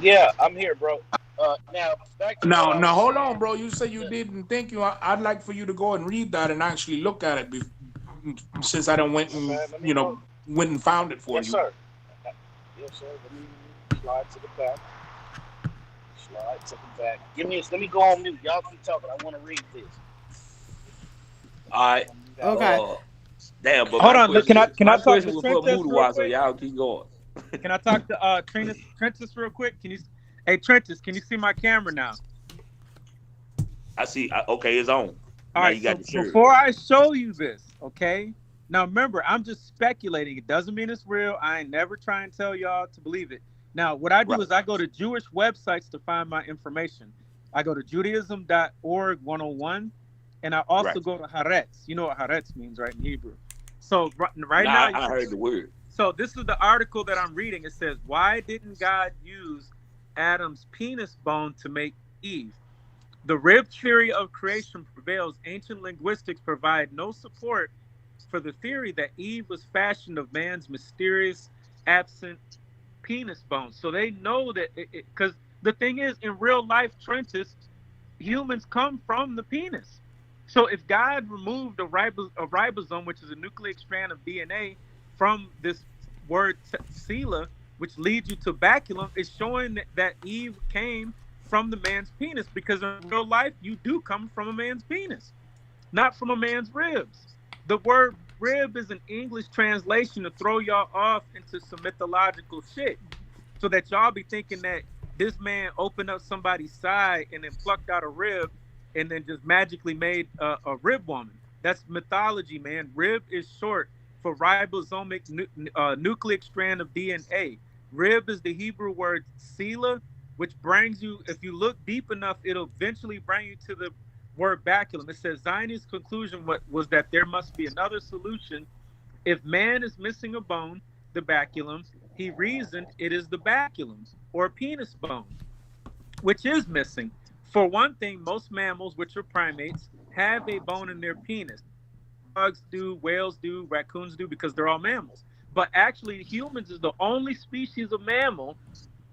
Yeah, I'm here, bro. Now back to what I Now was hold saying. on, bro. You say you The, didn't think you. I'd like for you to go and read that and actually look at it, since I done went and okay, let me go. went and found it for Yes, you. sir. Yes, sir. Let me slide to the back. Slide to the back. Give me this. Let me go on mute. Y'all keep talking. I want to read this. All right. I'm gonna mute out. Okay. Uh, damn. But Hold on. Look, can I my talk question to was for Trentus real Mudawa, so quick? y'all keep going. Can I talk to Trentus real quick? Hey Trentus, can you see my camera now? I see. Okay, it's on. All Now right. you got So the shirt. before I show you this, okay? Now remember, I'm just speculating. It doesn't mean it's real. I ain't never try and tell y'all to believe it. Now, what I do Right. is I go to Jewish websites to find my information. I go to Judaism.org 101, and I also Right. go to Haaretz. You know what Haaretz means, right, in Hebrew? So right Now now, I heard the word. so this is the article that I'm reading. It says, "Why didn't God use Adam's penis bone to make Eve?" The rib theory of creation prevails. Ancient linguistics provide no support for the theory that Eve was fashioned of man's mysterious, absent penis bone. So they know that because the thing is, in real life, Trentus, humans come from the penis. So if God removed a ribosome, which is a nucleic strand of DNA, from this word sela, which leads you to baculum, it's showing that Eve came from the man's penis, because in real life you do come from a man's penis, not from a man's ribs. The word rib is an English translation to throw y'all off into some mythological shit, so that y'all be thinking that this man opened up somebody's side and then plucked out a rib and then just magically made a rib woman. That's mythology, man. Rib is short for ribosomic nucleic strand of DNA. Rib is the Hebrew word sela, which brings you, if you look deep enough, it'll eventually bring you to the word baculum. It says Zionist's conclusion was that there must be another solution. If man is missing a bone, the baculum, he reasoned it is the baculum or penis bone, which is missing. For one thing, most mammals, which are primates, have a bone in their penis. Dogs do, whales do, raccoons do, because they're all mammals. But actually, humans is the only species of mammal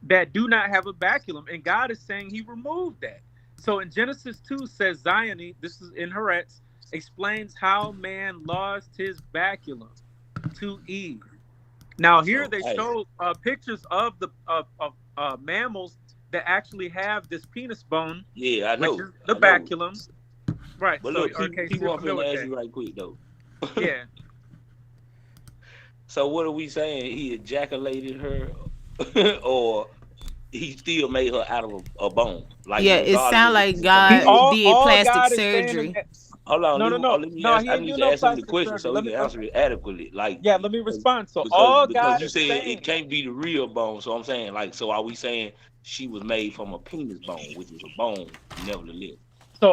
that do not have a baculum, and God is saying He removed that. So in Genesis 2 says Zion, this is in Haaretz, explains how man lost his baculum to Eve. Now here So they hey, show pictures of the mammals that actually have this penis bone, yeah, I which know, is the I know. baculum. Right. But So look, okay, so people, you're I'm familiar finna with ask that. you right quick though. Yeah. So what are we saying? He ejaculated her, or he still made her out of a bone? Like Yeah, it regardless sounds if like it's from a He God rib. did all plastic God is saying is surgery. that Hold on, no, no, no, let me no. ask. He I didn't need do to no ask him the plastic question surgery. so he Let can me answer it adequately. Like yeah, let me because respond. So all God you is said it saying, can't be the real bone. So I'm saying like, so are we saying she was made from a penis bone, which is a bone, nevertheless? so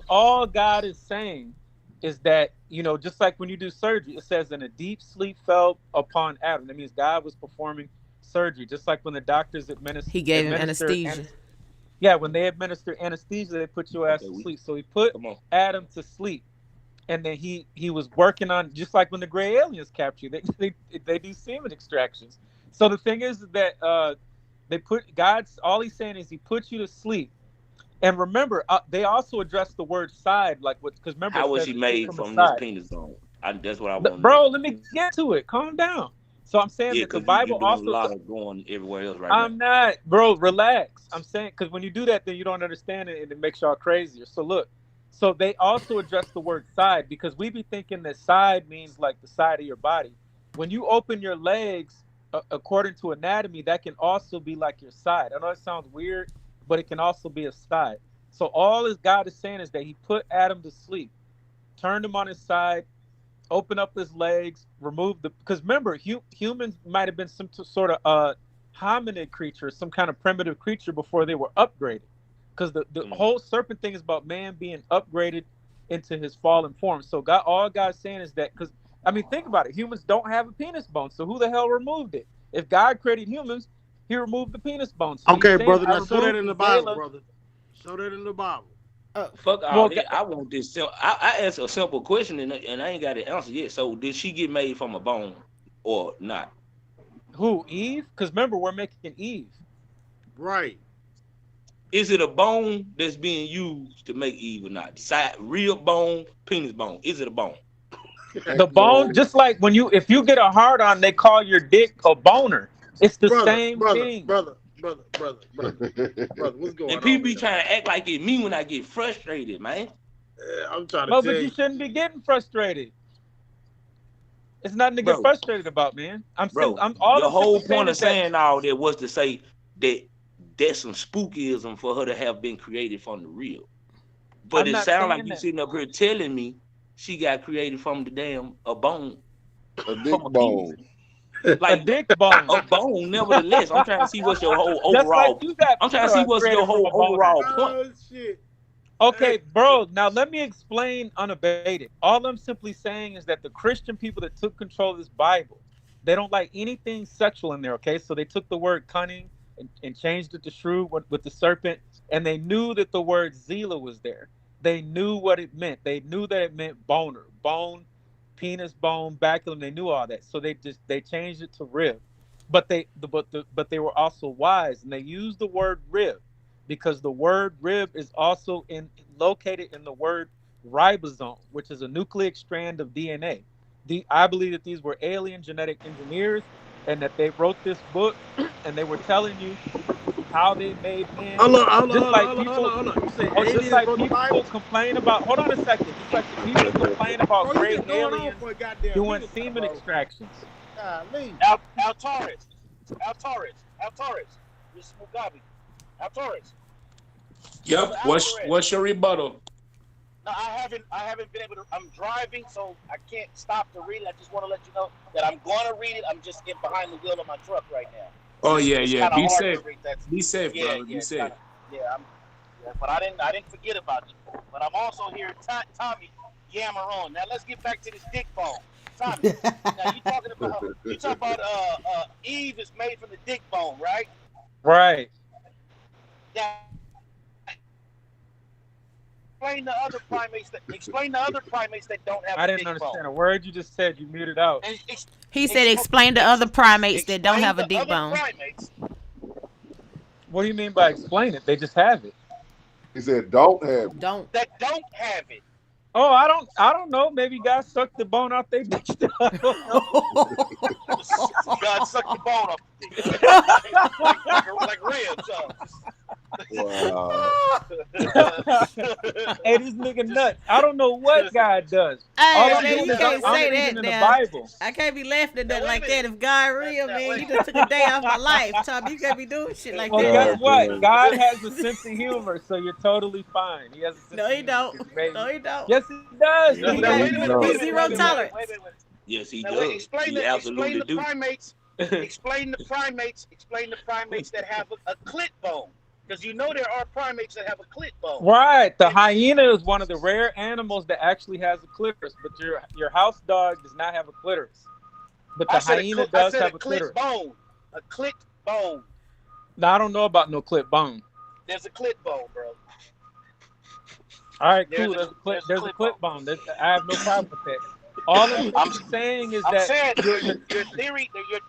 all God is saying is that, just like when you do surgery, it says, in a deep sleep fell upon Adam. That means God was performing surgery, just like when the doctors He gave him anesthesia. yeah, when they administer anesthesia, they put your ass Okay, to we sleep. So He put come on. Adam to sleep, and then he was working on, just like when the gray aliens capture you, they do semen extractions. So the thing is that they put God's all He's saying is He puts you to sleep. And remember, they also address the word side, like what, because remember it How was says she it came made from the from this side. penis bone? That's what I want to know. Bro, let me get to it. Calm down. So I'm saying Yeah, that the because Bible you're doing a also. lot of going everywhere else right now. I'm not, bro. Relax. I'm saying, because when you do that, then you don't understand it, and it makes y'all crazier. So look, so they also address the word side, because we be thinking that side means like the side of your body. When you open your legs, according to anatomy, that can also be like your side. I know it sounds weird, but it can also be a side. So all is God is saying is that He put Adam to sleep, turned him on his side, open up his legs, remove the, because remember, humans might have been some sort of hominid creature, some kind of primitive creature before they were upgraded. Because the Come on. whole serpent thing is about man being upgraded into his fallen form. So God, all God's saying is that, because I mean, think about it. Humans don't have a penis bone, so who the hell removed it? If God created humans, He removed the penis bone. So He's Okay, saying, brother. I Now show that removed in the the Bible, Zela. brother. Show that in the Bible. Fuck all Well, God, that. I want this. I asked a simple question and I ain't got the answer yet. So did she get made from a bone or not? who, Eve? Because remember, we're making Eve. Right. Is it a bone that's being used to make Eve or not? Side, real bone, penis bone. Is it a bone? The bone, just like if you get a hard on, they call your dick a boner. It's the brother, same brother, thing. brother, what's going And on? people be trying to act like it's me when I get frustrated, man. I'm trying to But tell you you, shouldn't be getting frustrated. It's nothing to get Bro, frustrated about, man. bro, All the I'm simply whole saying point of is that saying all that was to say that that's some spookism for her to have been created from the real. But I'm it not sounds like saying you that. sitting up here telling me she got created from the damn a bone A dick from a penis. bone. A Like dick bone. a bone, nevertheless. I'm trying to see what's your whole Just like overall. you got I'm trying to see what's created your from whole a boner. overall point. oh shit. Okay, Hey, bro. Now let me explain unabated. All I'm simply saying is that the Christian people that took control of this Bible, they don't like anything sexual in there. Okay, so they took the word cunning and changed it to shrew with the serpent, and they knew that the word zela was there. They knew what it meant. They knew that it meant boner, bone, penis, bone, baculum. They knew all that, so they changed it to rib. But they were also wise, and they used the word rib because the word rib is also located in the word ribosome, which is a nucleic strand of DNA. I believe that these were alien genetic engineers and that they wrote this book and they were telling you how they made man. Just like people, hold on. You say just aliens like wrote the people Bible? complain about. Hold on a second. Just like the people complain about Bro, you gray just going on aliens for a goddamn doing minute now, semen bro. extractions. Golly. Al Torres, Al Torres, this is Mugabe. Al Torres, Yep. brother Al What's Torres. your rebuttal? No, I haven't been able to. I'm driving, so I can't stop to read it. I just want to let you know that I'm going to read it. I'm just in behind the wheel of my truck right now. Oh It's, yeah, it's yeah. kind of Be hard safe. to read. That's Be safe, yeah, brother. yeah. Be It's safe. kind of yeah. But I didn't forget about you. But I'm also here, Tommy Yammer on. Now let's get back to this dick bone, Tommy. Now you talk about Eve is made from the dick bone, right? Right. Now explain the other primates that don't have I a didn't dick bone. understand a word you just said. You muted out. And He said explain to other primates that don't explain have a the dick other bone. primates What do you mean by explain it? They just have it. He said, "Don't have it." Don't. that don't have it. Oh, I don't know. Maybe guys suck the bone out their dick. I don't know. God sucked the bone off the dick, like ribs. Wow. Hey, this nigga nuts. I don't know what God does. All Hey, I'm man, doing you is can't I'm say reading that in the now. Bible. I can't be laughing at Now nothing wait a like that. minute. If God real, Now man, wait. you just took a day off my life, Tom. You can't be doing shit like Well, that guess now. God what? damn. God has a sense of humor, so you're totally fine. He has a sense No, of he humor don't. because he made No, me. he don't. Yes, he does. No, He Now He got wait a he minute. made Wait don't. a me minute. zero Wait a sense of minute. humor. Wait. tolerance. Yes, he Now wait. does. He Explain absolutely the do. primates. Explain the primates. Explain the primates that have a clit bone. Because you know there are primates that have a clit bone. Right. The And hyena is one of the rare animals that actually has a clitoris, but your house dog does not have a clitoris. But the hyena I does said a have a clit clitoris. bone. A clit bone. Now I don't know about no clit bone. There's a clit bone, bro. All right, There's cool. a There's a clit clip bone. bomb. I have no problem with that. All I'm I'm simply saying is I'm that saying your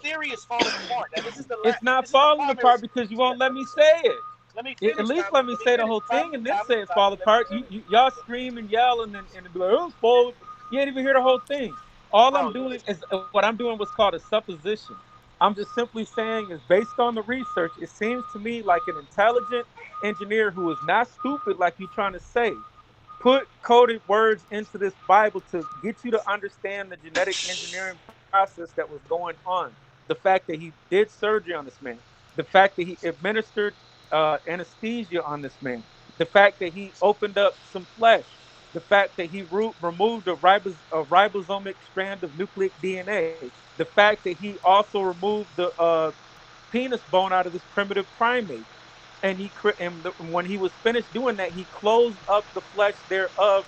theory is falling apart. Now it's not this is the falling primary. apart because you won't let me say it. Let me At finish, least Tommy. let me Let me say the finish, whole thing and then say it fall Tommy. Let me apart. finish, Y'all scream and yell and be like, oh, it's falling. You ain't even hear the whole thing. All I'm bro. You doing just is what I'm doing was called a supposition. I'm just simply saying is based on the research, it seems to me like an intelligent engineer who is not stupid like you trying to say put coded words into this Bible to get you to understand the genetic engineering process that was going on. The fact that he did surgery on this man, the fact that he administered anesthesia on this man, the fact that he opened up some flesh, the fact that he removed a ribosomic strand of nucleic DNA, the fact that he also removed the penis bone out of this primitive primate and when he was finished doing that, he closed up the flesh thereof,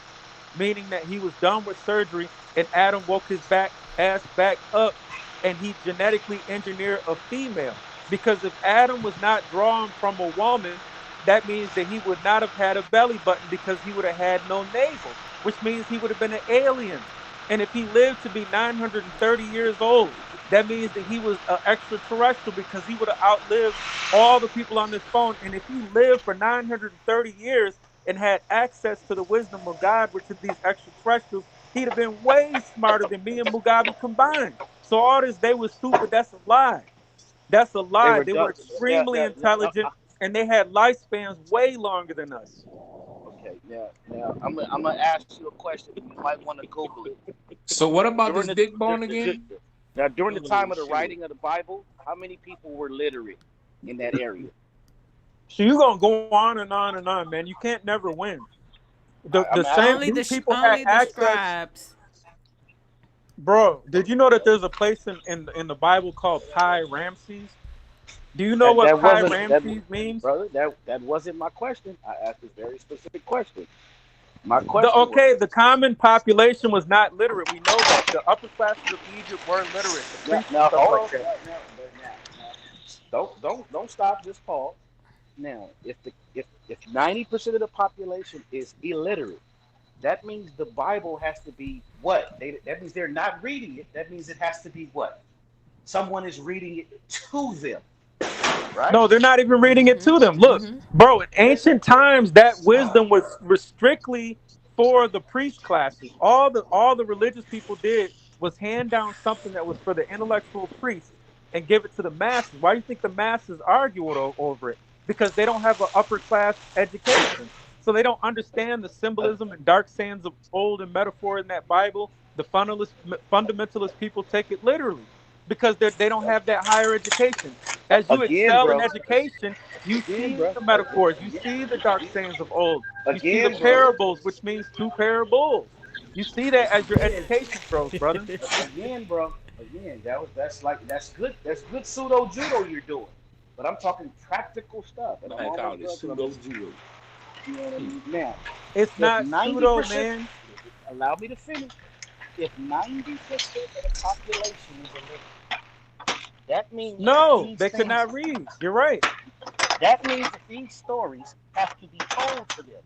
meaning that he was done with surgery, and Adam woke his back ass back up, and he genetically engineered a female. Because if Adam was not drawn from a woman, that means that he would not have had a belly button because he would have had no navel, which means he would have been an alien. And if he lived to be 930 years old, that means that he was an extraterrestrial because he would have outlived all the people on this phone. And if he lived for 930 years and had access to the wisdom of God, which are these extraterrestrials, he'd have been way smarter than me and Mugabe combined. So all this, they were stupid. That's a lie. That's a They lie. were They were dumb. Now, extremely now, intelligent, and they had lifespans way longer than us. Okay, now I'm gonna ask you a question. You might want to Google it. So what about During this dick bone again? during the time of the Shoot. writing of the Bible, how many people were literate in that area? So you're gonna go on and on and on, man. You can't never win. The I'm same asking. Only these the people had only the access. scribes. Bro, did you know that there's a place in the Bible called Pi Ramses? Do you know what That Pi wasn't that, Ramses means? brother. That wasn't my question. I asked a very specific question. My question Okay, was the common population was not literate. We know that. The upper classes of Egypt were literate. The priests and now stuff hold like on. that. Don't stop. Just pause. Now, if 90% of the population is illiterate, that means the Bible has to be what? That means they're not reading it. That means it has to be what? Someone is reading it to them, right? No, they're not even reading it Mm-hmm. to them. Look, Mm-hmm. bro, in ancient times, that wisdom was strictly for the priest classes. All the religious people did was hand down something that was for the intellectual priests and give it to the masses. Why do you think the masses argue over it? Because they don't have an upper class education. So they don't understand the symbolism and dark sayings of old and metaphor in that Bible. The fundamentalist people take it literally because they don't have that higher education. As you Again, excel in bro. education, you Again, see bro. the metaphors, you see the dark sayings of old, you see the Again, bro. parables, which means two parables. You see that as your Again, education grows, brother. again, bro. Again, that's good. That's good pseudo judo you're doing. But I'm talking practical stuff, and I'm I call almost it done. 'Cause pseudo judo. You know what I mean? Now, It's if not pseudo, 90%, man. allow me to finish. If 90% of the population is illiterate, that means that No, these they could things, not read. You're right. that means that these stories have to be told to them.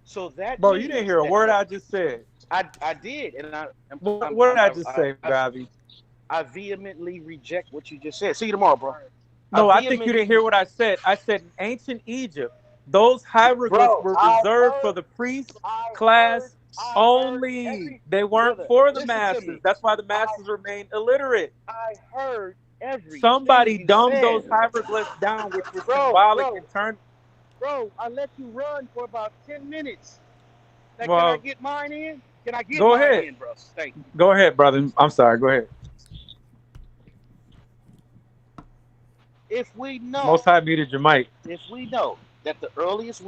So that Bro, you didn't means hear a that word I just said. I did, and What did I just say, Gavi? I vehemently reject what you just said. See you tomorrow, bro. I No, I think you vehemently, didn't hear what I said. I said in ancient Egypt, those hieroglyphs bro. were reserved for the priest class I heard only. every They weren't brother. for the Listen to masses. me. That's why the I masses remain illiterate. I heard everything Somebody you dumbed said, those hieroglyphs down, which was bro, symbolic bro, and turned. bro. I let you run for about 10 minutes. Now, can I Well, get mine in? Can I get go mine ahead. in, bro? Thank you. Go ahead, brother. I'm sorry. Go ahead. If we Most know, High muted your mic. if we know that the earliest,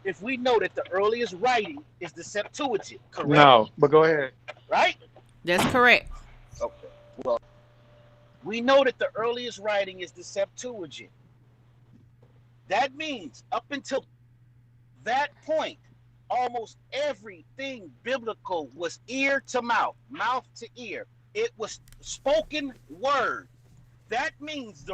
if we know that the earliest writing is the Septuagint, correct? No, but go ahead. Right? That's correct. Okay. Well, we know that the earliest writing is the Septuagint. That means up until that point, almost everything biblical was ear to mouth, mouth to ear. It was spoken word. That means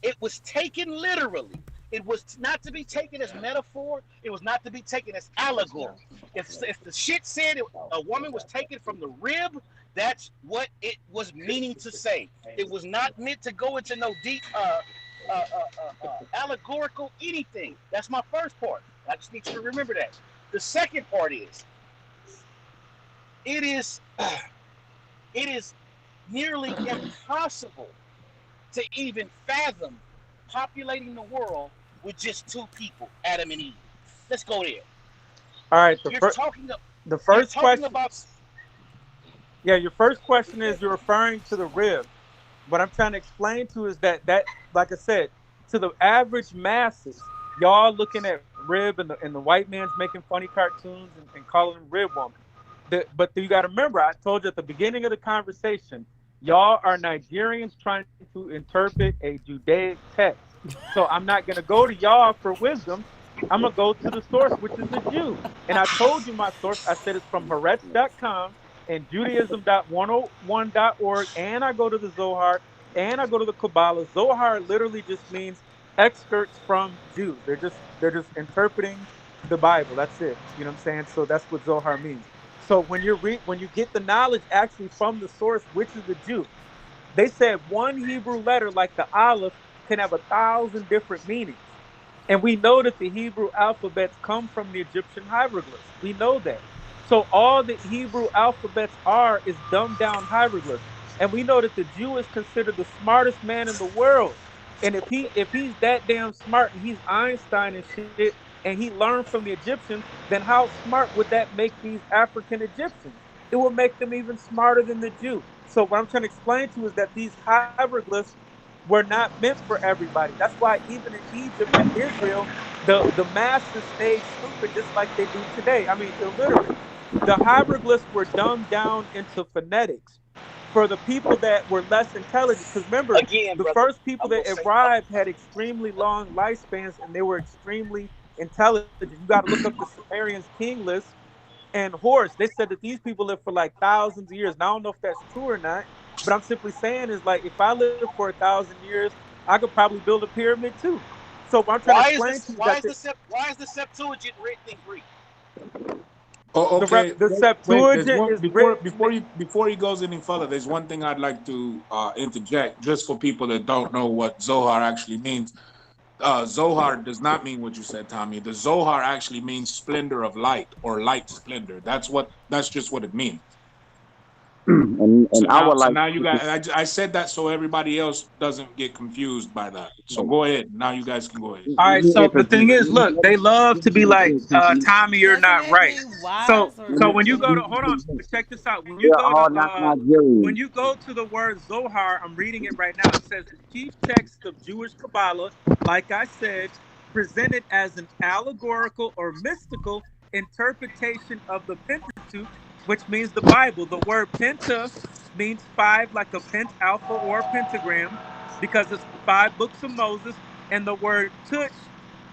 it was taken literally. It was not to be taken as metaphor. It was not to be taken as allegory. If the shit said a woman was taken from the rib, that's what it was meaning to say. It was not meant to go into no deep allegorical anything. That's my first part. I just need you to remember that. The second part is it is nearly impossible to even fathom populating the world with just two people, Adam and Eve. Let's go there. All right. The first Question. about. Yeah, your first question is you're referring to the rib. What I'm trying to explain to is that like I said, to the average masses, y'all looking at rib and the white man's making funny cartoons and calling them rib woman. But you got to remember, I told you at the beginning of the conversation, y'all are Nigerians trying to interpret a Judaic text. So I'm not going to go to y'all for wisdom. I'm going to go to the source, which is the Jew. And I told you my source. I said it's from Haaretz.com and Judaism.101.org. And I go to the Zohar and I go to the Kabbalah. Zohar literally just means excerpts from Jews. They're just interpreting the Bible. That's it. You know what I'm saying? So that's what Zohar means. So when you get the knowledge actually from the source, which is the Jew, they said one Hebrew letter like the Aleph can have 1,000 different meanings. And we know that the Hebrew alphabets come from the Egyptian hieroglyphs. We know that. So all the Hebrew alphabets are is dumbed down hieroglyphs. And we know that the Jew is considered the smartest man in the world. And if he's that damn smart and he's Einstein and shit and he learned from the Egyptians, then how smart would that make these African Egyptians? It will make them even smarter than the Jew. So what I'm trying to explain to you is that these hieroglyphs were not meant for everybody. That's why even in Egypt and Israel, the masses stayed stupid just like they do today. I mean, illiterate. The hieroglyphs were dumbed down into phonetics for the people that were less intelligent. Because remember, Again, the brother. first people I'm that gonna say arrived had extremely long lifespans and they were extremely intelligent. You got to look up the Sumerians king list and Horus. They said that these people live for like thousands of years. Now I don't know if that's true or not, but I'm simply saying is like if I live for 1,000 years, I could probably build a pyramid too. So what I'm trying to explain to you is that why is the Septuagint written in Greek? Oh, okay. the Wait, there's Septuagint one is written. before he goes any further. There's one thing I'd like to interject, just for people that don't know what Zohar actually means. Zohar does not mean what you said, Tommy. The Zohar actually means splendor of light or light splendor. That's just what it means. And I would So like now you to guys, I said that so everybody else doesn't get confused by that. So go ahead. Now you guys can go ahead. All let right, me so the thing introduce is, look, they love to be like, Tommy, you're Doesn't not that right. mean So wise or so let when you me go to something? hold on, introduce. but check this out. When you They're go to all not when Nigerians. you go to the word Zohar, I'm reading it right now. It says the chief text of Jewish Kabbalah, like I said, presented as an allegorical or mystical interpretation of the Pentateuch, which means the Bible. The word penta means five, like a pent alpha or a pentagram, because it's 5 books of Moses, and the word tuch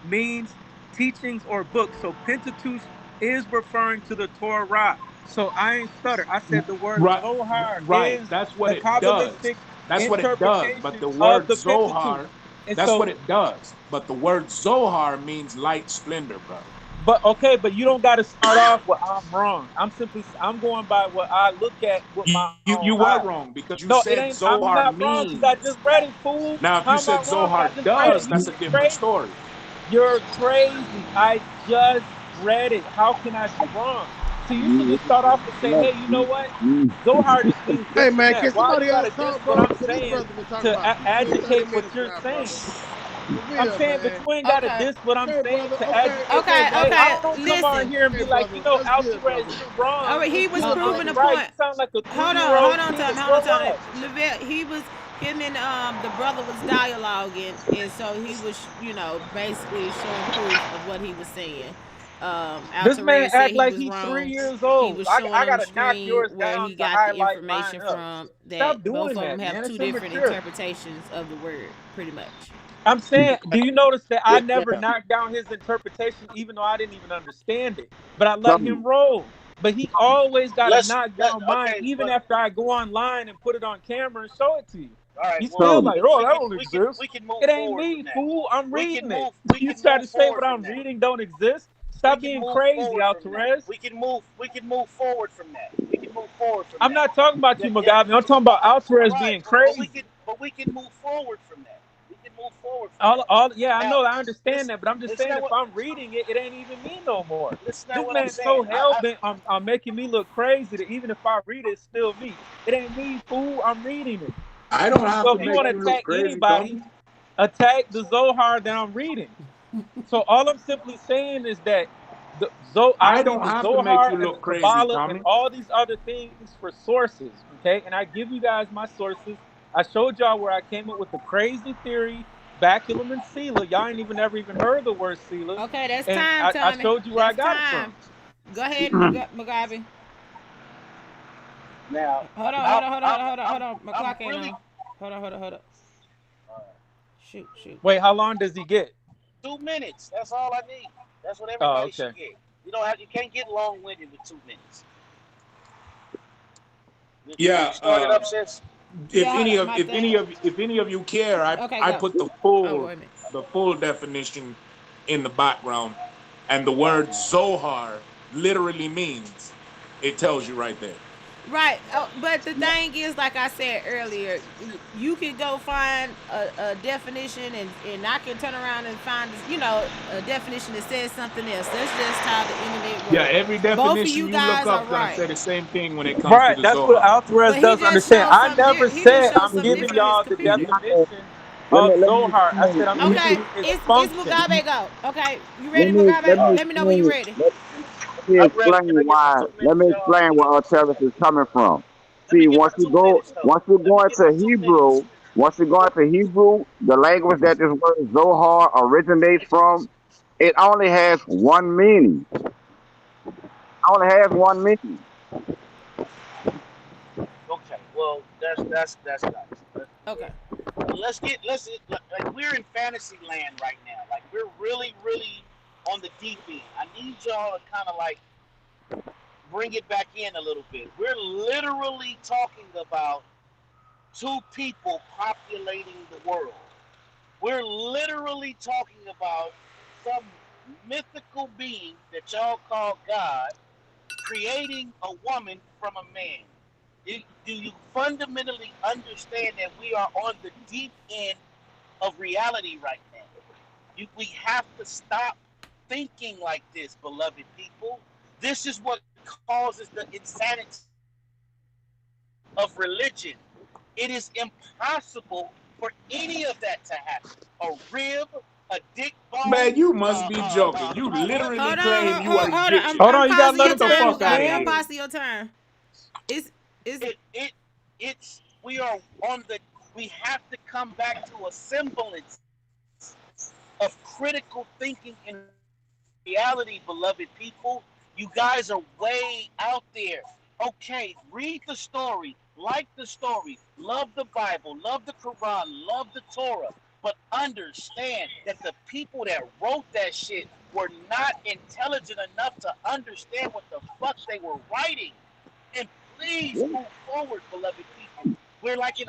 means teachings or books. So Pentateuch is referring to the Torah. So I ain't stutter. I said the word Right, Zohar right. is That's what the it does. Kabbalistic That's what it does. But interpretation the of word the Pentateuch. Zohar, And that's what so, it does. But the word Zohar means light splendor, brother. but okay, but you don't got to start off with I'm wrong. I'm going by what I look at with my own You were eyes. wrong because you No, it said ain't. I'm Zohar not wrong because I means. just read it, fool. Now, if you How am I said wrong? I Zohar just read it. does, You that's a think different crazy? story. You're crazy. I just read it. How can I be wrong? So you should just start off and say, hey, you know what? Zohar just means Hey this and man, that. can Why you somebody else gotta diss talk, what bro? I'm Cause this saying brother been talking to about 15, 30 agitate what minutes you're now, bro. saying? For I'm real, saying, but man. you ain't gotta Okay. diss what I'm Okay, saying brother. to Okay, agitate. okay, Okay, Hey, brother. I okay. don't come on Listen. here and Okay, be like, brother. That's good, Altaraz, brother. you're All wrong. right, he That's was No, good, you proving ain't the brother. right. point. You sound like a Hold on, 3-year-old hold on, kid. Tommy, hold on, Grow Tommy. up. Lavelle, he was him and the brother was dialoguing, and so he was, basically showing proof of what he was saying. This man Altared said act he like was he three wrong. years He old. was showing I on the gotta knock screen yours where down he to got the highlight mine information up. from. That Stop both doing of them that, have man. It's two different immature. interpretations of the word, pretty much. I'm saying, do you notice that I Yeah. never knocked down his interpretation, even though I didn't even understand it? But I let Some him roll. But he always got to Let's knock let down mine, okay, even but after I go online and put it on camera and show it to you. all right. You Well, still some like, oh, we that can don't we can exist. we can move It ain't forward from me, that. fool. I'm We can reading it. move we You can try move to say forward what from I'm that. reading don't exist? We Stop can being move crazy, forward from that. Altarez. We can move forward from that. We can move forward from I'm that. not talking about Yeah, you, yeah. Mugabe. I'm talking about Altarez Right. being crazy. But we can move forward from that. We can move forward from that. Yeah, I Now, know, I understand listen, that, but I'm just listen saying at if what I'm reading it, it ain't even me no more. listen at This what I'm man's saying. so hell bent on making me look crazy that even if I read it, it's still me. It ain't me, fool. I'm reading it. I don't have So to if you make want to you look attack crazy, anybody, Tommy. attack the Zohar that I'm reading. So all I'm simply saying is that I I see don't the have to make Zohar you and the look crazy, Kabbalah and Tommy. all these other things for sources, okay? And I give you guys my sources. I showed y'all where I came up with the crazy theory, baculum and Sela. Y'all ain't even never even heard the word Sela. Okay, that's And time, I Tommy. showed you where I That's got it from. time. Go ahead, Mugabe. now. Hold on, I, hold on, hold on, I, hold on, hold on, hold on. My I'm clock ain't really on. Hold on, hold on, hold on. Shoot. Wait, how long does he get? 2 minutes. That's all I need. That's what Oh, everybody okay. should get. You can't get long winded with 2 minutes. Did Yeah. you start it up, sis? Yeah, hold on. My thing. If any of you care, Okay, I go. put Oh, wait a minute. the full definition in the background, and the word Zohar literally means It tells you right there. Right. But the thing is, like I said earlier, you can go find a definition, and I can turn around and find, a definition that says something else. That's just how the internet Yeah, works. every Both of definition you you look guys are up gonna right. say the same thing when it comes to Right. the That's what Zohar. Alvarez But he doesn't just understand. showed I something. never He just said showed I'm something giving different than his y'all the computer. definition let me of let me Zohar. I explain. said I'm Let me Okay, giving you its it's function. Mugabe go. Okay, you let ready, me let Mugabe? me Let me know when you're explain. ready. Let me I'm ready. Can explain I get my why. 2 minutes, Let me y'all? Let explain me where get my 2 Artelis minutes. is coming from. Let me See, get my 2 minutes, though. once you Let me go get my into 2 minutes. Hebrew, the language that this word Zohar originates from, it only has one meaning. Only has one meaning. Okay, well, that's nice. Okay. Like we're in fantasy land right now. Like we're really on the deep end. I need y'all to kind of like bring it back in a little bit. We're literally talking about two people populating the world. We're literally talking about some mythical being that y'all call God creating a woman from a man. Do you fundamentally understand that we are on the deep end of reality right now? We have to stop thinking like this, beloved people. This is what causes the insanity of religion. It is impossible for any of that to happen. A rib, a dick bone, Man, you must be joking. You literally Hold on, claim you are hold on. Egyptian. Hold I'm on, you gotta pausing let your Get him the turn, finish, fuck out of Mugabe. I'm man. here. pausing your turn. It's it's we are on the we have to come back to a semblance of critical thinking in reality, beloved people. You guys are way out there. Okay, read the story, like the story, love the Bible, love the Quran, love the Torah, but understand that the people that wrote that shit were not intelligent enough to understand what the fuck they were writing. And please move forward, beloved people. We're like in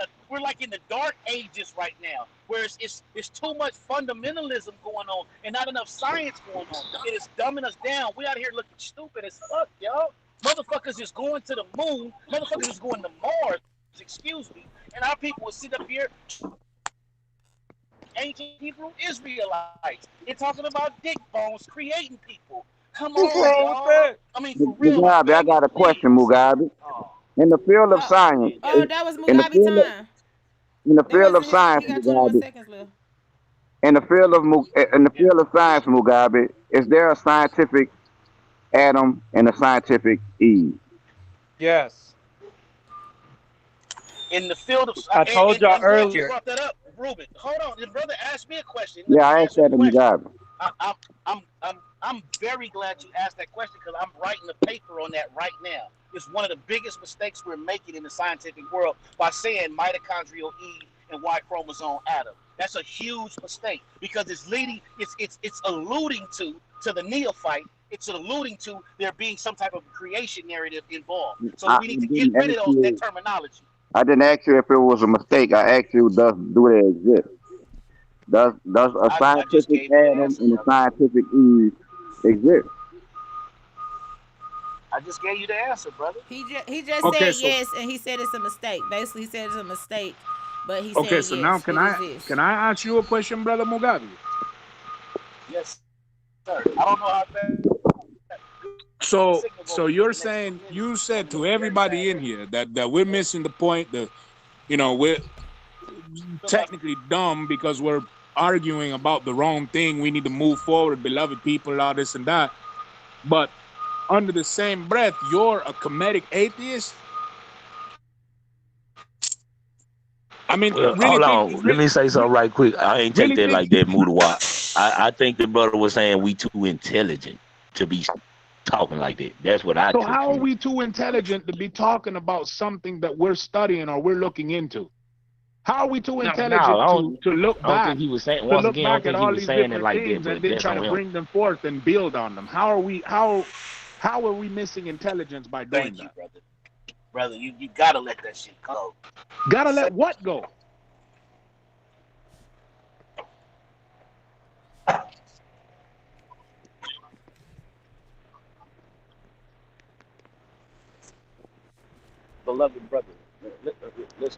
the dark ages right now, where it's too much fundamentalism going on and not enough science going on. It is dumbing us down. We out here looking stupid as fuck, y'all. Motherfuckers is going to the moon. Motherfuckers is going to Mars. Excuse me. And our people will sit up here, ancient Hebrew Israelites. They're talking about dick bones creating people. Come What's on, wrong with y'all. that? I mean, for real, I'm Mugabe, I begging, got a question, please. Mugabe. Oh, In the field of uh, science, man, oh, that was in the Mugabe field of, time. in the That field of wasn't his. science, He got 21 Mugabe, seconds left. in the yeah. field of science, Mugabe, is there a scientific Adam and a scientific Eve? Yes. In the field of I and, told and y'all I'm glad you earlier. brought that up, Ruben. Hold on, the brother asked me a question. Let Yeah, me I asked answer the that to question. Mugabe. I, I, I'm very glad you asked that question because I'm writing a paper on that right now. It's one of the biggest mistakes we're making in the scientific world by saying mitochondrial Eve and Y chromosome Adam. That's a huge mistake because it's leading, it's alluding to the neophyte. It's alluding to there being some type of creation narrative involved. So I we need to get didn't rid ask of that you. terminology. I didn't ask you if it was a mistake. I asked you, do they exist? Does a I just scientific gave you the Adam answer, and a brother. scientific Eve exist? I just gave you the answer, brother. He just Okay, said so yes, and he said it's a mistake. Basically, he said it's a mistake, but he okay, said so now yes, can it I exists. can I ask you a question, brother Mugabe? Yes, sir. I don't know how that signal gonna So be for you're the next saying 2 minutes. you I'm said gonna to be very everybody fast. in here that we're missing the point. We're technically dumb because we're arguing about the wrong thing. We need to move forward, beloved people, all this and that. But under the same breath, you're a comedic atheist. I mean, Well, really hold think, on. Let me say something right quick. I ain't take really that think. like that, Mudawat. I think the brother was saying we too intelligent to be talking like that. That's what I So took how are from it. we too intelligent to be talking about something that we're studying or we're looking into? How are we too No, intelligent to look I don't back think he was saying. to Once look again, I don't back at think he all was these saying it different like that. things and But then that's try to on him. bring them forth and build on them? How are we missing intelligence by doing Thank you, that? brother. Brother, you gotta let that shit go. Gotta let what go? beloved brother,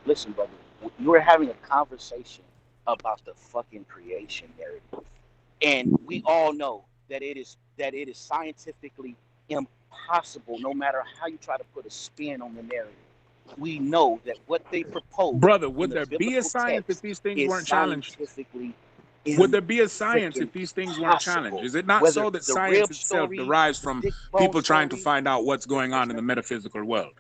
listen, brother. You were having a conversation about the fucking creation narrative, and we all know that it is scientifically impossible, no matter how you try to put a spin on the narrative. We know that what they propose Brother, in would the there be a biblical science if text these things is weren't challenged? scientifically Would there be a science freaking if these things weren't challenged? possible. Is it not Whether so that the science rib itself story, derives the from dick bone people trying to story, find out what's going on in the metaphysical world?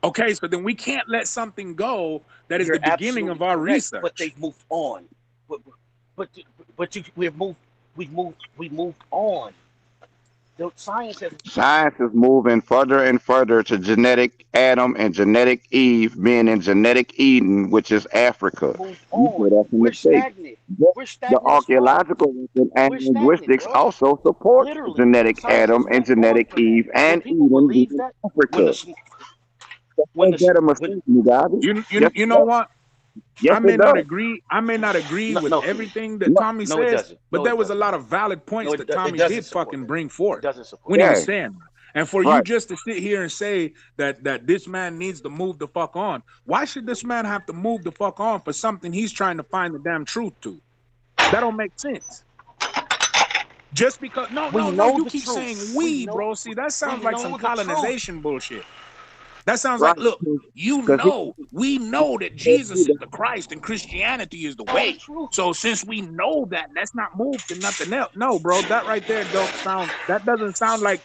Okay, so then we can't let something go that is you're the beginning of absolutely our correct. But research. they've moved on. But we've moved on. The science has Science is moving further and further to genetic Adam and genetic Eve being in genetic Eden, which is Africa. moved You say on. that's a We're mistake. stagnant. But We're the stagnant as fuck. archaeological record and We're stagnant, linguistics bro. also supports Literally, genetic science has Adam and moved on genetic from that. Eve When and people Eden believe being that, when Africa. the when Is the that a when mistake, Mugabe? Yes, You it know does. what? Yes, I may it not does. agree. I may not agree no, with no, King. everything that What? Tommy No, it says, doesn't. but No, there it was a doesn't. lot of valid No, points that it Tommy doesn't did support fucking that. bring It forth doesn't support when he that. was Yeah, saying that. And for you right. just to sit here and say that this man needs to move the fuck on, why should this man have to move the fuck on for something he's trying to find the damn truth to? That don't make sense. Just because We no, know you the keep truth. saying We we, know bro. See, that we sounds like some know the truth. colonization bullshit. That sounds Right. like, look, Because we know that Jesus is the Christ and Christianity is the Know the way. truth. So since we know that, let's not move to nothing else. No, bro, that right there don't sound. That doesn't sound like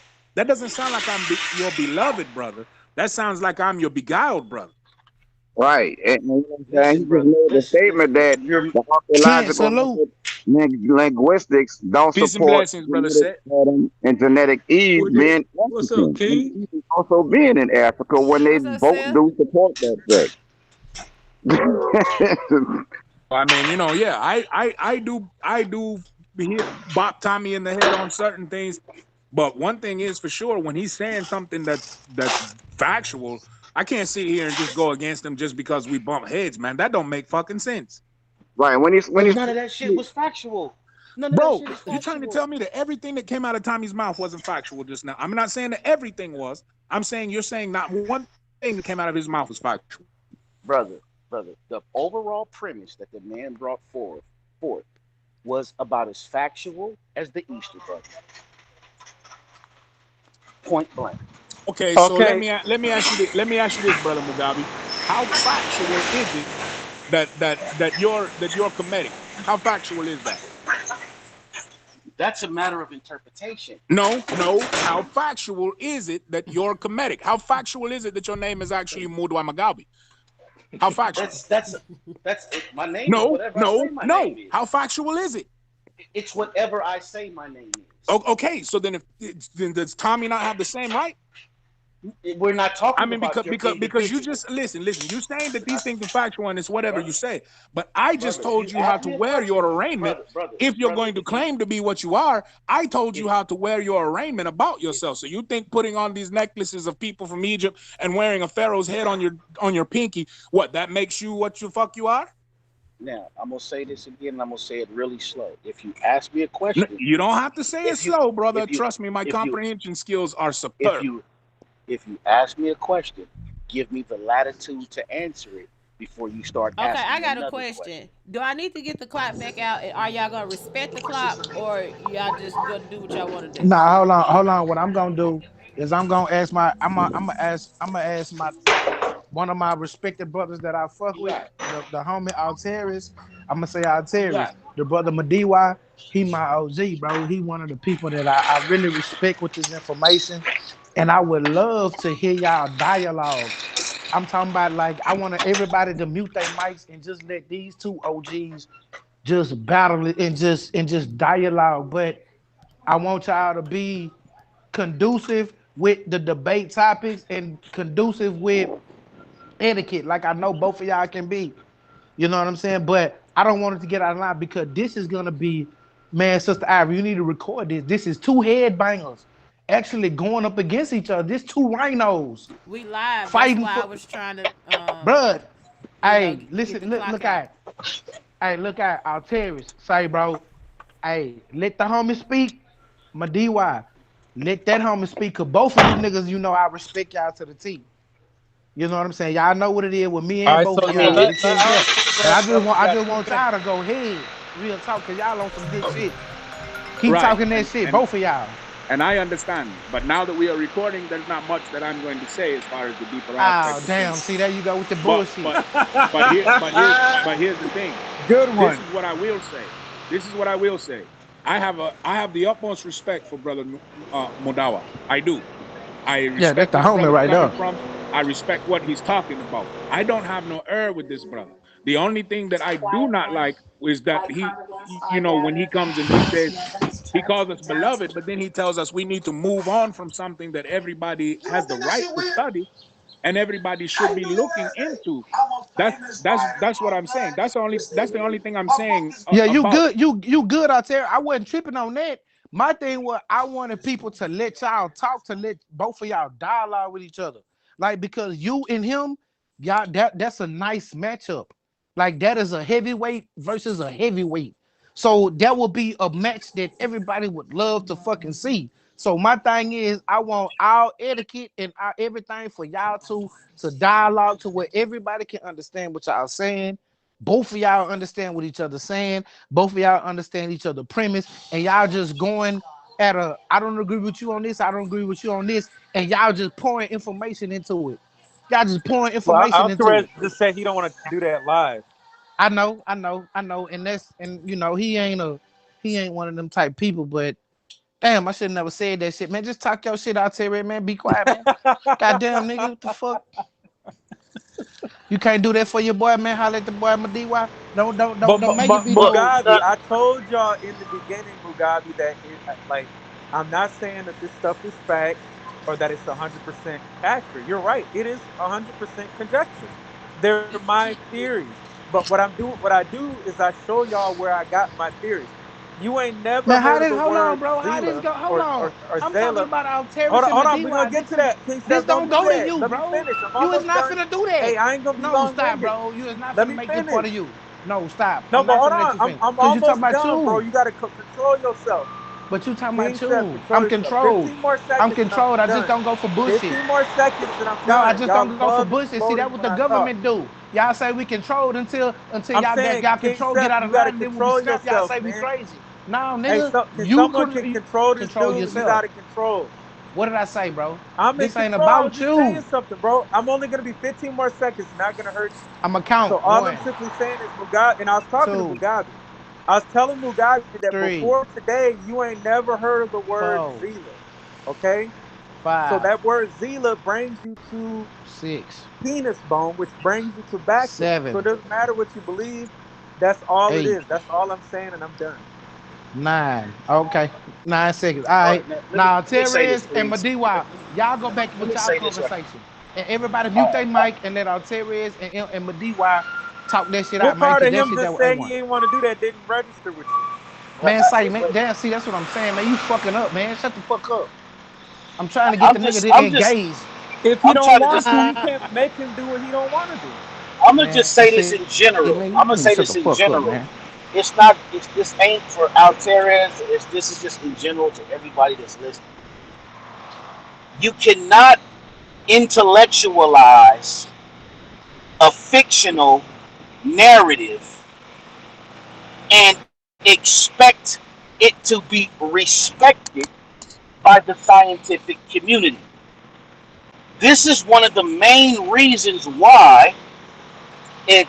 your beloved brother. That sounds like I'm your beguiled brother. right. And you know what I'm saying? Listen, He just brother. made the Listen, statement listen. that You're the Trent, archaeological salute. record linguistics don't Peace and support blessings, brother. genetic Set. Adam and genetic Eve What did? being What's up, African. And King? Eve also being in Africa when they What's up, both Seth? do support that fact. I mean, yeah, I do hit bop Tommy in the head on certain things, but one thing is for sure, when he's saying something that's factual, I can't sit here and just go against him just because we bump heads, man. That don't make fucking sense. Right. When but he's none of that shit was factual. None of that Bro, shit is you trying to factual. tell me that everything that came out of Tommy's mouth wasn't factual just now? I'm not saying that everything was. I'm saying you're saying not one thing that came out of his mouth was factual. Brother, the overall premise that the man brought forth was about as factual as the Easter Bunny. Point blank. Okay, so Okay. let me ask you this, brother Mugabe. How factual is it that you're Kemetic? How factual is that? That's a matter of interpretation. No. How factual is it that you're Kemetic? How factual is it that your name is actually Mudwa Magabi? How factual? That's it. My name is whatever I say my No. name is. How factual is it? It's whatever I say my name is. Okay, so then then does Tommy not have the same right? We're not I talking mean, about your because you individual. just listen. You're saying that these things are factual and it's whatever you say. But I just Brother, told you you how asked to me a wear question. your arraignment. Brother, If you're going to if you claim to be what you are, I told you if how to wear your arraignment about if yourself. So you think putting on these necklaces of people from Egypt and wearing a pharaoh's head on your pinky, what that makes you what you fuck you are? now I'm gonna say this again and I'm gonna say it really slow. If you ask me a No, question, you don't have to say it if you slow, brother. if you Trust me, my if you comprehension skills are if superb. you if you ask me a question, give me the latitude to answer it before you start Okay, I asking got a another question. question. Do I need to get the clock back out? Are y'all gonna respect the clock, or y'all just gonna do what y'all want to do? Nah, hold on. What I'm gonna do is I'm gonna ask my one of my respected brothers that I fuck You with, got it. the homie Alteris. I'm gonna say You Alteris, got it. the brother Madiwa. He my OG, bro. He one of the people that I really respect with this information, and I would love to hear y'all dialogue. I'm talking about like I want everybody to mute their mics and just let these two OGs just battle it and just dialogue. But I want y'all to be conducive with the debate topics and conducive with etiquette, like I know both of y'all can be. You know what I'm saying? But I don't want it to get out of line because this is gonna be, man, Sister Ivy, you need to record this. This is two headbangers actually going up against each other. This two rhinos We live. That's fighting why I for was trying to, blood. get Hey, the listen, clock look out. at, hey, look at Alteris. Say, bro, hey, let the homie speak. Madiwa, Let that homie speak. Cause both of you niggas, you know, I respect y'all to the T. You know what I'm saying? Y'all know what it is with me All and right, both so of I yeah, mean, y'all. you, This shit there. And I just bro. want We I got just two want minutes. y'all to go ahead. Real talk, cause y'all on some good shit. Keep Right. talking that shit, And both of y'all. and I understand. But now that we are recording, there's not much that I'm going to say as far as the deeper Oh aspect of damn. things. See, there you go with the But bullshit. but but here's the thing. Good This one. is what I will say. This is what I will say. I have the utmost respect for brother Modawa. I do. I Yeah, that's respect the where the homie brother's right coming there. from. I respect what he's talking about. I don't have no error with this brother. The only thing that I do not like is that when he comes and he says he calls us beloved, but then he tells us we need to move on from something that everybody has the right to study and everybody should be looking into. That's what I'm saying. That's the only thing I'm saying Yeah, you about it. good. You good out there. I wasn't tripping on that. My thing was I wanted people to let y'all talk, to let both of y'all dialogue with each other. Like because you and him, y'all that's a nice matchup. Like that is a heavyweight versus a heavyweight. So that will be a match that everybody would love to fucking see. So my thing is I want all etiquette and everything for y'all to dialogue to where everybody can understand what y'all saying. Both of y'all understand what each other saying. Both of y'all understand each other premise, and y'all just going at a. I don't agree with you on this. I don't agree with you on this, and y'all just pouring information into it. Y'all just pouring Well, information into Alvarez it. just said he don't want to do that live. I know, and he ain't one of them type people. But damn, I should never said that shit, man. Just talk your shit out there, man. Be quiet, man. Goddamn, nigga, what the fuck? You can't do that for your boy, man. Holla at the boy, my DY. But Don't make it be but no. Mugabe, I told y'all in the beginning, Mugabe, that like I'm not saying that this stuff is fact or that it's 100% accurate. You're right; it is 100% conjecture. They're my theories. But what I do is I show y'all where I got my theories. You ain't never Man, how heard of this? the Hold on, word bro. How this Zila go? Hold or on. or I'm talking Zala. about Alteris and Hold on. We're gonna Madiwa. get to that. King This Chef, don't don't do go to that. you, Let me bro. finish. I'm You is almost not done. finna do that. Hey, I ain't gonna be No, long stop, winded. bro. You is not Let finna me make this part finish. of you. No, stop. No, I'm but not hold finna let on. you I'm finish. I'm Cause you talking almost about done, bro. you. You gotta control yourself. But you talking King about Chef, you. control I'm yourself. controlled. 15 more I'm seconds and I'm controlled. I just done. don't go for bullshit. 15 more seconds and I'm No, I done. just Y'all don't go for love bullshit. See, that exploding what when the I talk. government do. Y'all say we controlled until I'm saying, y'all King control get Chef, out you of gotta line. And then when we control snap, y'all yourself, say we man. crazy. No, Hey, nigga, so can you someone could can control this control dude? He's yourself. out of control. What did I say, bro? I'm in This ain't control. I was about just saying you. something, bro. I'm only gonna be 15 more seconds. Not gonna hurt you. I'm going to count. So all I'm One, simply saying is Mugabe, and I was talking to two, Mugabe. I was telling Mugabe that three, before today, you ain't never heard of the word four, Zila. Okay? So five, that word Zila brings you to 6, penis bone, which brings you to bachelor. So 7, it doesn't matter what you believe. That's all it 8, is. That's all I'm saying, and I'm done. 9. Okay, 9 seconds. All all right. right, Now, let me say this, Terrence and please. Madiwa, y'all go back Let with me y'all say this right. conversation. And everybody All mute right, their mic and let Terrence and Madiwa talk that shit out, What man, part because of that him shit that just what they said he want. ain't want to do that didn't register with you? Man, say, man, but damn, see, that's what I'm saying, man. You fucking up, man. Shut the fuck up. I'm trying to get the I'm nigga just, to I'm just, engage. If he I'm don't trying to want just, to, you can't make him do what he don't want to do. I'm gonna just Man, say this see, in general. man, you I'm gonna need to say shut the this in fuck up, general. man. It's not, this ain't for Alterez. This is just in general to everybody that's listening. You cannot intellectualize a fictional narrative and expect it to be respected by the scientific community. This is one of the main reasons why the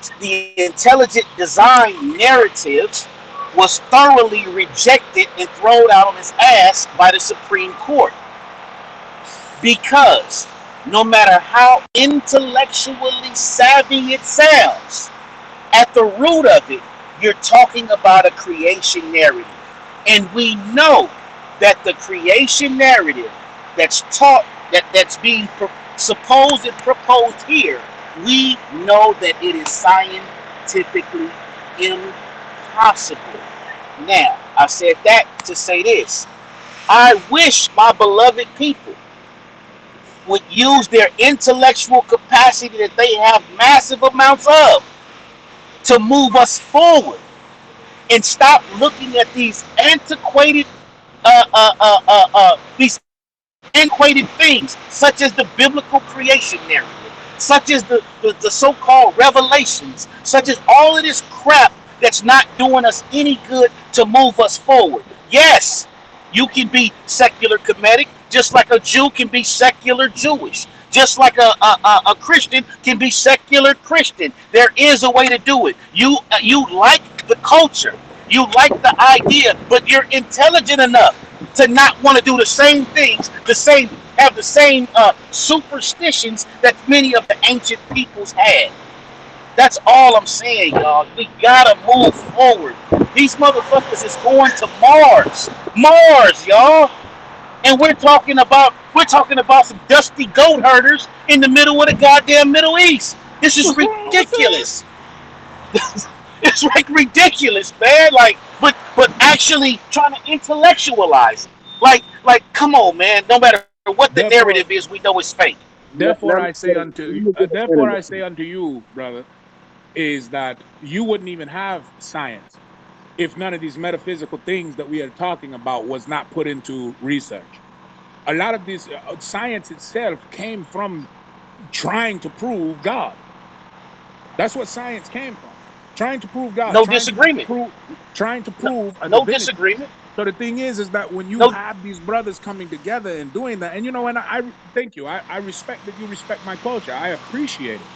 intelligent design narrative was thoroughly rejected and thrown out on its ass by the Supreme Court. Because no matter how intellectually savvy it sounds, at the root of it, you're talking about a creation narrative. And we know that the creation narrative that's taught, that's being supposed and proposed here, we know that it is scientifically impossible. Now, I said that to say this. I wish my beloved people would use their intellectual capacity that they have massive amounts of to move us forward and stop looking at these antiquated these antiquated things, such as the biblical creation narrative, such as the so-called revelations, such as all of this crap that's not doing us any good to move us forward. Yes, you can be secular Kemetic, just like a Jew can be secular Jewish, just like a Christian can be secular Christian. There is a way to do it. You like the culture, you like the idea, but you're intelligent enough to not want to do the same things, the same have the same superstitions that many of the ancient peoples had. That's all I'm saying, y'all. We gotta move forward. These motherfuckers is going to Mars, Mars, y'all, and we're talking about some dusty goat herders in the middle of the goddamn Middle East. This is What's wrong with that? ridiculous. It's like ridiculous, man. Like, but actually trying to intellectualize it. Like, come on, man. No matter what the narrative Therefore, is, we know it's fake. therefore I say let unto you, me get in therefore I it. say unto you, brother, is that you wouldn't even have science if none of these metaphysical things that we are talking about was not put into research. A lot of this science itself came from trying to prove God. That's what science came from. Trying to prove God, No disagreement. trying to No, prove a no divinity. disagreement. So the thing is that when you No. have these brothers coming together and doing that, and and I thank you. I respect that you respect my culture. I appreciate it.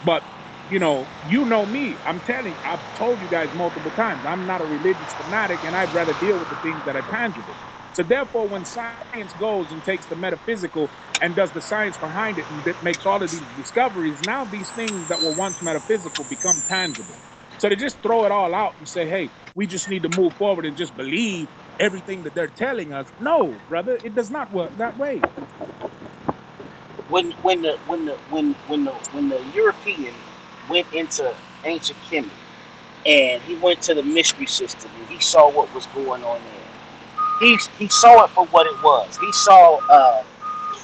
But you know me. I'm telling. I've told you guys multiple times. I'm not a religious fanatic, and I'd rather deal with the things that are tangible. So therefore, when science goes and takes the metaphysical and does the science behind it and makes all of these discoveries, now these things that were once metaphysical become tangible. So they just throw it all out and say, "Hey, we just need to move forward and just believe everything that they're telling us." No, brother, it does not work that way. When the European went into ancient Kemet and he went to the mystery system and he saw what was going on there, he saw it for what it was.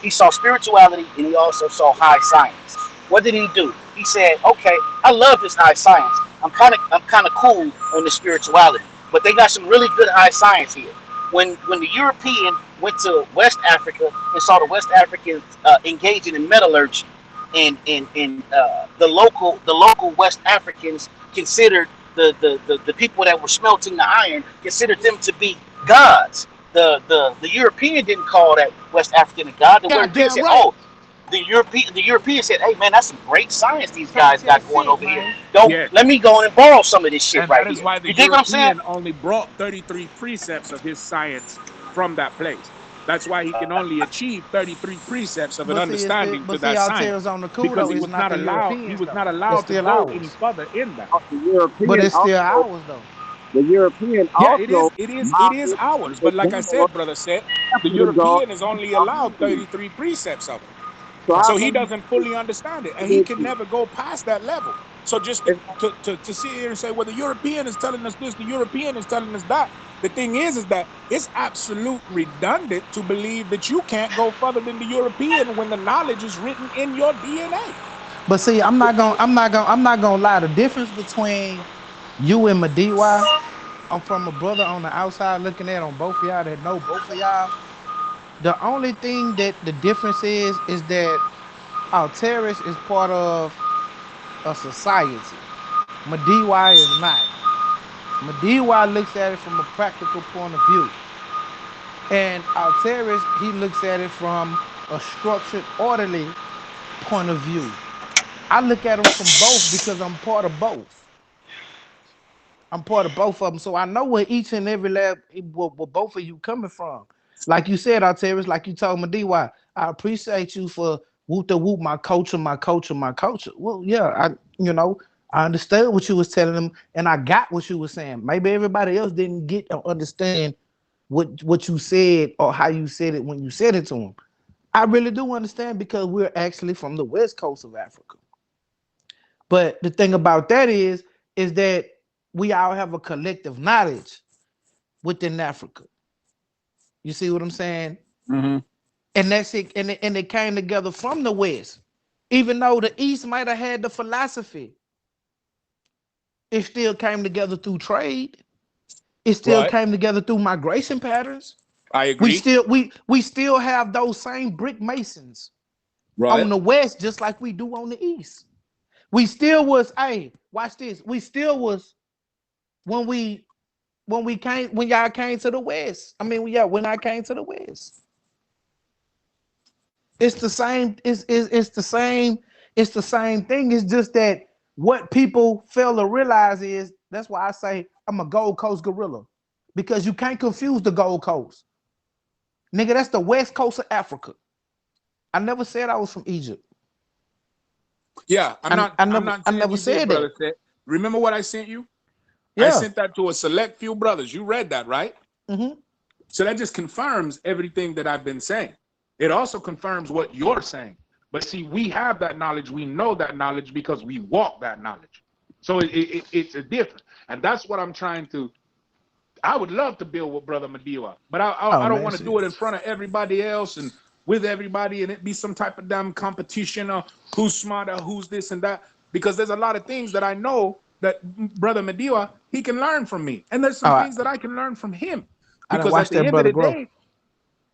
He saw spirituality and he also saw high science. What did he do? He said, "Okay, I love this high science. I'm kind of cool on the spirituality, but they got some really good high science here." When the European went to West Africa and saw the West Africans engaging in metallurgy, and the local West Africans considered the people that were smelting the iron considered them to be gods. The European didn't call that West African a god. The European Goddamn said, right. "Oh, the European said, hey man, that's some great science these Talk guys that got going shit, over here. man. Don't Yes. let me go and borrow some of this shit And right that is here." why the You dig what I'm saying? European only brought 33 precepts of his science from that place. That's why he can only achieve 33 precepts of an But see, it's still, understanding to but see, that science Altera's on the cool because though. he It's was not not the allowed he Europeans was though. not It's allowed to still go any ours. further in that. The But European it's still also, ours though. the European Yeah, it is also it is it is modeled ours, the but like I general said, brother said, the after the God European is in only allowed Bahrain. 33 precepts of it. So how So Right. he can you doesn't fully understand it, and he can religion? never go past that level. So just It's, to sit here and say, well, the European is telling us this, the European is telling us that. The thing is that it's absolute redundant to believe that you can't go further than the European when the knowledge is written in your DNA. But see, I'm not gonna lie. The difference between you and Madiwa, I'm from a brother on the outside looking at on both of y'all that know both of y'all. The only thing that the difference is that Alteris is part of a society. Madiwa is not. Madiwa looks at it from a practical point of view. And Alteris, he looks at it from a structured, orderly point of view. I look at them from both because I'm part of both. I'm part of both of them. So I know where each and every lab, where both of you coming from. Like you said, Alteris, like you told me, DY, I appreciate you for whoop the whoop, my culture, my culture, my culture. Well, yeah, I understood what you was telling them, and I got what you were saying. Maybe everybody else didn't get or understand what you said or how you said it when you said it to them. I really do understand because we're actually from the west coast of Africa. But the thing about that is that we all have a collective knowledge within Africa. You see what I'm saying? Mm-hmm. And that's it. And it came together from the west. Even though the east might have had the philosophy, it still came together through trade. It still Right. came together through migration patterns. I We agree. still we still have those same brick masons on Right. the west, just like we do on the east. We still was, hey, watch this. We still was when we came when y'all came to the west. I mean, yeah, when I came to the west. It's the same, it's the same, it's the same thing. It's just that what people fail to realize is that's why I say I'm a Gold Coast gorilla. Because you can't confuse the Gold Coast. Nigga, that's the west coast of Africa. I never said I was from Egypt. Yeah, I'm not I saying never you did, said that. brother. Remember what I sent you? I Yeah. sent that to a select few brothers. You read that, right? Mm-hmm. So that just confirms everything that I've been saying. It also confirms what you're saying. But see, we have that knowledge. We know that knowledge because we walk that knowledge. So it's a different. And that's what I'm trying to. I would love to build with Brother Madiwa, but Oh I don't man, want to shit. do it in front of everybody else and with everybody and it be some type of damn competition or who's smarter, who's this and that. Because there's a lot of things that I know that Brother Madiwa, he can learn from me. And there's Oh, some things that I can learn from him. I didn't Because watch that brother grow.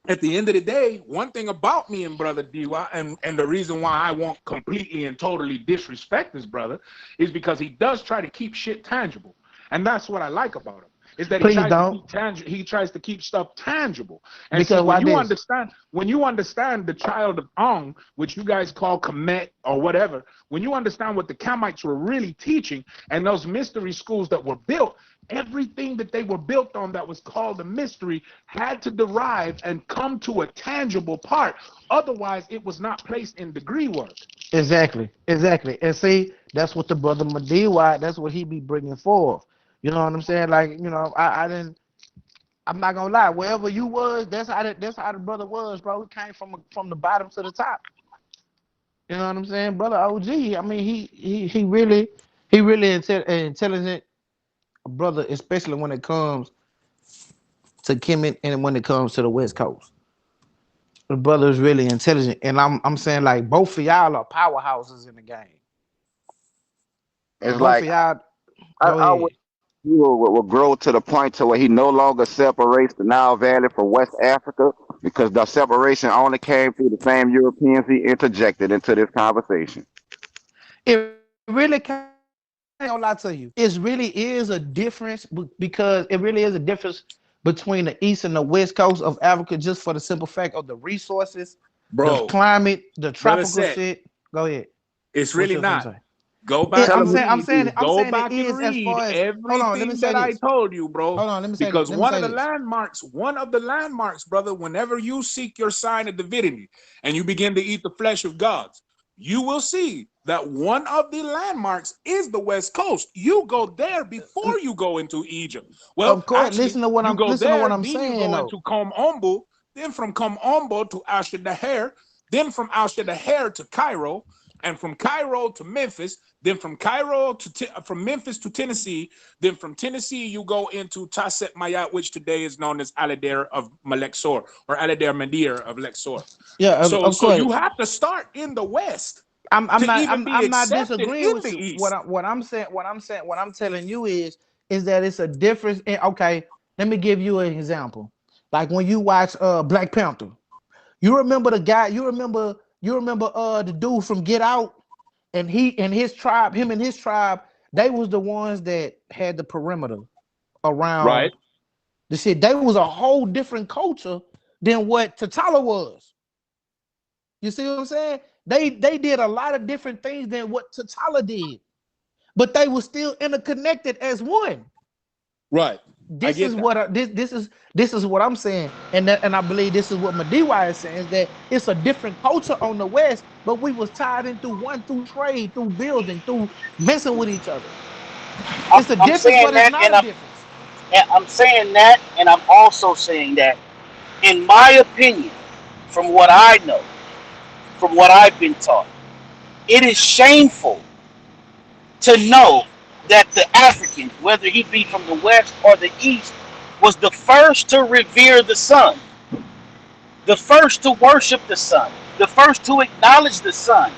at the end of the day, one thing about me and Brother DY, and the reason why I won't completely and totally disrespect this brother is because he does try to keep shit tangible. And that's what I like about him. Is that he Please tries to don't. keep he tries to keep stuff tangible. And see, Because why this? when you understand the child of Ong, which you guys call Kemet or whatever, when you understand what the Kamites were really teaching and those mystery schools that were built, everything that they were built on that was called a mystery had to derive and come to a tangible part. Otherwise, it was not placed in degree work. Exactly, exactly. And see, that's what the brother Madiwa, that's what he be bringing forth. You know what I'm saying? Like, I didn't. I'm not gonna lie. Wherever you was, that's how the brother was, bro. He came from the bottom to the top. You know what I'm saying, brother OG? I mean, he really intelligent brother, especially when it comes to Kemet and when it comes to the West Coast. The brother is really intelligent, and I'm saying like both of y'all are powerhouses in the game. It's Both like of y'all, go I ahead. wish he will grow to the point to where he no longer separates the Nile Valley from West Africa because the separation only came through the same Europeans he interjected into this conversation. It really can't. I ain't gonna lie to you. It really is a difference because it really is a difference between the east and the west coast of Africa, just for the simple fact of the resources, the Bro, climate, the brother tropical said, shit. Go ahead. it's What really you finna not. say? Go It, back Tell I'm and him saying, I'm read. saying, I'm Go saying it back and is as read far as. Hold on. Let me everything say that I this. told you, bro. Hold on. Let me say. Because Let me say this. one of the landmarks, brother, whenever you seek your sign of divinity and you begin to eat the flesh of gods, you will see that one of the landmarks is the West Coast. You go there before you go into Egypt. Well, Of course. actually, Listen to what you I'm. go Listen to what there, I'm then you saying go though. into Com Ombo, then from Com Ombo to Asher Daher, then from Asher Daher to Cairo, and from Cairo to Memphis, then from from Memphis to Tennessee, then from Tennessee you go into Taset Mayat, which today is known as Aladir of Malexor or Aladir Madir of Lexor. Yeah. Of So course. you have to start in the West I'm to not even be I'm not accepted disagreeing in with the you. East. What I'm telling you is that it's a difference in, okay, let me give you an example. Like when you watch Black Panther, you remember the guy, you remember the dude from Get Out, and him and his tribe, they was the ones that had the perimeter around Right. the shit. They was a whole different culture than what T'Challa was. You see what I'm saying? They did a lot of different things than what T'Challa did, but they were still interconnected as one. Right. I This get is that. what this is what I'm saying, and I believe this is what Madiwa is saying, is that it's a different culture on the west, but we was tied into one through trade, through building, through messing with each other. It's a I'm difference, saying but it's that, not a difference. and I'm saying that, and I'm also saying that, in my opinion, from what I know, from what I've been taught, it is shameful to know that the African, whether he be from the west or the east, was the first to revere the sun, the first to worship the sun, the first to acknowledge the sun.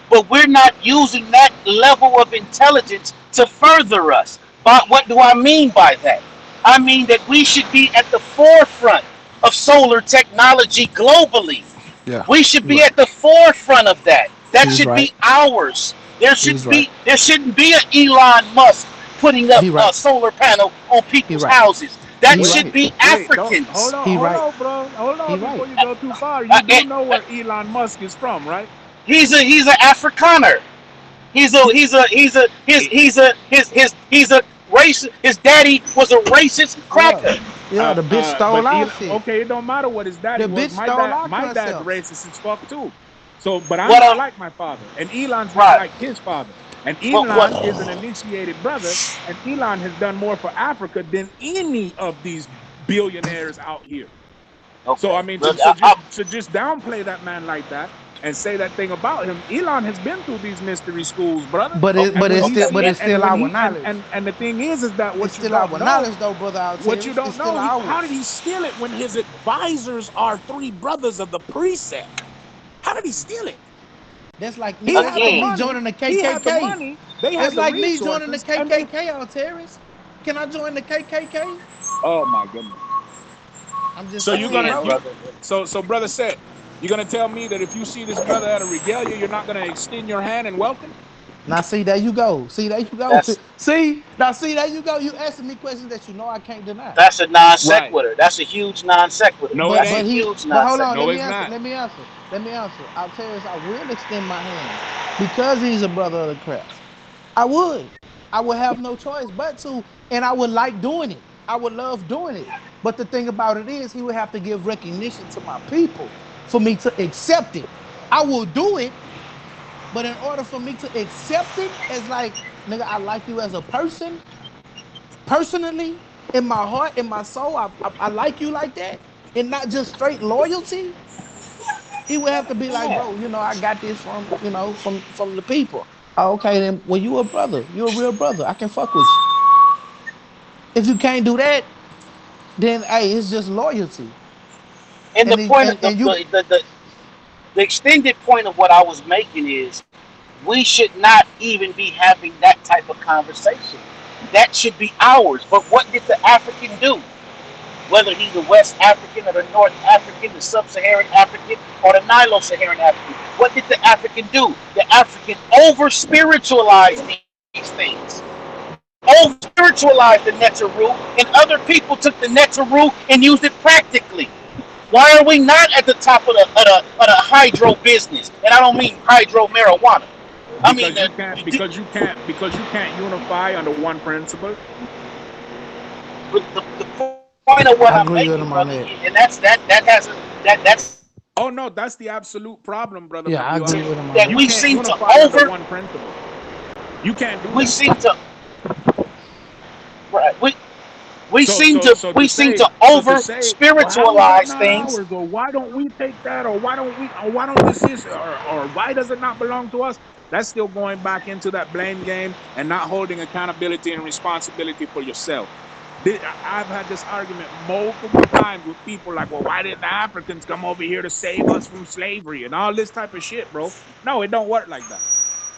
But we're not using that level of intelligence to further us. But what do I mean by that? I mean that we should be at the forefront of solar technology globally. Yeah, We should you're be right. at the forefront of that. That He's should right. be ours. He's right. There shouldn't be an Elon Musk putting up He a right. solar panel on He people's right. houses. That He Wait, should right. be don't Africans. He hold right. on, bro. Hold He on right. before you go too far. You do And know where Elon Musk is from, right? he's an Afrikaner. It, He's a racist. His daddy was a racist Yeah. cracker. Yeah, the bitch but stole our Elon, shit. okay, it don't matter what his The daddy was. bitch stole our My dad's concepts. racist as fuck too. So, but I'm What not like my father, and Elon's not right? like his father. And What Elon is an initiated brother, and Elon has done more for Africa than any of these billionaires out here. So, I okay. mean, Look, to just downplay that man like that and say that thing about him, Elon has been through these mystery schools, brother. But it And but when it's he still okay. but see, it's and still when our he, knowledge. and the thing is that It's what you still our don't know, knowledge though, brother what you Alteris. It's don't still know, how ours. did he steal it when his advisors are three brothers of the precept? How did he steal it? That's like me. He That's had the like Again, me money. joining the He had the KKK. money. They That's had the like me joining the resources, and they. KKK, Alteris. Can I join the KKK? Oh my goodness. I'm just So you're saying, gonna again, bro. you. brother. So brother said, you're gonna tell me that if you see this brother at a regalia, you're not gonna extend your hand and welcome? Now see, there you go. See, there you go. That's See, now see, there you go. You asking me questions that you know I can't deny. that's a non Right. sequitur. That's a huge non sequitur. No, it That's a But ain't. he huge but non hold on, sequitur. No, let me it's answer. not. Let me answer. Let me answer. I'll tell you this, I will extend my hand because he's a brother of the crafts. I would. I would have no choice but to, and I would like doing it. I would love doing it. But the thing about it is he would have to give recognition to my people for me to accept it. I will do it, but in order for me to accept it as like, nigga, I like you as a person, personally, in my heart, in my soul, I like you like that, and not just straight loyalty. He would have to be like, Yeah. bro, I got this from, from the people. Oh, okay, then, well, you a brother. You a real brother. I can fuck with you. If you can't do that, then hey, it's just loyalty. And the And point of and you the extended point of what I was making is we should not even be having that type of conversation. That should be ours. But what did the African do? Whether he's the West African or the North African, the Sub-Saharan African, or the Nilo-Saharan African, what did the African do? The African over-spiritualized these things. Over-spiritualized the Neteru, and other people took the Neteru and used it practically. Why are we not at the top of the hydro business? And I don't mean hydro marijuana. I mean Because you can't unify under one principle. the point of what I I'm agree with making, him on brother, that. and that has that's Oh no, that's the absolute problem, brother Yeah, I Mabula. agree with him on that that. You we can't seem to unify under over one principle. You can't do we that. seem to right we So seem so to so we to seem say to so to over say, well, how is that spiritualize not things. ours? Or why don't we take that? Or why don't this is or why does it not belong to us? That's still going back into that blame game and not holding accountability and responsibility for yourself. I've had this argument multiple times with people like, well, why didn't the Africans come over here to save us from slavery and all this type of shit, bro? No, it don't work like that.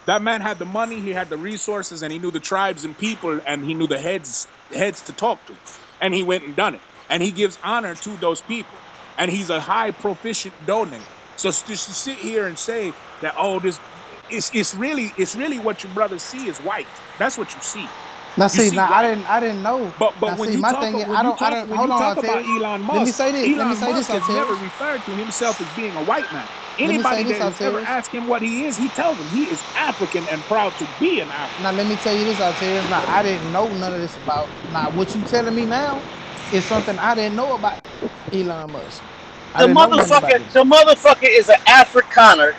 That man had the money, he had the resources, and he knew the tribes and people, and he knew the heads to talk to, and he went and done it, and he gives honor to those people, and he's a high proficient donor. So just to sit here and say that, oh, this it's really what your brothers see is white. That's what you see. Now You see, see now white. I didn't know. But Now when see, you my talk thing is, when you talk I don't. when Hold you on, talk about Terry. Elon Let me Musk, say this. Let me Elon say this, Musk has never Terry. referred to himself as being a white man. Let me say Anybody this, that has ever Terry. asked him what he is, he tells them he is African and proud to be an Now African. let me tell you this, Terry. Now I didn't know none of this about. Now what you telling me now is something I didn't know about Elon Musk. I didn't know nothing about this. The motherfucker is an Afrikaner.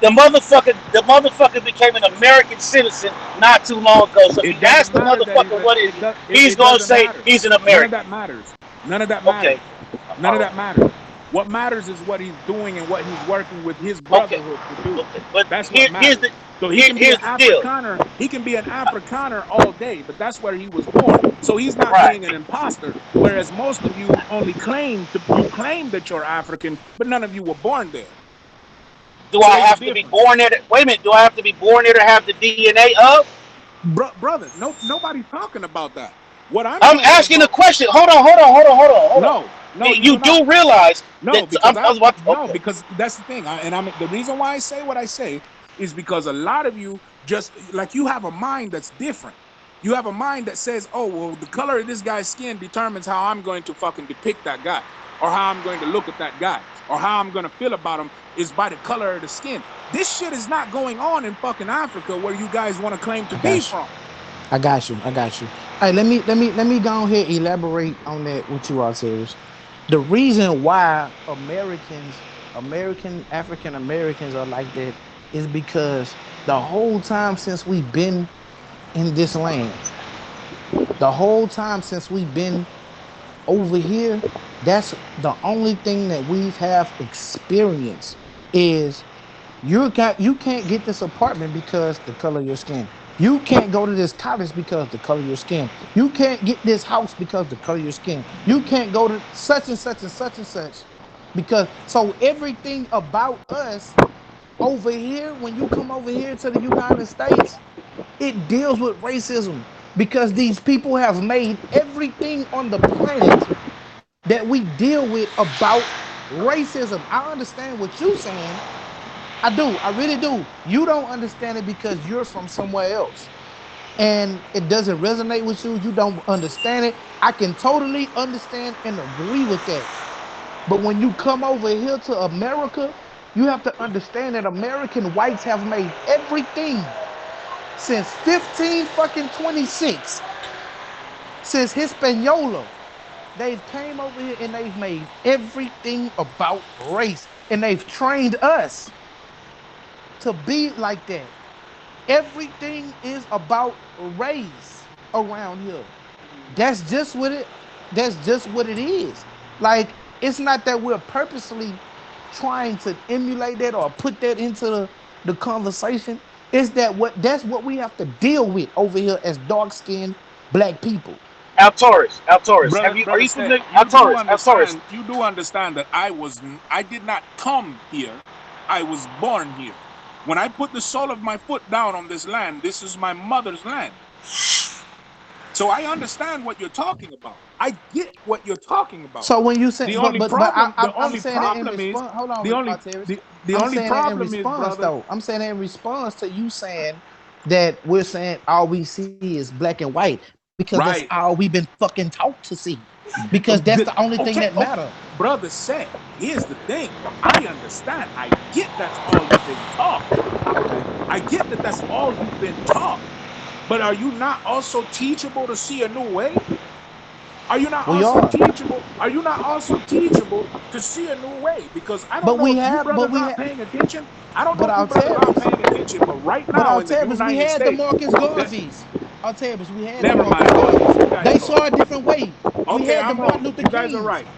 The motherfucker became an American citizen not too long ago. So if It you ask doesn't the matter that motherfucker what is he, he's it gonna doesn't say matter. he's an None of American. that matters. None of that Okay. matters. None of All that right. matters. What matters is what he's doing and what he's working with his Okay. brotherhood to do. Okay. But That's what matters. So here's the deal. He can be an Afrikaner all day, but that's where he was born. So he's not Right. being an imposter. Whereas most of you only claim that you're African, but none of you were born there. Do So I there's a have to be difference. born there? Wait a minute. Do I have to be born there to have the DNA of? Brother, nobody's talking about that. What I'm I'm talking asking a about, question. Hold on. no, no, you You do not. do realize that No, because I was about to, no, okay. because that's the thing. The reason why I say what I say is because a lot of you just like you have a mind that's different. You have a mind that says, "Oh, well, the color of this guy's skin determines how I'm going to fucking depict that guy, or how I'm going to look at that guy, or how I'm going to feel about him is by the color of the skin." This shit is not going on in fucking Africa where you guys want to claim to I be got you. from. I got you. I got you. Hey, let me go ahead and elaborate on that with you, Arteris. The reason why African Americans are like that is because the whole time since we've been in this land, the whole time since we've been over here, that's the only thing that we've have experienced is you can't get this apartment because the color of your skin. You can't go to this college because the color of your skin. You can't get this house because the color of your skin. You can't go to such and such and such and such because so everything about us over here when you come over here to the United States, it deals with racism because these people have made everything on the planet that we deal with about racism. I understand what you're saying. I do. I really do. You don't understand it because you're from somewhere else and it doesn't resonate with you. You don't understand it. I can totally understand and agree with that. But when you come over here to America, you have to understand that American whites have made everything since 15 fucking 26, since Hispaniola. They've came over here and they've made everything about race and they've trained us to be like that. Everything is about race around here. That's just what it that's just what it is. Like it's not that we're purposely trying to emulate that or put that into the conversation. It's that that's what we have to deal with over here as dark-skinned black people. Altaurus. Brother, Are brother you said familiar? Altaurus. you do understand that I did not come here. I was born here. When I put the sole of my foot down on this land, this is my mother's land. So I understand what you're talking about. I get what you're talking about. So when you say, The only but problem, the I'm only saying it in problem is response. Hold the on, only Terrence. the I'm only saying it in problem is, response brother. though. I'm saying it in response to you saying that we're saying all we see is black and white because that's all Right. we've been fucking taught to see. Because that's the only thing that Okay, matter. brother said, here's the thing. I understand. I get that's all you've been taught. Okay. I get that that's all you've been taught. But are you not also teachable to see a new way? Are you not We also are. teachable? Are you not also teachable to see a new way? Because I don't know if you But brothers we aren't have paying attention. I don't know but if you our brothers aren't terrorists. paying attention, but right But now our in the terrorists, we United had the States, Marcus that Garveys. Our terrorists, we had the never Marcus mind, go ahead. Garveys. You guys They talk. saw a different way. We Okay, had the I'm Martin wrong. Luther You guys are Kings. right.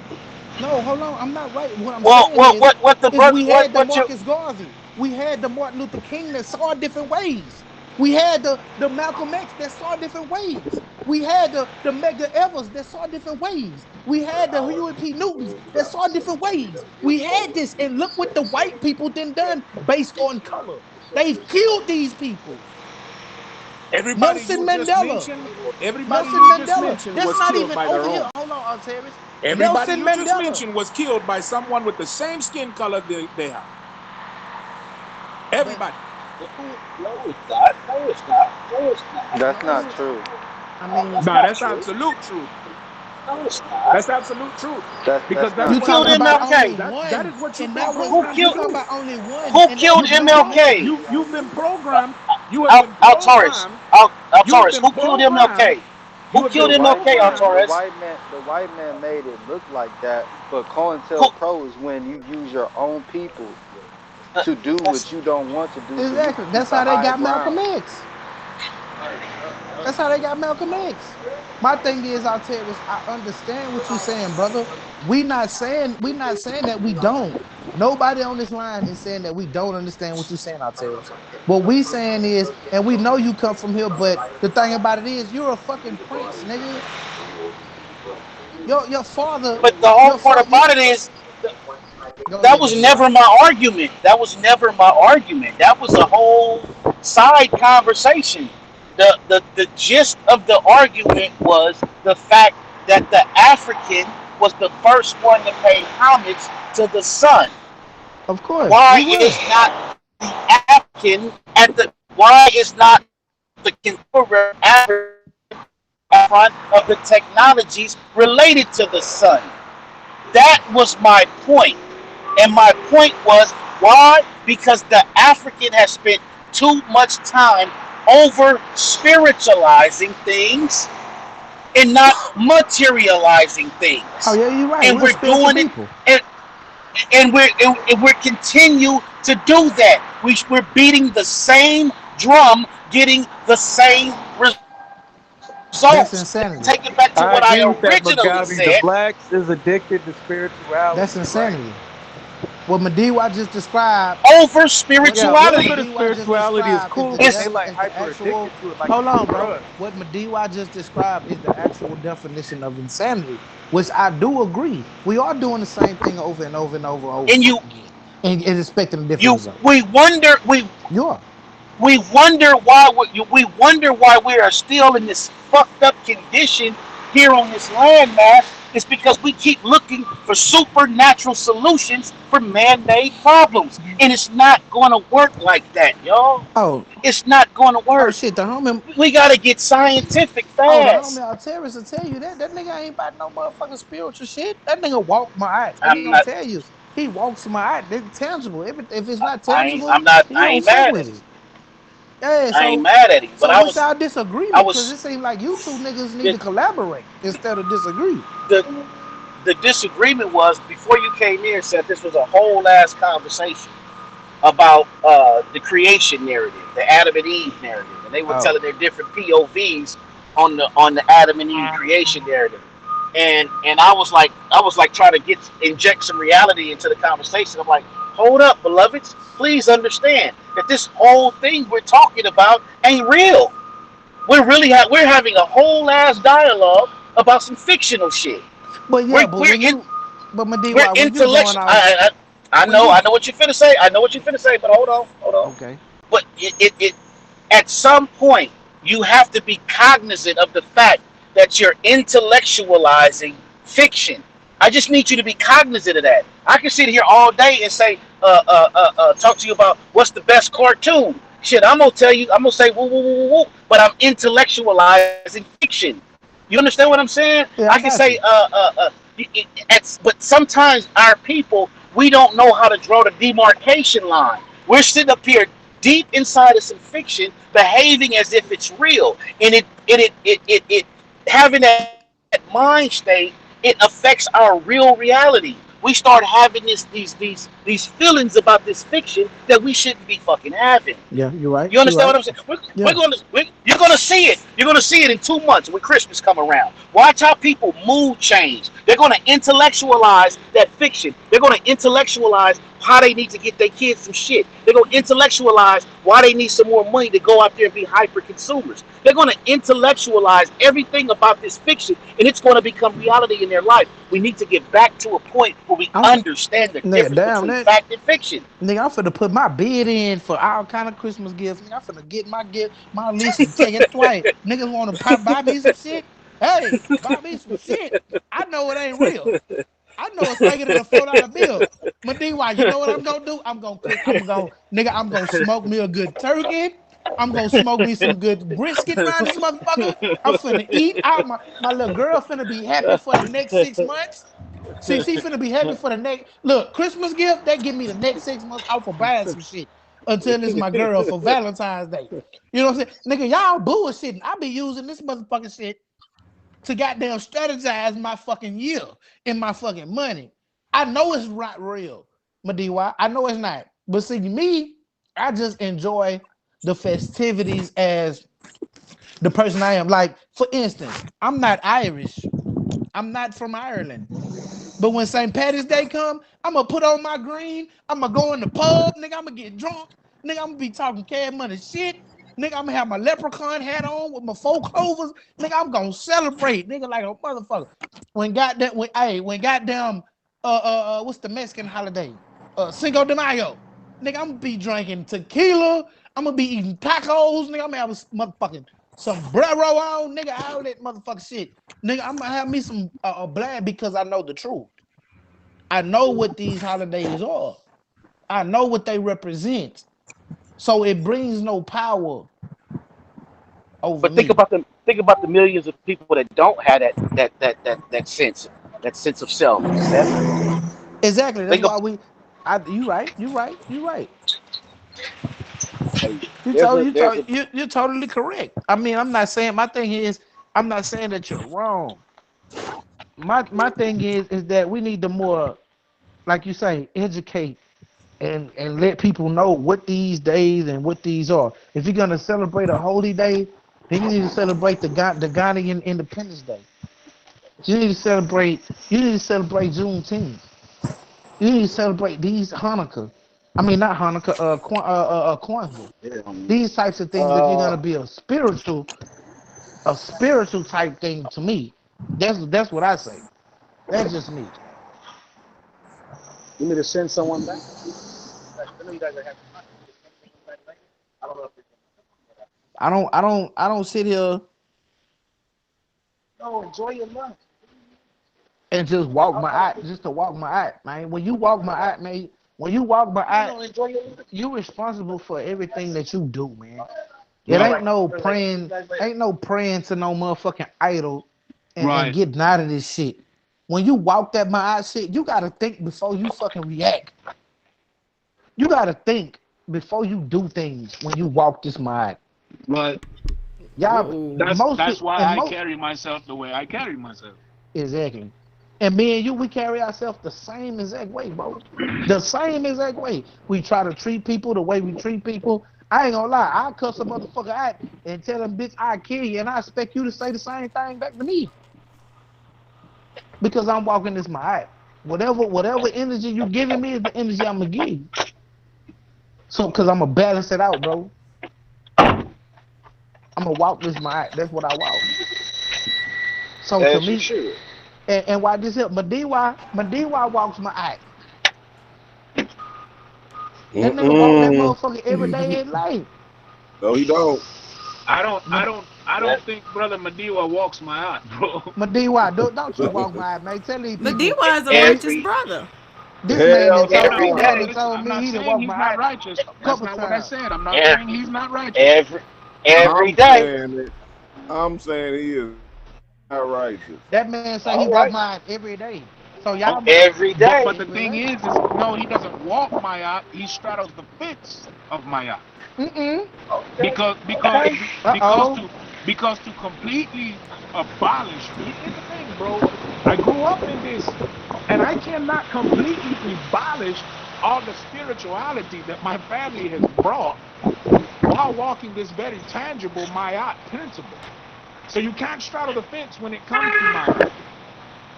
No, hold on. I'm not right. What I'm Well, saying what the is brother, we had the what you? Marcus Garvey. We had the Martin Luther King that saw different ways. We had the Malcolm X that saw different ways. We had the Medgar Evers that saw different ways. We had the Huey P. Newtons that saw different ways. We had this, and look what the white people then done based on color. They've killed these people. Everybody Nelson you just Mandela. mentioned, everybody Nelson you just Mandela. mentioned That's was not killed even by over their here. own. Hold on, Altaris. Everybody Nelson you just Mandela. mentioned was killed by someone with the same skin color they have. But Everybody. who No, it's not. No, it's not. No, it's not. That's No, it's not who true. not. I No, mean, that's Nah, not that's true. absolute truth. No, it's not. That's absolute truth. Because That's that's you not what Killed talking true. about only MLK. that one, is what you've and been that was Who programmed to you killed? talking do. about only one, Who and that killed was Malcolm X. MLK? You've been Uh, programmed. You have been Altaurus. programmed. You've Altaurus. been Who killed programmed. MLK? You Who have killed been MLK? programmed. Altaurus. The white man made it look like that, but Who? COINTELPRO is when you use your own people Uh, to do that's what you don't want to do, so you can Exactly. keep That's the how they high got Malcolm ground. X. That's how they got Malcolm X. My thing is, Altaris, I understand what you're saying, brother. We not saying that we don't. Nobody on this line is saying that we don't understand what you're saying, Altaris. What we saying is, and we know you come from here, but the thing about it is, you're a fucking prince, nigga. Your father, but the whole your part father. about it is Go that ahead, was brother. never my argument. That was never my argument. That was a whole side conversation. The gist of the argument was the fact that the African was the first one to pay homage to the sun. Of course, we Why is will. not the African at the why is not the contemporary African at front of the technologies related to the sun? That was my point. And my point was why? Because the African has spent too much time over spiritualizing things and not materializing Oh things. yeah, you're right. And We're we're spiritual doing it, people. and, we're continue to do that. We're beating the same drum, getting the same results. Take it back That's to what I insanity. I originally agree with that, said. Mugabe. The blacks is addicted to That's spirituality. You're right. insanity. What Madiwa just described, Over what Yeah, a little spirituality. bit of Madiwa just spirituality is described is cool, the but they It's like is the hyper actual. addicted to it like Hold it's a on, bro. drug. What Madiwa just described is the actual definition of insanity, which I do agree. We are doing the same thing over and over and over and over and fucking again, and expecting a different you result. we wonder You are. we wonder why we are still in this fucked up condition here on this landmass. It's because we keep looking for supernatural solutions for man-made problems, and it's not going to work like that, y'all. Oh, It's not going to oh work. shit. The homie. We got to get scientific Oh, the homie fast. Alteris will tell you that that nigga ain't about no motherfucking spiritual shit. That nigga walk my eye, and he I'm gonna not. tell you he walks my eye. It's tangible. If it's not I ain't. tangible, I'm not. he I don't ain't fuck mad at with it. it. Yeah. I ain't So mad at him. But so I what's was. our I disagreement? Because was. it seems like you two niggas need The, to collaborate instead of disagree. the the disagreement was before you came here. Said this was a whole ass conversation about the creation narrative, the Adam and Eve narrative, and they were Oh, telling their different POVs on the Adam and Eve creation narrative. And I was like trying to get inject some reality into the conversation. I'm like, hold up, beloveds, please understand that this whole thing we're talking about ain't real. We're having a whole ass dialogue about some fictional shit. but yeah, We're but we're when in, you, but we're Madiwa, when you going intellectual. off, when I you, know what you're finna say. I know what you're finna say, but hold on. okay, But it at some point you have to be cognizant of the fact that you're intellectualizing fiction. I just need you to be cognizant of that. I can sit here all day and say, talk to you about what's the best cartoon. Shit, I'm gonna tell you, I'm gonna say woo woo woo woo woo, but I'm intellectualizing fiction. You understand what I'm saying? I yeah, I can got say, you. but sometimes our people, we don't know how to draw the demarcation line. We're sitting up here deep inside of some fiction, behaving as if it's real, and it having that mind state, it affects our real reality. We start having these feelings about this fiction that we shouldn't be fucking having. Yeah, you're right. You You're understand right. what I'm saying? Yeah. You're gonna see it. You're gonna see it in 2 months when Christmas come around. Watch how people mood change. They're gonna intellectualize that fiction. They're gonna intellectualize how they need to get their kids some shit. They're gonna intellectualize why they need some more money to go out there and be hyper consumers. They're gonna intellectualize everything about this fiction, and it's gonna become reality in their life. We need to get back to a point where we I'm understand the nigga, difference damn between that. fact and fiction. Nigga, I'm finna put my bid in for all kind of Christmas gifts. Nigga, I'm finna get my gift, my list and take it twice. Niggas wanna buy me some shit. Hey, buy me some shit. I know it ain't real. I know it's faker than a $4 bill. But why? You know what I'm gonna do? I'm gonna cook. I'm gonna smoke me a good turkey. I'm gonna smoke me some good brisket around this motherfucker. I'm finna eat out. My little girl finna be happy for the next 6 months. See, she finna be happy for the next look Christmas gift. That give me the next 6 months off for buying some shit until it's my girl for Valentine's Day. You know what I'm saying, nigga? Y'all bullshitting. I be using this motherfucking shit to goddamn strategize my fucking year and my fucking money. I know it's not real, my DY. I know it's not. But see, me, I just enjoy the festivities as the person I am. Like, for instance, I'm not Irish. I'm not from Ireland. But when St. Patty's Day come, I'm gonna put on my green. I'm gonna go in the pub, nigga. I'm gonna get drunk, nigga. I'm gonna be talking cash money shit, nigga. I'm gonna have my leprechaun hat on with my four clovers, nigga. I'm gonna celebrate, nigga, like a motherfucker. When goddamn, what's the Mexican holiday? Cinco de Mayo, nigga. I'm gonna be drinking tequila. I'm gonna be eating tacos, nigga. I'm gonna have a motherfucking sombrero on, nigga, all that motherfucking shit. Nigga, I'm gonna have me some blad because I know the truth. I know what these holidays are. I know what they represent. So it brings no power over But me. think about the millions of people that don't have that sense of self, Seth. Exactly. That's Think why of you right, you right, you right. Hey, You there's told a you there's told a you're totally correct. I mean, I'm not saying my thing is I'm not saying that you're wrong. My thing is that we need to more, like you say, educate and let people know what these days and what these are. If you're gonna celebrate a holy day, then you need to celebrate the Ghanaian Independence Day. You need to celebrate Juneteenth. You need to celebrate these Hanukkah. I mean not Hanukkah, Kwanzaa. These types of things if you're uh gonna be a spiritual type thing to me. That's what I say. That's just me. You need to send someone back. I know you guys are having fun. I don't know if I don't sit here no, enjoy your lunch. and just walk my eye, just to walk my eye, man. When you walk my eye, man, when you walk my eye, No, enjoy your lunch. you responsible for everything that you do, man. It Right, ain't no praying to no motherfucking idol and right. getting out of this shit. When you walk that my eye shit, you gotta think before you fucking react. You gotta think before you do things when you walk this my eye. But Y'all, most that's people why and I most carry myself the way I carry myself. exactly. And me and you, we carry ourselves the same exact way, bro. The same exact way. We try to treat people the way we treat people. I ain't gonna lie, I cuss a motherfucker out and tell them, bitch, I kill you, and I expect you to say the same thing back to me because I'm walking this my eye. Whatever energy you giving me is the energy I'm gonna give you. So, cause I'm gonna balance it out, bro. I'm gonna walk this my eye. That's what I walk. So to As you me, should. and why this here, Madiwa walks my eye. That nigga walk that mm-mm. motherfucker every day in life. No, he don't. I Yeah. don't think Brother Madiwa walks my eye, bro. Madiwa, don't you walk my eye, man. Tell these But people D-Wise a righteous Every brother. this man Hell that told every this no. man day, that Listen, told I'm me not he done saying walked he's my not eye righteous. a That's couple not what I times. said. I'm not every saying he's not righteous. every I'm day. saying it. I'm saying he is not righteous. That man say he All walk right. my eye every day. So y'all Every But day. the every thing day. is no, he doesn't walk my yacht. He straddles the fence of my yacht Mm-mm. Okay. because because Okay. because Uh-oh. to because to completely abolish. Here's the thing, bro. I grew up in this, and I cannot completely abolish all the spirituality that my family has brought while walking this very tangible Mayat principle. So you can't straddle the fence when it comes to Mayat.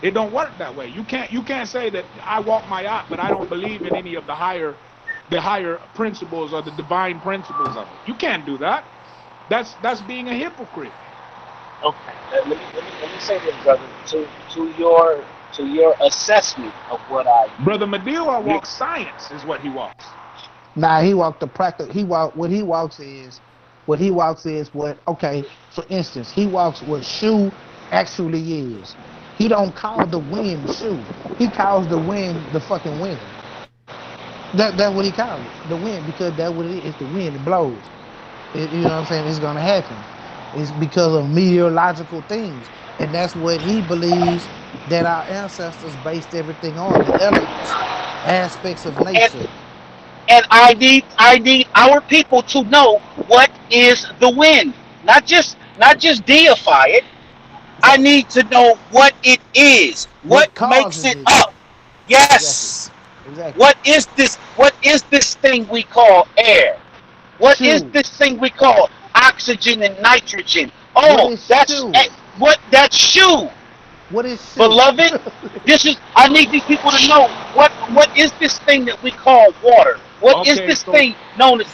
It don't work that way. You can't say that I walk Mayat, but I don't believe in any of the higher principles or the divine principles of it. You can't do that. That's being a hypocrite. Okay. Let me say this, brother. To your assessment of what I Brother Madiwa you walks science, is what he walks. Nah, he walked the practice. What he walks is what, okay, for instance, he walks what shoe actually is. He don't call the wind shoe. He calls the wind the fucking wind. That's what he calls it. The wind, because that's what it is. It's the wind, it blows. You know what I'm saying? It's gonna happen. It's because of meteorological things. And that's what he believes that our ancestors based everything on, the elements, aspects of and nature. I need our people to know what is the wind. Not just deify it. I Right. need to know what it is. What What makes causes it it? up? Exactly. Yes. Exactly. What is this thing we call air? What is Shoe. this thing we call oxygen and nitrogen? What Oh, is shoe? what that shoe, What is shoe? beloved. This is I need these people to know what is this thing that we call water? What is Okay, this thing known as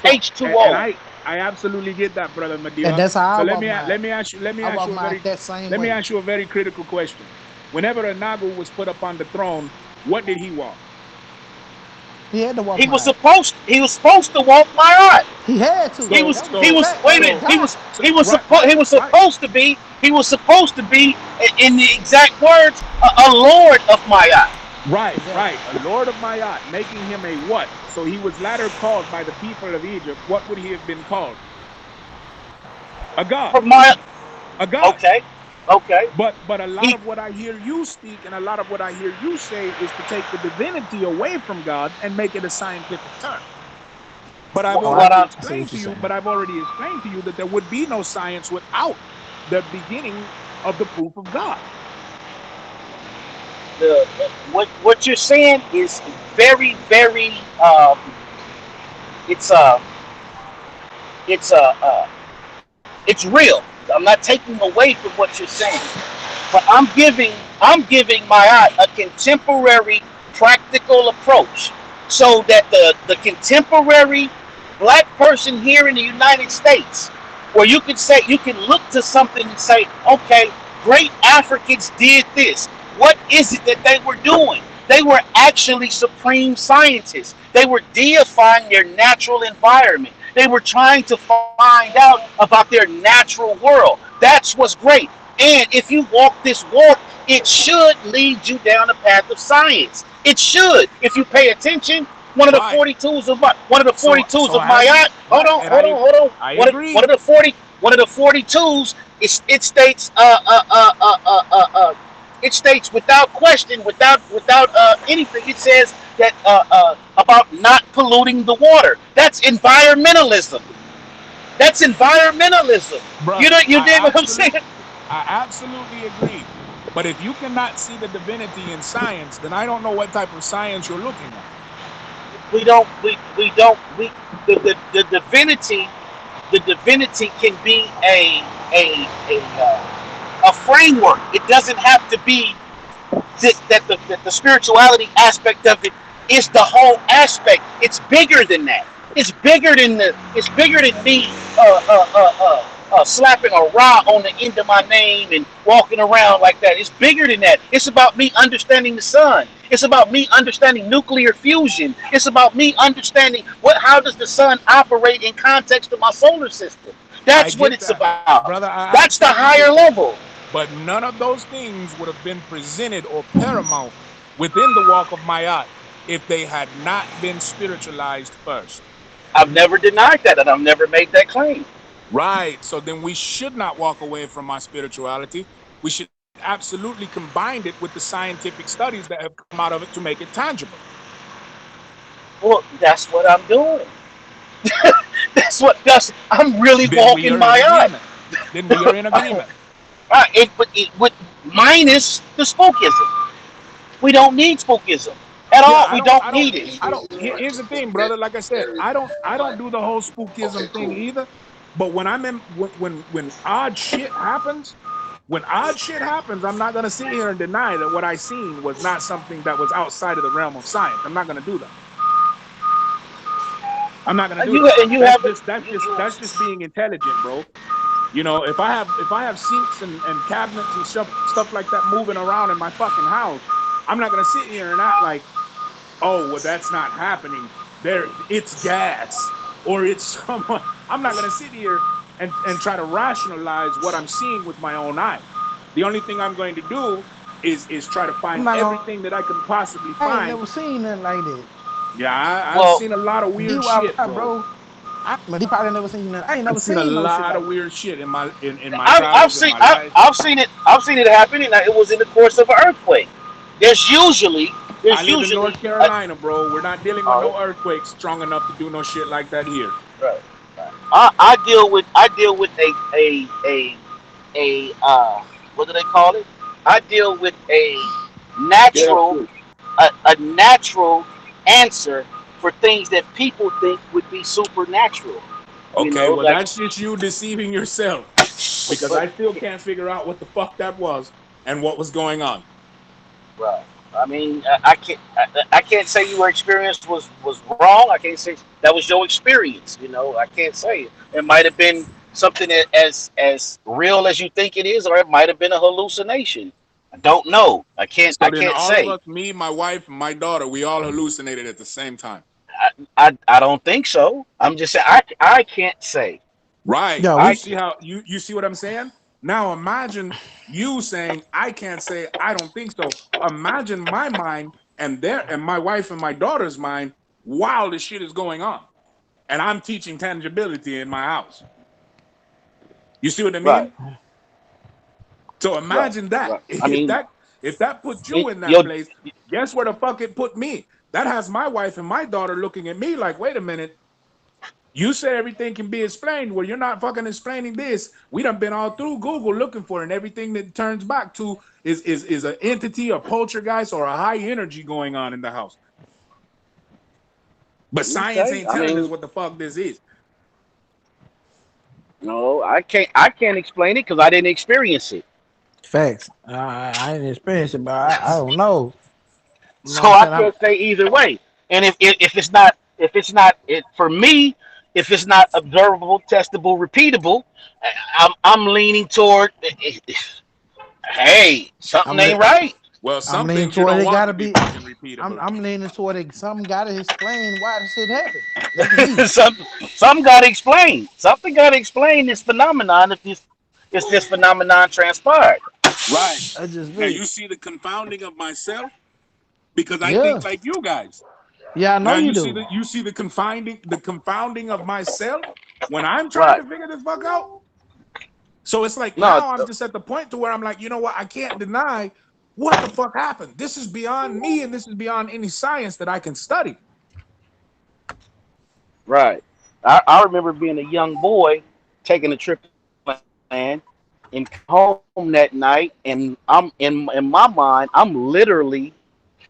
and H2O? I absolutely get that, brother And Madiba. that's how I So walk my I walk my that same let me way. ask you a very critical question. Whenever Anagu was put up on the throne, what did he walk? He had to walk He my was eye. supposed to walk my art. He had to. So That was a so fact. Wait a That was minute. so God. right, right, He was right. supposed to be. He was supposed to be, in the exact words, a lord of my art. Right, Exactly. right. A lord of Mayat, making him a what? So he was latter called by the people of Egypt. What would he have been called? A god. From my A god. Okay, okay. But a lot He of what I hear you speak and a lot of what I hear you say is to take the divinity away from God and make it a scientific term. But I've Oh, I what already I'm see what explained you're to you, saying. but I've already explained to you that there would be no science without the beginning of the proof of God. the what you're saying is very um, it's it's it's real. I'm not taking away from what you're saying, but I'm giving my eye a contemporary practical approach so that the contemporary black person here in the United States, where you can look to something and say, okay, great Africans did this. What is it that they were doing? They were actually supreme scientists. They were deifying their natural environment. They were trying to find out about their natural world. That's what's great. And if you walk this walk, it should lead you down a path of science. It should, if you pay attention. One of the Right. 42s of my one of the So 42s of have my you yacht. Hold right. on, And hold on, hold on. I One of agree. the 42s. It states it states without question, without anything. It says that about not polluting the water. That's environmentalism. That's environmentalism. Brother, You dig what I'm saying? I absolutely agree. But if you cannot see the divinity in science, then I don't know what type of science you're looking at. We don't we the divinity, the divinity can be a framework. It doesn't have to be that the spirituality aspect of it is the whole aspect. It's bigger than that. It's bigger than me slapping a ra on the end of my name and walking around like that. It's bigger than that. It's about me understanding the sun. It's about me understanding nuclear fusion. It's about me understanding how does the sun operate in context of my solar system. I That's what get it's that. about. Brother, I That's the absolutely higher get that. level. But none of those things would have been presented or paramount within the walk of Mayat if they had not been spiritualized first. I've never denied that, and I've never made that claim. Right. So then we should not walk away from our spirituality. We should absolutely combine it with the scientific studies that have come out of it to make it tangible. Well, that's what I'm doing. That's I'm really Then we walking are in my eye. agreement. Then we are in agreement. But it would minus the spookism. We don't need spookism at Yeah, all. We don't need it. here's the thing, brother. Like I said, I don't do the whole spookism thing either. But when I'm in when odd shit happens, when odd shit happens, I'm not gonna sit here and deny that what I seen was not something that was outside of the realm of science. I'm not gonna do that. I'm not gonna do that. And you haven't. That's just being intelligent, bro. You know, if I have sinks and cabinets and stuff like that moving around in my fucking house, I'm not gonna sit here and act like, oh, well, that's not happening. There, it's gas or it's someone. I'm not gonna sit here and try to rationalize what I'm seeing with my own eyes. The only thing I'm going to do is try to I'm find not gonna. everything that I can possibly I ain't find. never seen nothing like that. Yeah, I've Well, seen a lot of He weird was shit, bro. bro. But he probably never seen nothing. I ain't I've never seen a seen no shit lot like of that. weird shit in my travels in my life. I've seen it happen, and it was in the course of an earthquake. There's usually I there's live in usually North a, Carolina, bro. We're not dealing with uh, no earthquakes strong enough to do no shit like that here. right. I deal with a what do they call it? I deal with natural a natural answer for things that people think would be supernatural. You Okay, know, well, like that's just you deceiving yourself because but I still can't figure out what the fuck that was and what was going on. right. I mean, I can't say your experience was wrong. I can't say that was your experience. You know, I can't say it. It might have been something as real as you think it is, or it might have been a hallucination. I don't know. I can't. So I then can't all of say. us, me, my wife, and my daughter, we all hallucinated at the same time. I don't think so. I'm just saying. I can't say. Right. Yeah, You I see how you see what I'm saying? Now imagine you saying I can't say I don't think so. Imagine my mind and their and my wife and my daughter's mind while this shit is going on. And I'm teaching tangibility in my house. You see what I right, mean? So right, imagine that. right. I mean, If that put you it, in that your place, guess where the fuck it put me? That has my wife and my daughter looking at me like, wait a minute. You said everything can be explained. Well, you're not fucking explaining this. We done been all through Google looking for it, and everything that turns back to is an entity, a poltergeist, or a high energy going on in the house. But science okay. ain't I telling us mean, what the fuck this is. no, I can't. I can't explain it because I didn't experience it. facts. I didn't experience it, but I don't know. You know what So I'm I saying? can't say either way. And if it's not it for me, if it's not observable, testable, repeatable, I'm leaning toward. Hey, something I'm ain't le- right. Well, I'm some leaning things you toward don't it. want Gotta to be be. fucking I'm repeatable. I'm leaning toward it. Something gotta explain why this shit happened. That's me. Some got to explain. Something got to explain this phenomenon if this phenomenon transpired. Right. That's just Now me. you see the confounding of myself because I think Yeah. like you guys. Yeah, I know Now you the do. you see the confounding of myself when I'm trying Right. to figure this fuck out. So it's like No. now I'm just at the point to where I'm like, you know what? I can't deny what the fuck happened. This is beyond me, and this is beyond any science that I can study. Right. I remember being a young boy taking a trip to land and home that night, and I'm in my mind, I'm literally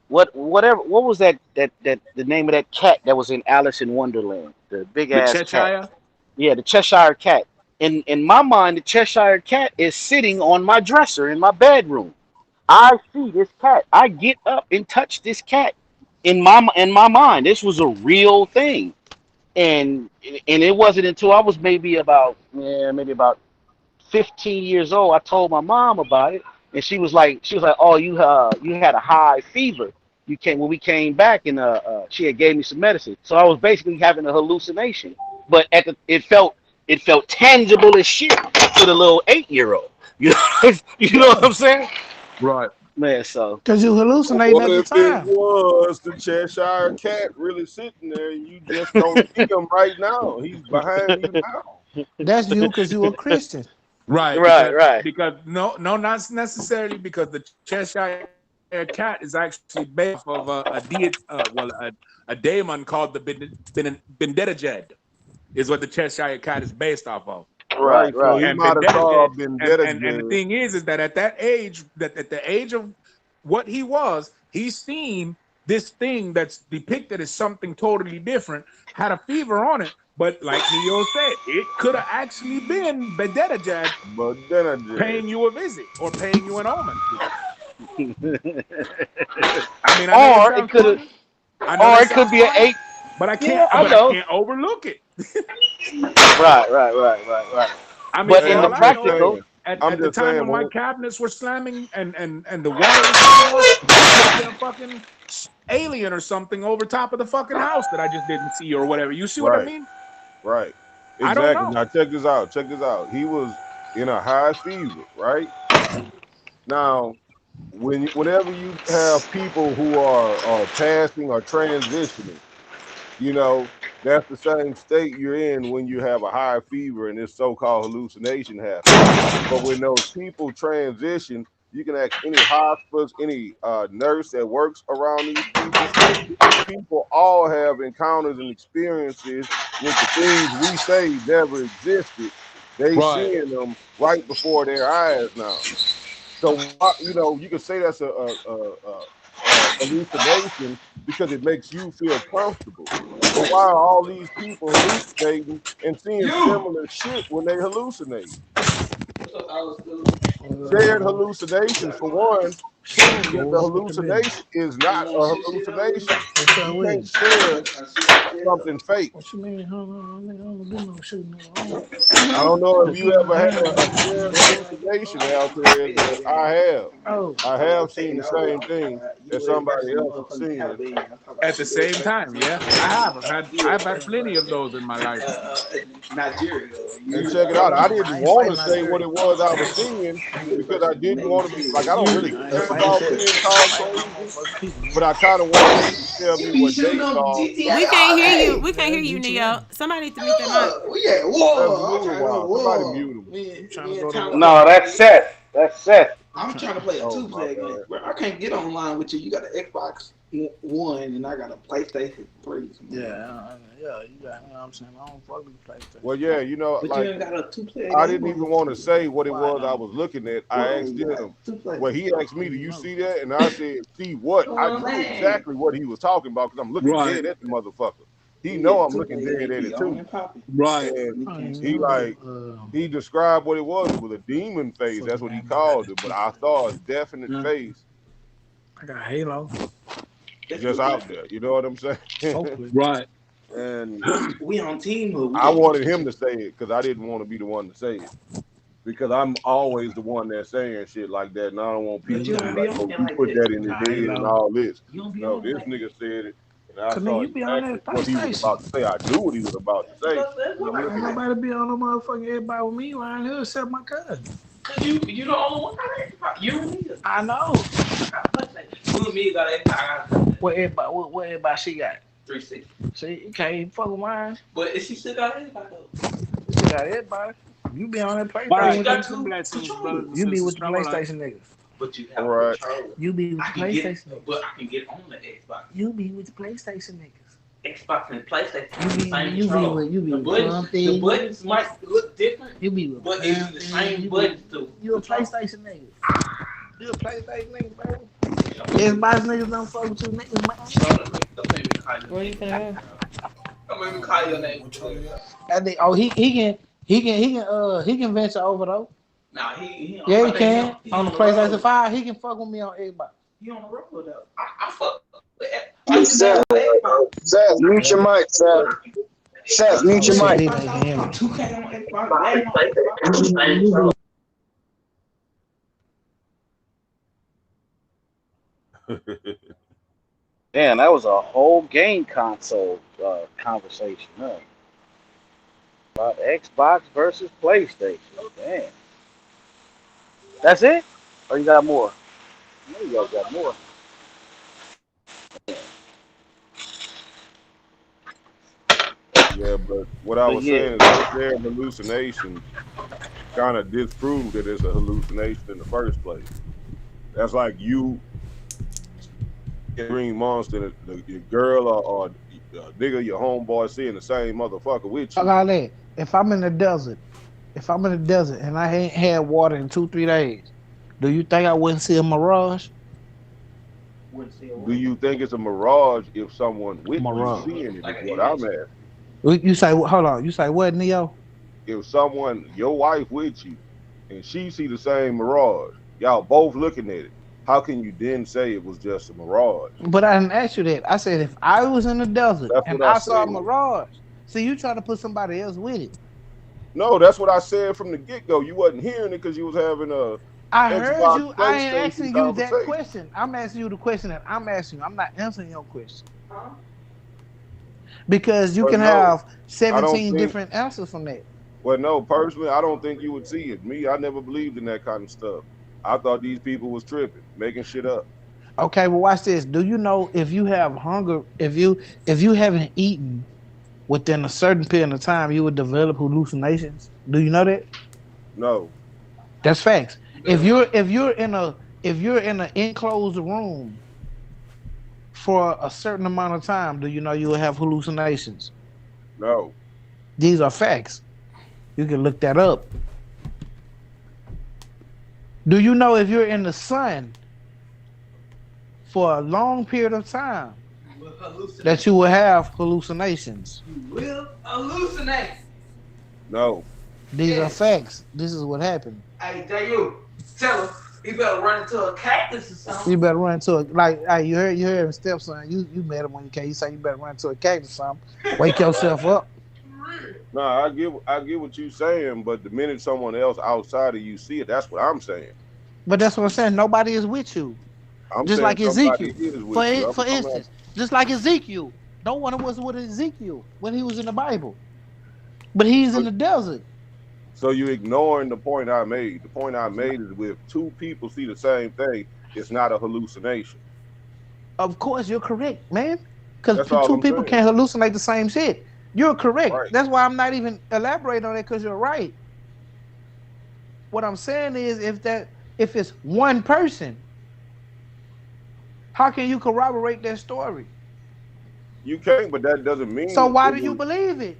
what was that the name of that cat that was in Alice in Wonderland, the big The ass cat. Cheshire, Yeah, the Cheshire cat. In my mind, the Cheshire cat is sitting on my dresser in my bedroom. I see this cat. I get up and touch this cat in my mind. This was a real thing, and and it wasn't until I was maybe about 15 years old. I told my mom about it, and she was like, "Oh, you had a high fever. You came when we came back, and she had gave me some medicine. So I was basically having a hallucination, but it felt tangible as shit to the little 8-year-old. You know, you know what Yeah. I'm saying, right? man? So Cause you hallucinating What at the if it time. was the Cheshire cat really sitting there and you just don't see him right now? He's behind you now. That's you cause you a Christian. Right, right, right, because no, not necessarily because the Cheshire cat is actually based off of a daemon called the Bendetajed is what the Cheshire cat is based off of. right, Right. So right. he And might have vendetta saw a jet vendetta and the jet. thing is that at that age that at the age of what he was, he's seen this thing that's depicted as something totally different, had a fever on it, but like Neo said, it could have actually been Bedettajad But then a jet. paying you a visit or paying you an omen. I mean, I know it or it sounds could have, funny. I know or that it could sounds be an funny, eight. but Yeah, I I know. can't overlook it. Right, right, right, right, right. I mean, But for Hey, in the all I'm I just know, practical, saying. at, I'm at the just time saying, when my man. cabinets were slamming and the water was coming off, it could have been a fucking alien or something over top of the fucking house that I just didn't see or whatever. You see what I Right, mean? right. I don't Exactly. know. Now check this out. Check this out. He was in a high fever, right? Now, whenever you have people who are passing or transitioning, you know, that's the same state you're in when you have a high fever and this so-called hallucination happens. But when those people transition, you can ask any hospice, any nurse that works around these people. These people all have encounters and experiences with the things we say never existed. They Right. seeing them right before their eyes now. So you can say that's a hallucination because it makes you feel comfortable. But why are all these people hallucinating and seeing similar shit when they hallucinate? Shared hallucinations, for one. Sure, Because boy. the What's the business? hallucination is not a hallucination. What's up You with can't it? share something fake. What you mean? Hold on, nigga, I don't do no shooting. Nigga. I don't know if Put you me in ever had time. a shared hallucination out there, but I have. Oh, I have seen the same thing that somebody else is seeing. At the same time, yeah, I have. I've had plenty of those in my life. And check it out. I didn't I ain't say want to say what Nigeria. it was I was seeing because I didn't want to be like I don't really I care ain't about said being I called fight my crazy, motherfucking people, but man. I kind of wanted them to tell me what they saw We can't hear you. We can't Yeah, hear you, GTA. Neo. Somebody need to mute their mic. as a little while. Somebody mute them. You trying to go to war? No, that's Seth. That's Seth. Oh my bad. Yeah, yeah. You got. You know what I'm saying? I don't fuck with PlayStation. Well, yeah, like I didn't even want to say what it Why was I not? was looking at. I asked them. Well, he asked me, "Do you No. see that?" And I said, "See what?" I knew exactly what he was talking about because I'm looking Right, dead at the motherfucker. He know I'm looking dead at it too. right. And I don't he even like know. he described what it was. It was a demon face. That's Fucking what he game. I got called this it. But too. I saw a definite face I got Halo. just out there. You know what I'm saying? Hopefully. Right. And I wanted him to say it because I didn't want to be the one to say it. Because I'm always the one that's saying shit like that, and I don't want people to be like, "Oh, you put that in his Nah, head and Halo. all this." No, this nigga said it, and I Cause nigga, saw you be on exactly that what he was PlayStation. about to say. I knew what he was about to say, and I'm Ain't looking at. nobody be on no motherfucking everybody with me around here except my cousin. I know. What everybody she got? See, you can't even fuck with mine. She still got everybody. You be on that PlayStation Right. with them. Peace and blessings, brothers and You be sisters. with the Travel light. PlayStation niggas. All right, You be with the PlayStation niggas. You be with the PlayStation niggas. You be with something. You be with something. You a PlayStation nigga. You a PlayStation nigga, bro. Xbox niggas don't fuck with you niggas, man. Where you finna I think, oh, he can venture over though. Yeah, he can. On the PlayStation 5, he can fuck with me on Xbox. Hey, Seth, Seth, mute your mic, Seth. Seth, mute Oh your shit, mic. he ain't hear Damn, that was a whole game console conversation. Huh? About Xbox versus PlayStation. Damn. That's it? Or you got more? I know you guys got more. yeah, but what I But was yeah. saying is that shared hallucination kind of disproved that it's a hallucination in the first place. That's like you, Green Monster, your girl or nigga, your homeboy seeing the same motherfucker with Fuck you. all that. If I'm in the desert and I ain't had water in 2-3 days, do you think I wouldn't see a mirage? Do you think it's a mirage if someone with you Mirage. seeing it? Is what I'm asking. You say, hold on. You say what, Neo? If someone, your wife with you, and she see the same mirage, y'all both looking at it, how can you then say it was just a mirage? But I didn't ask you that. I said if I was in the desert That's and what I I saw a said. mirage, see, you trying to put somebody else with it. No, that's what I said from the get go. You wasn't hearing it because you was having a I heard Xbox you. I ain't PlayStation asking you that conversation. question. I'm asking you the question that I'm asking you. I'm not answering your question. Because you But can no, have I don't 17 think. different answers from that. Well, no, personally, I don't think you would see it. Me, I never believed in that kind of stuff. I thought these people was tripping, making shit up. Okay, well watch this. Do you know if you have hunger, if you haven't eaten within a certain period of time, you would develop hallucinations? Do you know that? No, That's facts. If you're in an enclosed room for a certain amount of time, do you know you will have hallucinations? no, These are facts. You can look that up. Do you know if you're in the sun for a long period of time that you will have hallucinations? no. These are facts. This is what happened. He better run into a cactus or something. You better run to a like. Hey, you heard him, stepson. You met him when you came. You say you better run to a cactus or something. Wake yourself up. No, I get what you saying, but the minute someone else outside of you see it, that's what I'm saying. But that's what I'm saying. Nobody is with you. I'm Just saying like somebody Ezekiel. is For with you. for instance, just like Ezekiel. No one was with Ezekiel when he was in the Bible, but he's in so, the desert. so you ignoring the point I made. The point I made is if two people see the same thing, it's not a hallucination. Of course, you're correct, man. Because That's all two I'm people saying. can't hallucinate the same shit. You're correct. Right. That's why I'm not even elaborating on it because you're right. What I'm saying is, if it's one person, how can you corroborate that story? You can't, but that doesn't So mean why it do you was. believe it?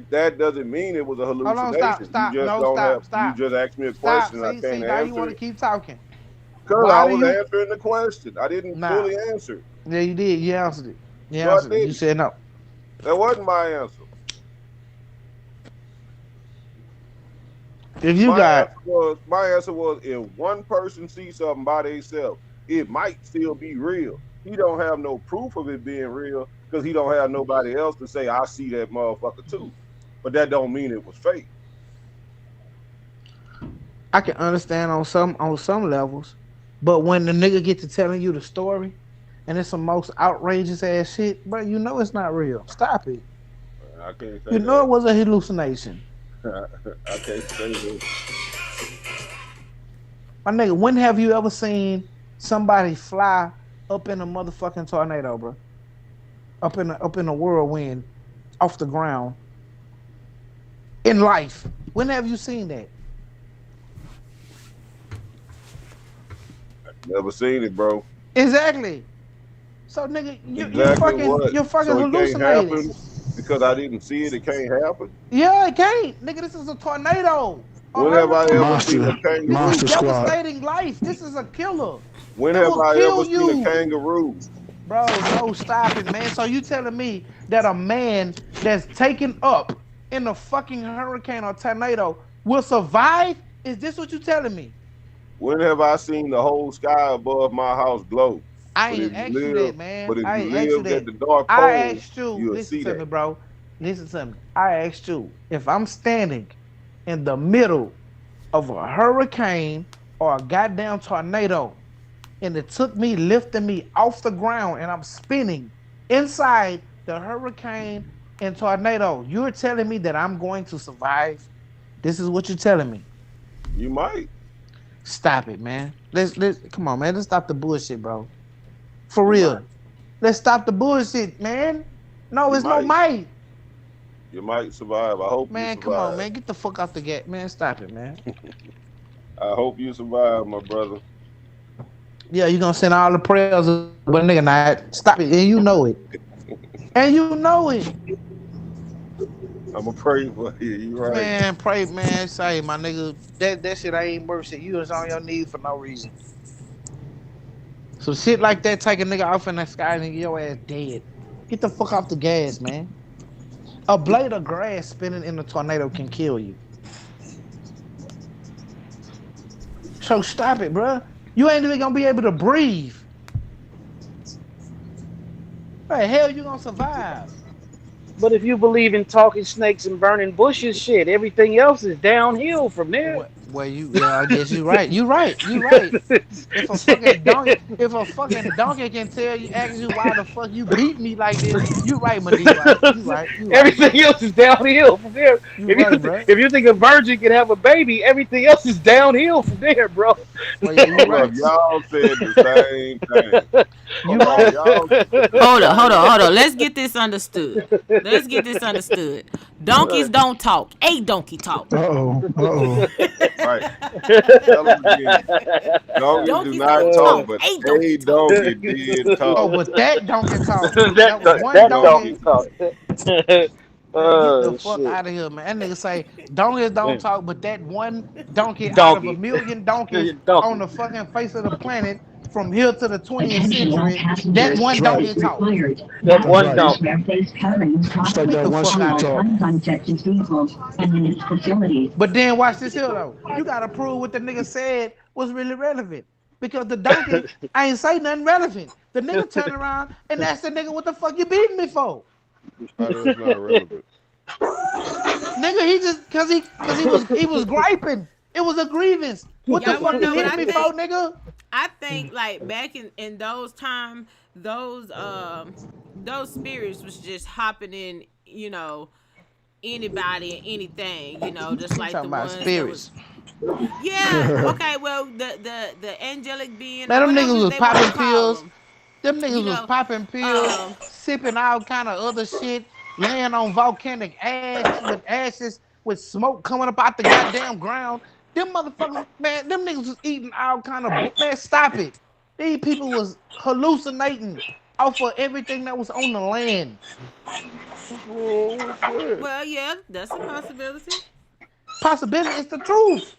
That doesn't mean it was a Hold on, stop, hallucination. You stop, just no, don't have. stop, You stop, just asked me a stop. question. I See, can't now you want answer to it keep talking. because I Why do was you? answering the question. I didn't Nah, fully answer. yeah, you did. You answered it. You No, I answered it. You didn't. said no. That wasn't my answer. If you My got, answer was if one person sees something by themselves, it might still be real. He don't have no proof of it being real because he don't have nobody else to say I see that motherfucker too. But that don't mean it was fake. I can understand on some levels, but when the nigga get to telling you the story, and it's the most outrageous ass shit, bro, you know it's not real. Stop it. I can't You say know that. it was a hallucination. I can't say that. My nigga, when have you ever seen somebody fly up in a motherfucking tornado, bro? Up in a whirlwind off the ground in life. When have you seen that? Never seen it, bro. Exactly. So nigga, you're Exactly fucking what? you're fucking So it can't hallucinating. happen because I didn't see it. It can't happen. Yeah, it can't. Nigga, this is a tornado. A When have I ever hurricane. seen a Monster, This is Monster kangaroo? Squad. devastating life. This is a killer. When It have will I ever kill seen a you. kangaroo? Bro, no, stop it, man. So you telling me that a man that's taken up in a fucking hurricane or tornado will survive? Is this what you telling me? When have I seen the whole sky above my house glow? I But ain't if you asked you live, that, man. but if I you ain't asked you lived at that. the North I Pole, asked you, you'll listen see to that. me, bro. Listen to me. I asked you if I'm standing in the middle of a hurricane or a goddamn tornado, and it took me lifting me off the ground and I'm spinning inside the hurricane and tornado. You're telling me that I'm going to survive? This is what you're telling me. You might. Stop it, man. Let's come on, man. Let's stop the bullshit, bro. For You might. real. Let's stop the bullshit, man. No, You it's no might. might. You might survive. I hope you Man, come on, survive. man. Get the fuck off the gate, man. Stop it, man. I hope you survive, my brother. Yeah, you gonna send all the prayers, but nigga, not stop it, and you know it, and you know it. I'm gonna pray for you. You right. Man, pray, man. Say, my nigga, that shit ain't worth it. You was on your knees for no reason. So shit like that, take a nigga off in the sky and your ass dead. Get the fuck off the gas, man. A blade of grass spinning in a tornado can kill you. So stop it, bro. You ain't even gonna be able to breathe. How the hell you gonna survive? But if you believe in talking snakes and burning bushes, shit, everything else is downhill from there. Yeah, I guess you're right. You're right. You're right. If a fucking donkey can tell you, ask you why the fuck you beat me like this, you right, Madiwa. You right. You right, bro. Everything else is downhill from there. You right, bro. If you think a virgin can have a baby, everything else is downhill from there, bro. Well, yeah, you Hold up, right. y'all said the same thing. You Hold on, right. y'all said the Hold on, hold same on, hold on. thing. Let's get this understood. Let's get this understood. Donkeys don't talk. A donkey talk. Uh-oh. Right. Tell them again. Donkeys do Donkeys not don't talk, talk. but A donkey a talk. donkey did Oh, talk. but that donkey talk. That was that one that donkey. donkey Donkey. talk. Man, get the Oh fuck shit. out of here, man. That nigga say donkeys don't talk, but that one donkey out of a Donkey. million donkeys on Donkey. the fucking face of the planet from here to the 20th Attention all century, that passengers, one That's right. donkey seatbelts talk. required. That That's Fasten one right. your donkey. square face coverings It's like properly. Get that the one fuck At snoop out all of here. talk. times on Texas vehicles and in its facilities. But then watch this here though. You gotta prove what the nigga said was really relevant. because the donkey ain't say nothing relevant. The nigga turn around and that's the nigga, what the fuck you beating me for? How that's not relevant? Nigga, he just cause he was griping. It was a grievance. What the Y'all want fuck to you know what hitting I me for, think? nigga? I think like back in those time, those spirits was just hopping in, anybody and anything, just You like talking the about ones that was. spirits? Yeah, okay, well the angelic being or Man, them whatever niggas was they want to popping call pills. them, Them you niggas was know. popping pills, Um, sipping all kind of other shit, laying on volcanic ash with ashes, with smoke coming up out the goddamn ground. Them motherfuckers, man, them niggas was eating all kind of man. Stop it. These people was hallucinating off of everything that was on the land. What's wrong with that? well, yeah, that's a possibility. Possibility is the truth.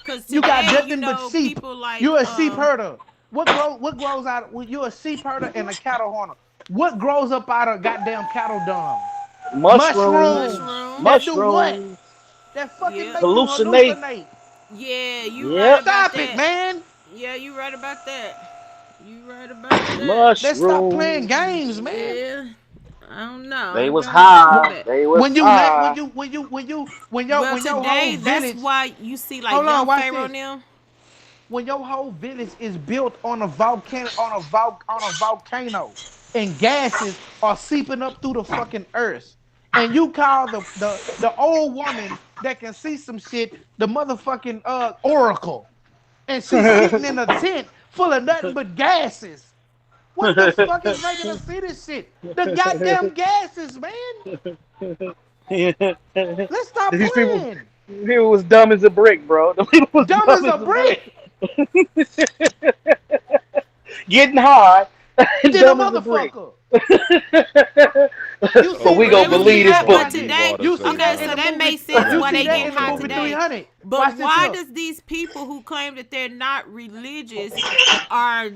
Cause You got today, nothing but sheep. people like You're a sheep herder. What grows out? Well, you're a sheep herder and a cattle horner. What grows up out of goddamn cattle dung? Mushrooms, Mushrooms. mushrooms. That do what? mushrooms, That fucking Yeah, make you hallucinate. hallucinate. yeah, you right Yep, about Stop it, that. man. Yeah, you right about that. You right about that. Let's stop playing mushrooms. games, man. Yeah, I don't know. I They don't was got nothing on high. that. They was When you let high. Well, when your whole today that's village, why you see like hold on, young watch Pharaoh this. now. When your whole village is built on a volcano and gases are seeping up through the fucking earth, and you call the old woman that can see some shit the motherfucking oracle, and she's sitting in a tent full of nothing but gases. What the fuck is making us see this shit? The goddamn gases, man. Let's stop These playing. people was dumb as a brick, bro. The people was Dumb dumb as as a a brick. brick. Getting high and Then a dumb as a brick. motherfucker. You Oh, But see we Well, gonna they that? was You Lord, see believe getting this that? high, but book. you today, ought to You see say that okay, in so the that. that movie? makes sense You why see they that getting in the high movie today. 300? But Watch this why here. does these people who claim that they're not religious are,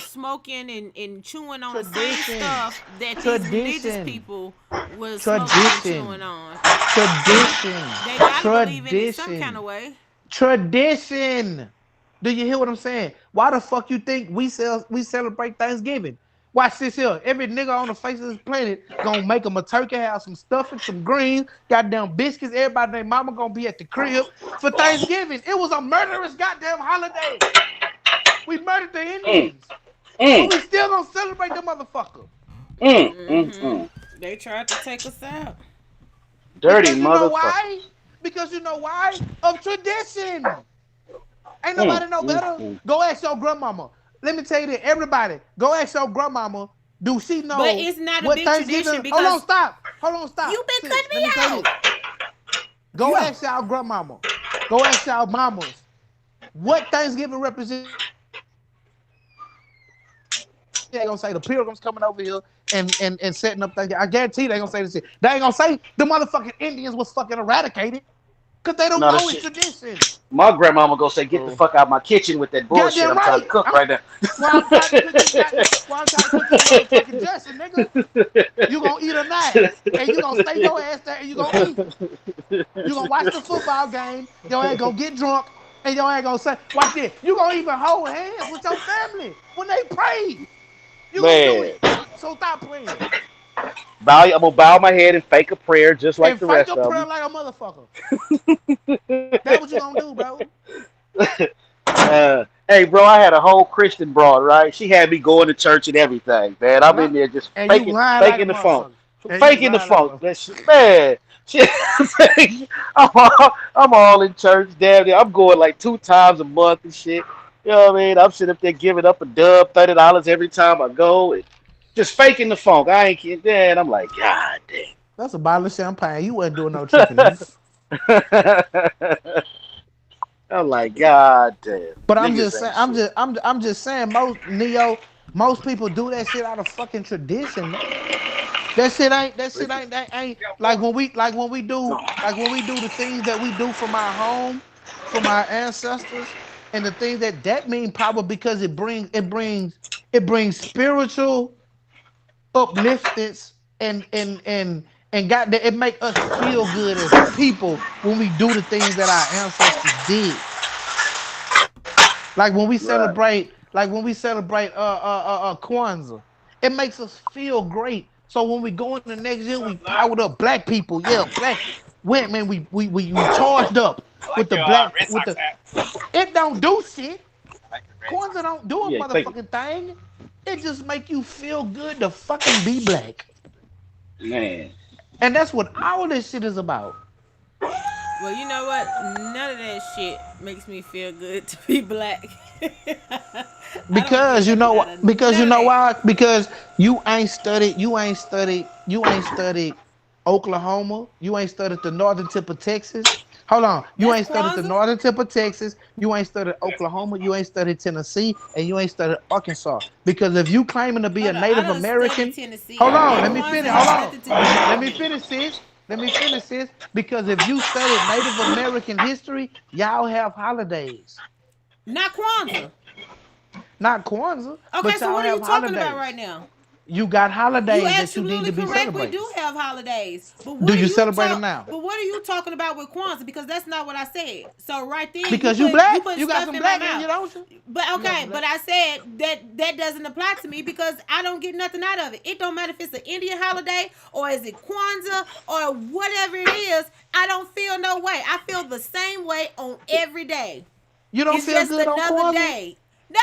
smoking and chewing on the same Tradition, stuff that these religious tradition, people was smoking and chewing tradition, on? tradition, They gotta believe in it some kind tradition, of way. tradition. Do you hear what I'm saying? Why the fuck you think we celebrate Thanksgiving? Watch this here. Every nigga on the face of this planet gonna make them a turkey, have some stuffing, some greens, goddamn biscuits. Everybody named mama gonna be at the crib for Thanksgiving. It was a murderous goddamn holiday. We murdered the Mm, Indians, but mm, we still gonna celebrate the motherfucker Mm-hmm. They tried to take us out. Dirty because you know motherfucker. why? Because you know why? Of tradition. Ain't Mm, nobody know mm, better. mm. Go ask your grandmama. Let me tell you this, everybody. Go ask your grandmama. Do she But know it's not a what big Thanksgiving? tradition Hold on, because stop. Hold on, stop. you've been Sis, cutting let me say me this. off. Go Yeah. ask y'all grandmama. Go ask y'all mamas. What Thanksgiving represents to them? I guarantee they gonna say the pilgrims coming over here and setting up Thanksgiving. I guarantee they gonna say this shit. They ain't gonna say the motherfucking Indians was fucking eradicated because they don't No, the know it's shit. tradition. My grandmama gonna say, "Get the So, fuck out of my kitchen with that bullshit Goddamn I'm trying to right. cook right now." While I'm trying to cook this goddamn, while I'm trying to cook this motherfucking dressing, nigga. You gonna eat a night and you gonna stay your ass there and you gonna eat. You gonna watch the football game, your ass gonna get drunk, and your ass gonna say, watch this. You gonna even hold hands with your family when they pray. You gonna do Man, it. So stop playing. I'm gonna bow my head and fake a prayer just like And the fight rest your of prayer them. like a motherfucker. That's what you gonna do, bro. Hey, bro, I had a whole Christian broad, right? She had me going to church and everything, man. I'm in Right? there just And you faking, lying like a faking the funk, motherfucker. And you faking the lying like a funk. motherfucker. That shit, man. Shit, I'm all in church, damn it. I'm going like 2 times a month and shit. You know what I mean? I'm sitting up there giving up a dub $30 every time I go, and just faking the funk. I ain't kidding. Then I'm like, God That's a bottle of champagne. You wasn't doing no tripping. damn. I'm like, God damn. But I'm Niggas just saying, ain't shit. I'm just saying, most people do that shit out of fucking tradition, man. That shit ain't like when we do the things that we do from our home, from our ancestors, and the things that mean power because it brings spiritual upliftance and got that it make us feel good as people when we do the things that our ancestors did. Right. Like when we celebrate Kwanzaa, it makes us feel great. So when we go into next year, we powered up black people. Yeah, black women, we charged up I with like the your black Red with Sox the hat. it don't do shit. I like the Red Kwanzaa Sox hat. don't do a Yeah, thank you. motherfucking thing. It just make you feel good to fucking be black. Man. And that's what all this shit is about. Well, you know what? None of that shit makes me feel good to be black. I don't get nothing out of Because you none of know that. why? Because you ain't studied Oklahoma, you ain't studied the northern tip of Texas. Hold on, you That's ain't studied the Kwanzaa. northern tip of Texas, you ain't studied That's Oklahoma, you ain't studied Tennessee, and you ain't studied Arkansas. Because if you claiming to be a Hold on, I Native done studied American, Tennessee, hold on, and let me Kwanzaa finish. Hold has on. nothing to do with Let me me. finish, sis. Let me finish, sis. Because if you studied Native American history, y'all have holidays. Not Kwanzaa. Not Kwanzaa, Okay, but so y'all what are have you talking about right holidays. now? You got You holidays that you need absolutely to be correct. We celebrating. do have holidays, but Do what are you you celebrate them talk? now? But what are you talking about with Kwanzaa? Because that's not what I said. So right there, Because you black, you put you got stuff some in my black in you, mouth. don't you? But You got okay, some but black. I said that doesn't apply to me because I don't get nothing out of it. It don't matter if it's an Indian holiday or is it Kwanzaa or whatever it is. I don't feel no way. I feel the same way on every day. You don't It's feel just good on another Kwanzaa? day.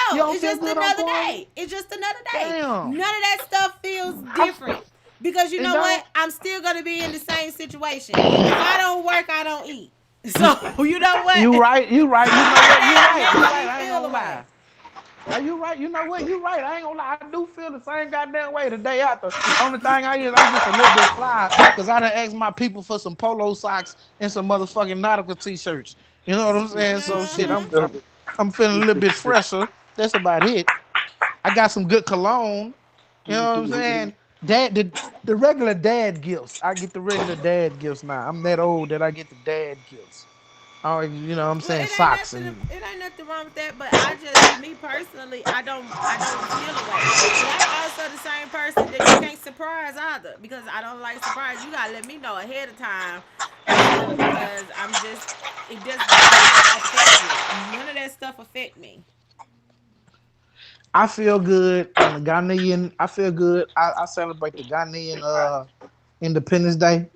You No, don't it's feel just good on another Kwanzaa? day. It's just another day. Damn. None of that stuff feels I, different. Because you it know don't. what? I'm still gonna be in the same situation. If I don't work, I don't eat. So you know what? You right. You right. You know None of what? You that right. You makes right. me I ain't feel gonna away. lie. Are you right? You know what? You right. I ain't gonna lie. I do feel the same goddamn way the day after. Only thing I is, I'm just a little bit fly because I done asked my people for some polo socks and some motherfucking nautical t-shirts. You know what I'm saying? So shit, Uh-huh. I'm feeling a little bit fresher. That's about it. I got some good cologne. You know what I'm saying? Dad, the regular dad gifts. I get the regular dad gifts now. I'm that old that I get the dad gifts. Oh, you know what I'm Well, saying? Socks and it ain't nothing wrong with that, but I just me personally, I don't feel away. But I'm also the same person that you can't surprise either because I don't like surprise. You gotta let me know ahead of time because I'm just it doesn't affect me. None of that stuff affect me. I feel good on the Ghanaian. I feel good. I celebrate the Ghanaian Independence Day.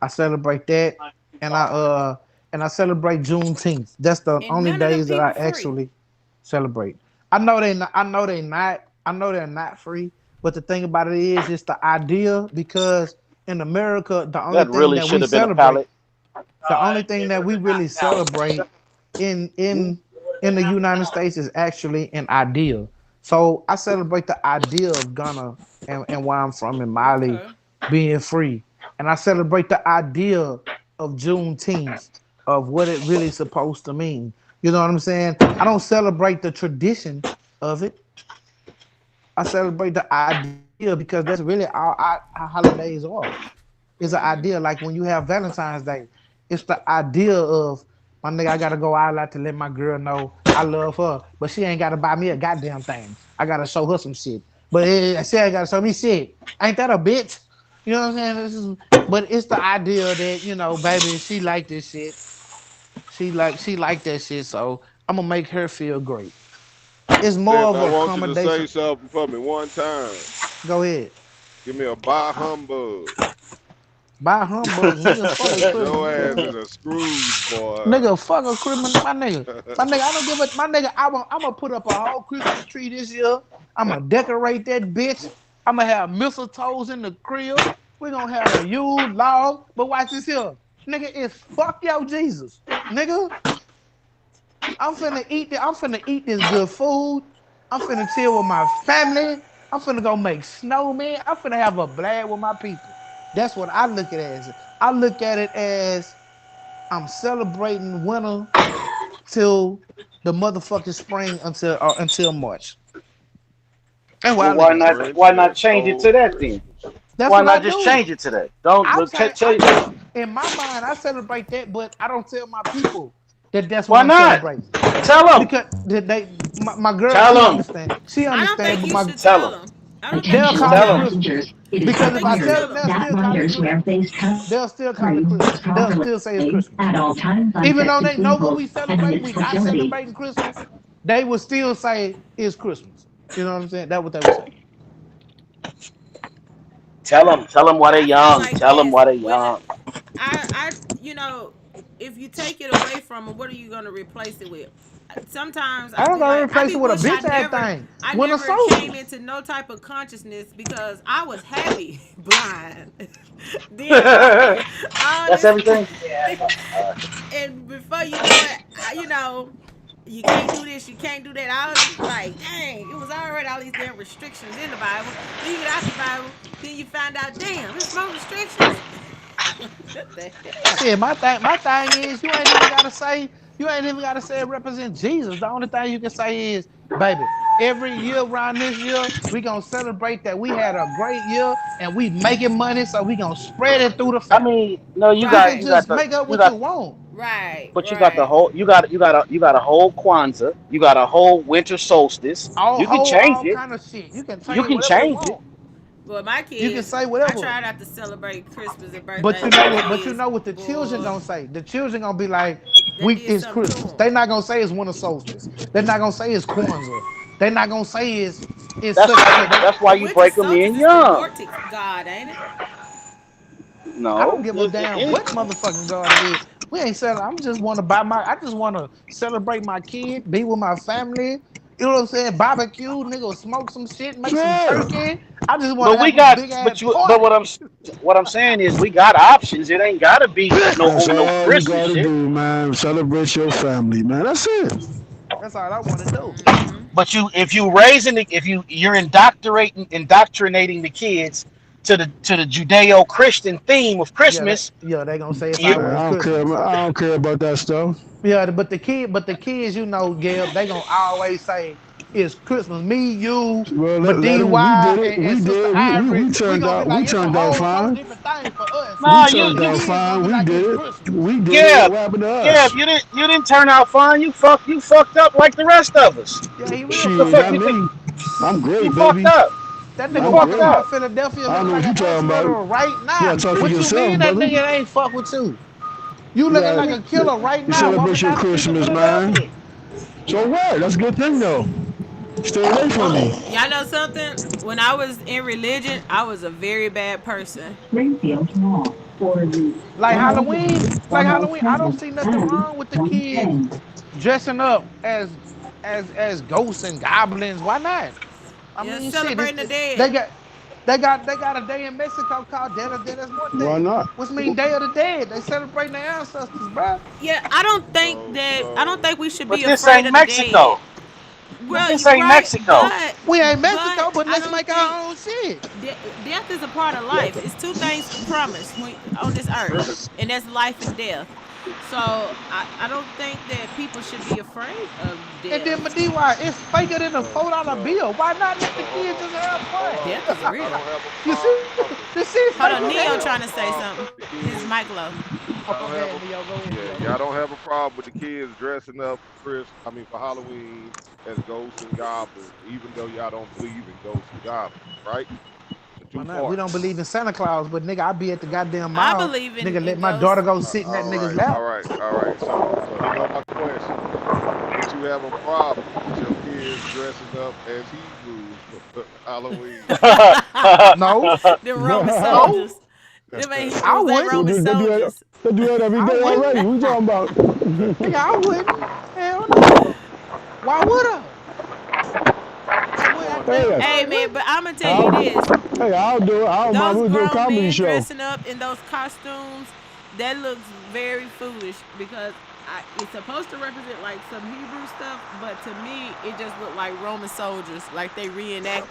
I celebrate that, and I celebrate Juneteenth. That's the And only none of them days that I people free. actually celebrate. I know they. Not, I know they not. I know they're not free. But the thing about it is, it's the idea because in America, the only That thing really that should we have been a celebrate, pallet. the only thing that we really celebrate in in in the United States is actually an ideal. So I celebrate the idea of Ghana and where I'm from in Mali Okay. being free. And I celebrate the idea of Juneteenth, of what it really is supposed to mean. You know what I'm saying? I don't celebrate the tradition of it. I celebrate the idea because that's really our holidays are. It's an idea like when you have Valentine's Day, it's the idea of my nigga, I gotta go out to let my girl know I love her, but she ain't gotta buy me a goddamn thing. I gotta show her some shit. But she ain't gotta show me shit. Ain't that a bitch? You know what I'm saying? But it's the idea that, baby, she like this shit. She like that shit. So I'm gonna make her feel great. It's more Steph, of I a want you to say accommodation. something for me one time. Go ahead. Give me a bah humbug. Buy humbugs, nigga. Fuck a Christmas, Your ass nigga. is a Scrooge, boy. Nigga, fuck a Christmas, my nigga. My nigga, I don't give a my nigga. I'm gonna put up a whole Christmas tree this year. I'm gonna decorate that bitch. I'm gonna have mistletoes in the crib. We're gonna have a Yule log. But watch this here, nigga. It's fuck yo Jesus, nigga. I'm finna eat this good food. I'm finna chill with my family. I'm finna go make snowmen. I'm finna have a blast with my people. That's what I look at it as. I look at it as I'm celebrating winter till the motherfucking spring until March. That's what Well, I look at it. why not Princess change it to Cold that then? Christmas. That's Why what I not just do. change it to that? Don't tell you In my mind, I celebrate that, but I don't tell my people that that's what why I'm not? celebrating Tell them. because my girl Tell she them. understand. She I don't understand, think but you my should Tell tell them. them. I don't think they'll you Attention should call all it tell them. Christmas passengers. It is I don't because if think you I should clear tell tell them, them. they'll that still call it riders wear Christmas. face They'll still call it coverings Christmas. They'll properly still say it's Christmas. at all times on Even though festive they know what vehicles we and in celebrate, this we not facility. celebrating Christmas. they would still say it's Christmas. You know what I'm saying? That's what they would say. Tell them why they I feel young. like Tell them this why they when young. you know, if you take it away from them, what are you gonna replace it with? Sometimes I I don't be gotta like, I replace be it with a wish bitch ass thing. I Winter never came solstice. into no type of consciousness because I was happy blind. Then all That's this, everything. and before you know it, you know, you can't do this, you can't do that. I was just like, dang, it was already all these damn restrictions in the Bible. Then you get out the Bible, then you find out, damn, it's more restrictions. What the hell? Shit, my thing is you ain't even gotta say it represent Jesus. The only thing you can say is, baby, every year around this year, we gonna celebrate that we had a great year and we making money, so we gonna spread it through the I family. mean, no, You can Right, just make up you what you got, want. right, but you got the right. whole, you got a whole Kwanzaa. You got a whole winter solstice. All You can whole change all it. kind of shit. You can You say can whatever you change it. want. Well, my You can kids, say I whatever. try not to celebrate Christmas and But birthday you with know my what? But you kids. know what the children Boy, gonna say? The children gonna be like, that "We did it's something to Christmas." them. They not gonna say it's winter solstice. They're not gonna say it's Kwanzaa. They're not gonna say it's That's such and such. They, that's why The you winter break them solstice in is the young. Nordic god, ain't it? I don't No, give a damn what motherfucking God it is. We ain't selling. I'm just want to buy my. I just want to celebrate my kid, be with my family. You know what I'm saying? Barbecue, nigga, smoke some shit, make some Yeah. turkey. I just want but to we have a got, big ass but party. what I'm saying is we got options. It ain't gotta be That's no all you Christmas gotta shit. do, man. Celebrate your family, man. That's it. That's all I want to do. Mm-hmm. But if you raising the, if you're indoctrinating the kids to the Judeo Christian theme of Christmas, Yeah, they gonna say it's you Man, always I don't care. Christmas. I don't care about that stuff. Yeah, but the kids, Gil, they gonna always say it's Christmas. Me, you, Well, but let them. We DY did it. and We Sister did. Ivory, We we turned gonna be out. We like, it's a turned out whole total fine. different thing for us. We nah, But turned the out kids gonna fine. be We like, did it's it. Christmas. We did it. yeah, What happened to yeah. us? You didn't turn out fine. You fucked up like the rest of us. Yeah, he real The Shit, fucked fuck not you up. think? me. I'm You great, fucked baby. up. That You nigga I'm walking fucked great. around up. Philadelphia I don't looking know like what an you talking axe about. murderer right You now. gotta talk for What you yourself, mean that brother. nigga ain't fuck with you? You You looking got like a killer right you now, celebrate walking your down the streets of Christmas, man. Philadelphia. So what? That's a good thing though. Stay away from Well, me. y'all know something? When I was in religion, I was a very bad person. Springfield Mall for the Like Halloween, 107th I don't see nothing and wrong with the kids 110th. dressing up as ghosts and goblins. Why not? I Yeah, mean, shit. celebrating the They dead. got a day in Mexico called Day of the Dead. That's one Why thing. not? What's mean Day of the Dead? They celebrating their ancestors, bruh. Yeah, So I don't so think we should But be this afraid ain't of the dead. Mexico. Well, This you ain't right, Mexico. We ain't but Mexico, but I let's don't make think our own shit. death is a part of life. It's two things promised when, on this earth, and that's life and death. So I don't think that people should be afraid of And then, death. but DY, it's faker than a so $4 so bill. Why not let the so hold kids on. just have Hold fun? on. Death is I real. don't have a You see, problem. the shit Hold fake on, I as don't Neo have hell. trying a to say problem something. with the His kids. mic low. I Oh, don't go have a ahead, Neo. Go ahead, yeah, Neo. yeah, Go I ahead. don't have a problem with the kids dressing up for Halloween as ghosts and goblins, even though y'all don't believe in ghosts and goblins, right? The Why two not? We don't parts. believe in Santa Claus, but nigga, I be at the goddamn I mall. believe Nigga, in let my ghosts. daughter go sit in that All nigga's right, lap. all right, all right. So here go my question. Would you have a problem with your kids dressing up as Hebrews for Halloween? No, Them Roman No, soldiers. Them ain't I Hebrews, they wouldn't. Roman soldiers. They do that every I day wouldn't. already. What you talking about? Nigga, I wouldn't. Hell no. Why would I? I would. I Going damn Hey, sure Hey man, wouldn't. but I'm gonna tell you I'll, this: I'll do it. I don't mind. those We'll do a grown comedy men show. dressing up in those costumes, that looks very foolish because it's supposed to represent like some Hebrew stuff, but to me it just looked like Roman soldiers, like they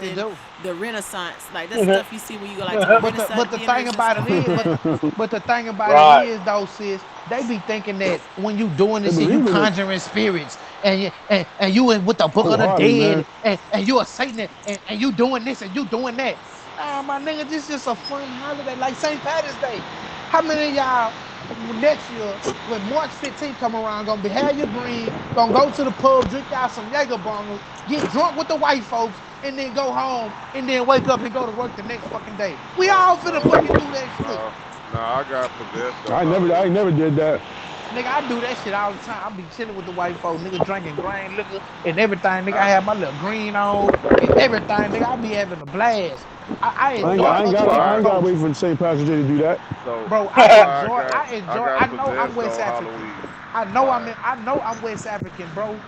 It reenacting do. the Renaissance, like that's stuff you see when you go like to the But Renaissance the thing dinners and about it stuff like is, that. but the thing about it right. is though, sis, they be thinking that when you doing They this shit, you believe in it conjuring spirits and you in with the book of the wholeheartedly, dead man. and you a Satan and you doing this and you doing that. Nah, my nigga, this just a fun holiday like St. Patty's Day. How many of y'all next year when March 15th come around gonna be have your green, gonna go to the pub, drink out some Jaeger bombers, get drunk with the white folks, and then go home and then wake up and go to work the next fucking day. We no, all finna no, fucking do that shit. no, no. I got possessed on I ain't never Halloween. did that. Nigga, I do that shit all the time. I be chilling with the white folk, nigga, drinking grain liquor and everything. Nigga, I I, have my little green on and everything. Nigga, I be having a blast. I so enjoy why other why people's I ain't got to wait culture. for the St. Patrick's Day to do that. Bro, so why I I enjoy. got I know I'm possessed West on African. Halloween? I Why? mean, I know I'm West African, bro.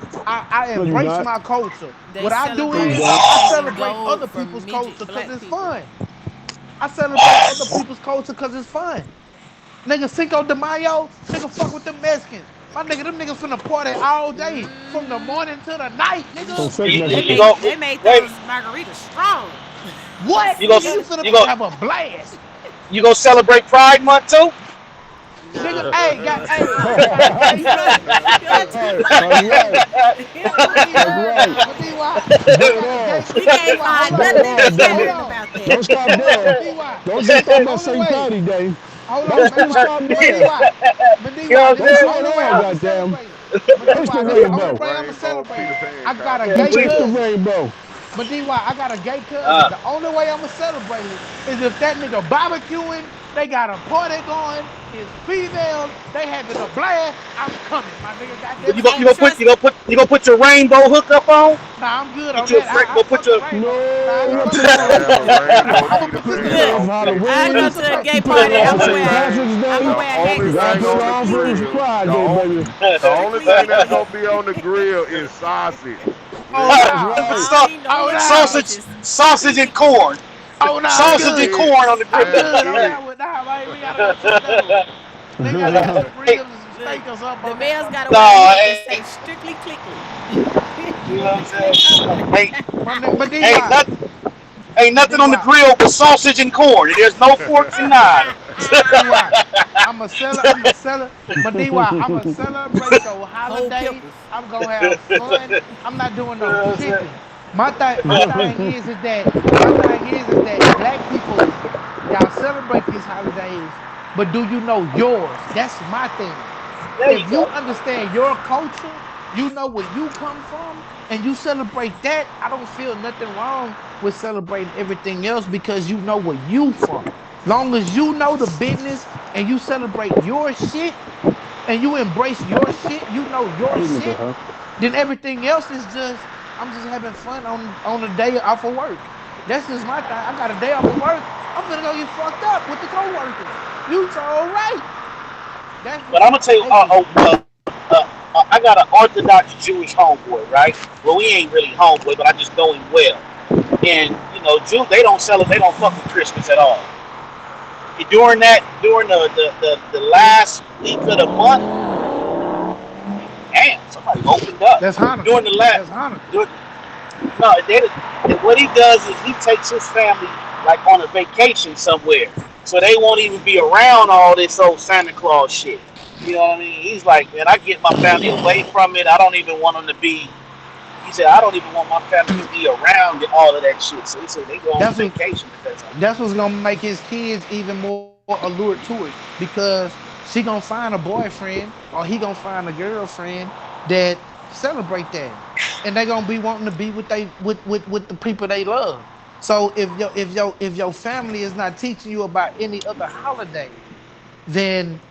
I No, you embrace not. my culture. They What I do No, you is celebrate don't. I taking celebrate other gold from people's midget culture because black it's people. fun. I celebrate other people's culture because it's fun. Nigga, Cinco de Mayo, nigga, fuck with them Mexicans. My nigga, them niggas finna party all day from the Mm-hmm. morning to the night, Some nigga. fake They You Mexicans. go make they made wait. those margaritas strong. What? You go Nigga, you Yes. finna you go have a blast. you go celebrate Pride Month too? Nigga, Nah, I got a gay you are cousin. you are Hey, too That's much. right. but D That's why? right. But D why? I Go it got a gay, off. We but D can't why? Hold find Go on. it nothing off, Hold baby. flattering on. about that. Don't stop Hold on, there. but D why? Don't just stop The at only St. way. Patty Day. Hold on, Don't but stop D there. why? You know what This I'm Don't the show it only way all, I'ma goddamn. celebrate it. But D Taste the why? That's This the a only rainbow. way I'ma rainbow celebrate Peter it. Pan I got a costume. gay Taste the cousin. rainbow. But D why? I got a gay cousin. saying? The only way I'ma celebrate it is if that nigga barbecuing, they got a party going, it's females, they having a blast. I'm coming, my nigga. Goddamn You it, go I'm you And go coming. put trust you go put you go put your rainbow hookup on. Nah, I'm good Get on you a that. friend. Go put Fuck the your rainbow. Nah, No, Got put it gotta on. have a rainbow I'm gonna Peter put this Put in it Pan there. on look, for outfit. I go Halloween. to a Participate. gay You put it party. on I'm for gonna St. wear Patrick's I'm Day. gonna The wear a hat only that Got to thing put says it on the on for strictly grill, Pride the Day, only baby. the only strictly thing that's ugly. gonna be on the grill is sausage. Oh Nigga. That's no. right. Sa- I don't Oh hear me, no. sausage, bitches. sausage and Speaking. corn, Oh no, I'm That's sausage and good. it. corn on the I'm grill. That's good on it. that one. Nah, man, we gotta go to another one. Nigga gotta have some Hey, ribs and some Look, steak or something the on that males gotta motherfucker. wear a no, hat that say strictly clickly. you know With what the I'm click on saying? it. But Ain't DY, nothing, ain't but nothing on the DY, grill but sausage and corn. There's no forks and knives. DY. I'm a seller, but DY, I'm gonna celebrate your Whole holiday. peppers. I'm gonna have fun. I'm not doing You no know what I'm saying? chipping. My thing is that black people, y'all celebrate these holidays, but do you know yours? That's my thing. There you If you go. understand your culture, you know where you come from, and you celebrate that, I don't feel nothing wrong with celebrating everything else because you know where you from. Long as you know the business and you celebrate your shit and you embrace your shit, you know your Business at shit, her. then everything else is just I'm just having fun on a day off of work. That's just my thing. I got a day off of work. I'm gonna go get fucked up with the coworkers. You so right. That's But just I'm gonna my tell you, take. I got an Orthodox Jewish homeboy, right? Well, we ain't really homeboy, but I just know him well. And you know, Jews they don't celebrate, they don't fuck with Christmas at all. During the last week of the month, damn, somebody opened up. That's During Hanukkah. the last, That's Hanukkah. during, no, what he does is he takes his family like on a vacation somewhere, so they won't even be around all this old Santa Claus shit. You know what I mean? He's like, man, I get my family away from it. I don't even want them to be. He said, I don't even want my family to be around all of that shit. So he said they go on That's what vacation at that time. that's what's gonna make his kids even more allured to it because she gonna find a boyfriend or he gonna find a girlfriend that celebrate that, and they gonna be wanting to be with they with the people they love. So if your family is not teaching you about any other holiday, then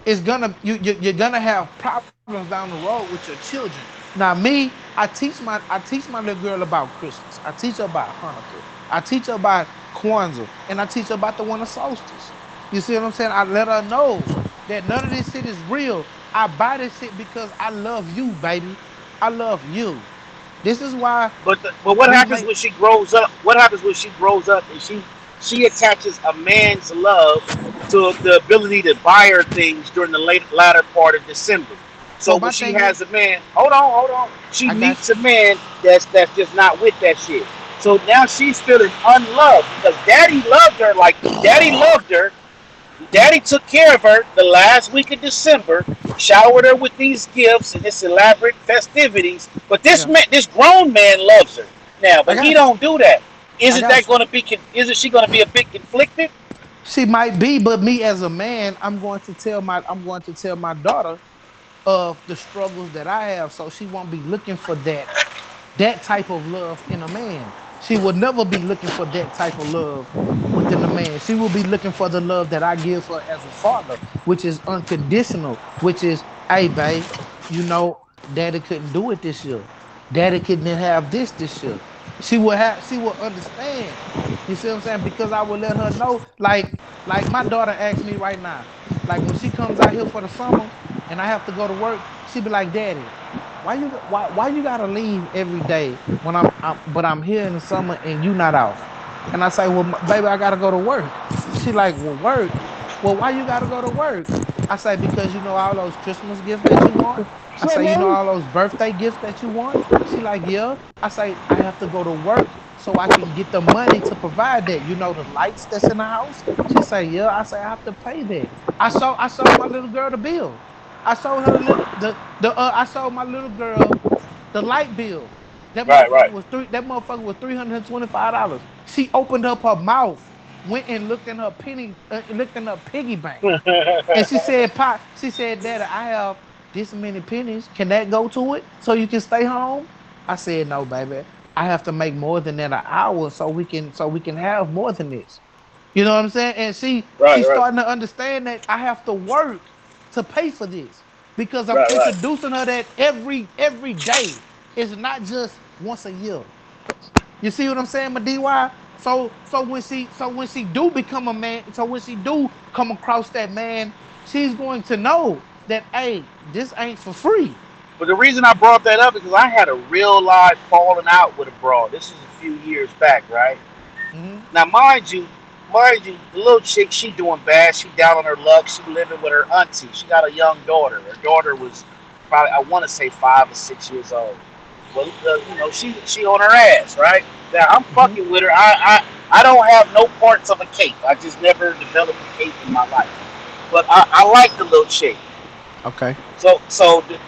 it's gonna you're gonna have problems down the road with your children. Now, me, I teach my little girl about Christmas. I teach her about Hanukkah. I teach her about Kwanzaa, and I teach her about the winter solstice. You see what I'm saying? I let her know that none of this shit is real. I buy this shit because I love you, baby. I love you. This is why But what we happens make when she grows up? What happens when she grows up and she attaches a man's love to the ability to buy her things during the latter part of December. so So when my she thing is, has a man, hold on. She I got meets you. a man that's just not with that shit. So now she's feeling unloved because daddy loved her. Daddy took care of her the last week of December, showered her with these gifts and this elaborate festivities. But Yeah, this grown man loves her now, I but he got you. don't do that. I Isn't that got you. going to be? Isn't she going to be a bit conflicted? She might be, but me as a man, I'm going to tell my daughter of the struggles that I have, so she won't be looking for that type of love in a man. She will never be looking for that type of love when within a man. She will be looking for the love that I give her as a father, which is unconditional, which is, hey, babe, you know, daddy couldn't do it this year. Daddy couldn't have this year. She will understand. You see what I'm saying? Because I will let her know, like my daughter asks me right now, like when she comes out here for the summer and I have to go to work, she be like, Daddy, why you gotta leave every day when but I'm here in the summer and you not off? And I say, well, baby, I gotta go to work. She like, well, work. Well, why you gotta go to work? I say, because you know all those Christmas gifts that you want. I Say, say, you know bro. all those birthday gifts that you want. She like, yeah. I say, I have to go to work so I can get the money to provide that. You know the lights that's in the house. She say, yeah. I say, I have to pay that. I showed my little girl the bill. I showed her the I showed my little girl the light bill. Right, right. That motherfucker was $325. She opened up her mouth, went and looked in her piggy bank. And she said, Pop, she said, Daddy, I have this many pennies. Can that go to it so you can stay home? I said, no, baby. I have to make more than that an hour so we can have more than this. You know what I'm saying? And Right, she's right, starting to understand that I have to work to pay for this because I'm right, right. introducing her that every day. It's not just once a year. You see what I'm saying, my DY? So when she do become a man, so when she do come across that man, she's going to know that, hey, this ain't for free. But the reason I brought that up is because I had a real live falling out with a broad. This is a few years back, right? Mm-hmm. Now, the little chick, she doing bad. She down on her luck. She living with her auntie. She got a young daughter. Her daughter was probably, I want to say, 5 or 6 years old. Well, she on her ass, right? Now I'm Mm-hmm. fucking with her. I don't have no parts of a cape. I just never developed a cape in my life. But I like the little chick. Okay. So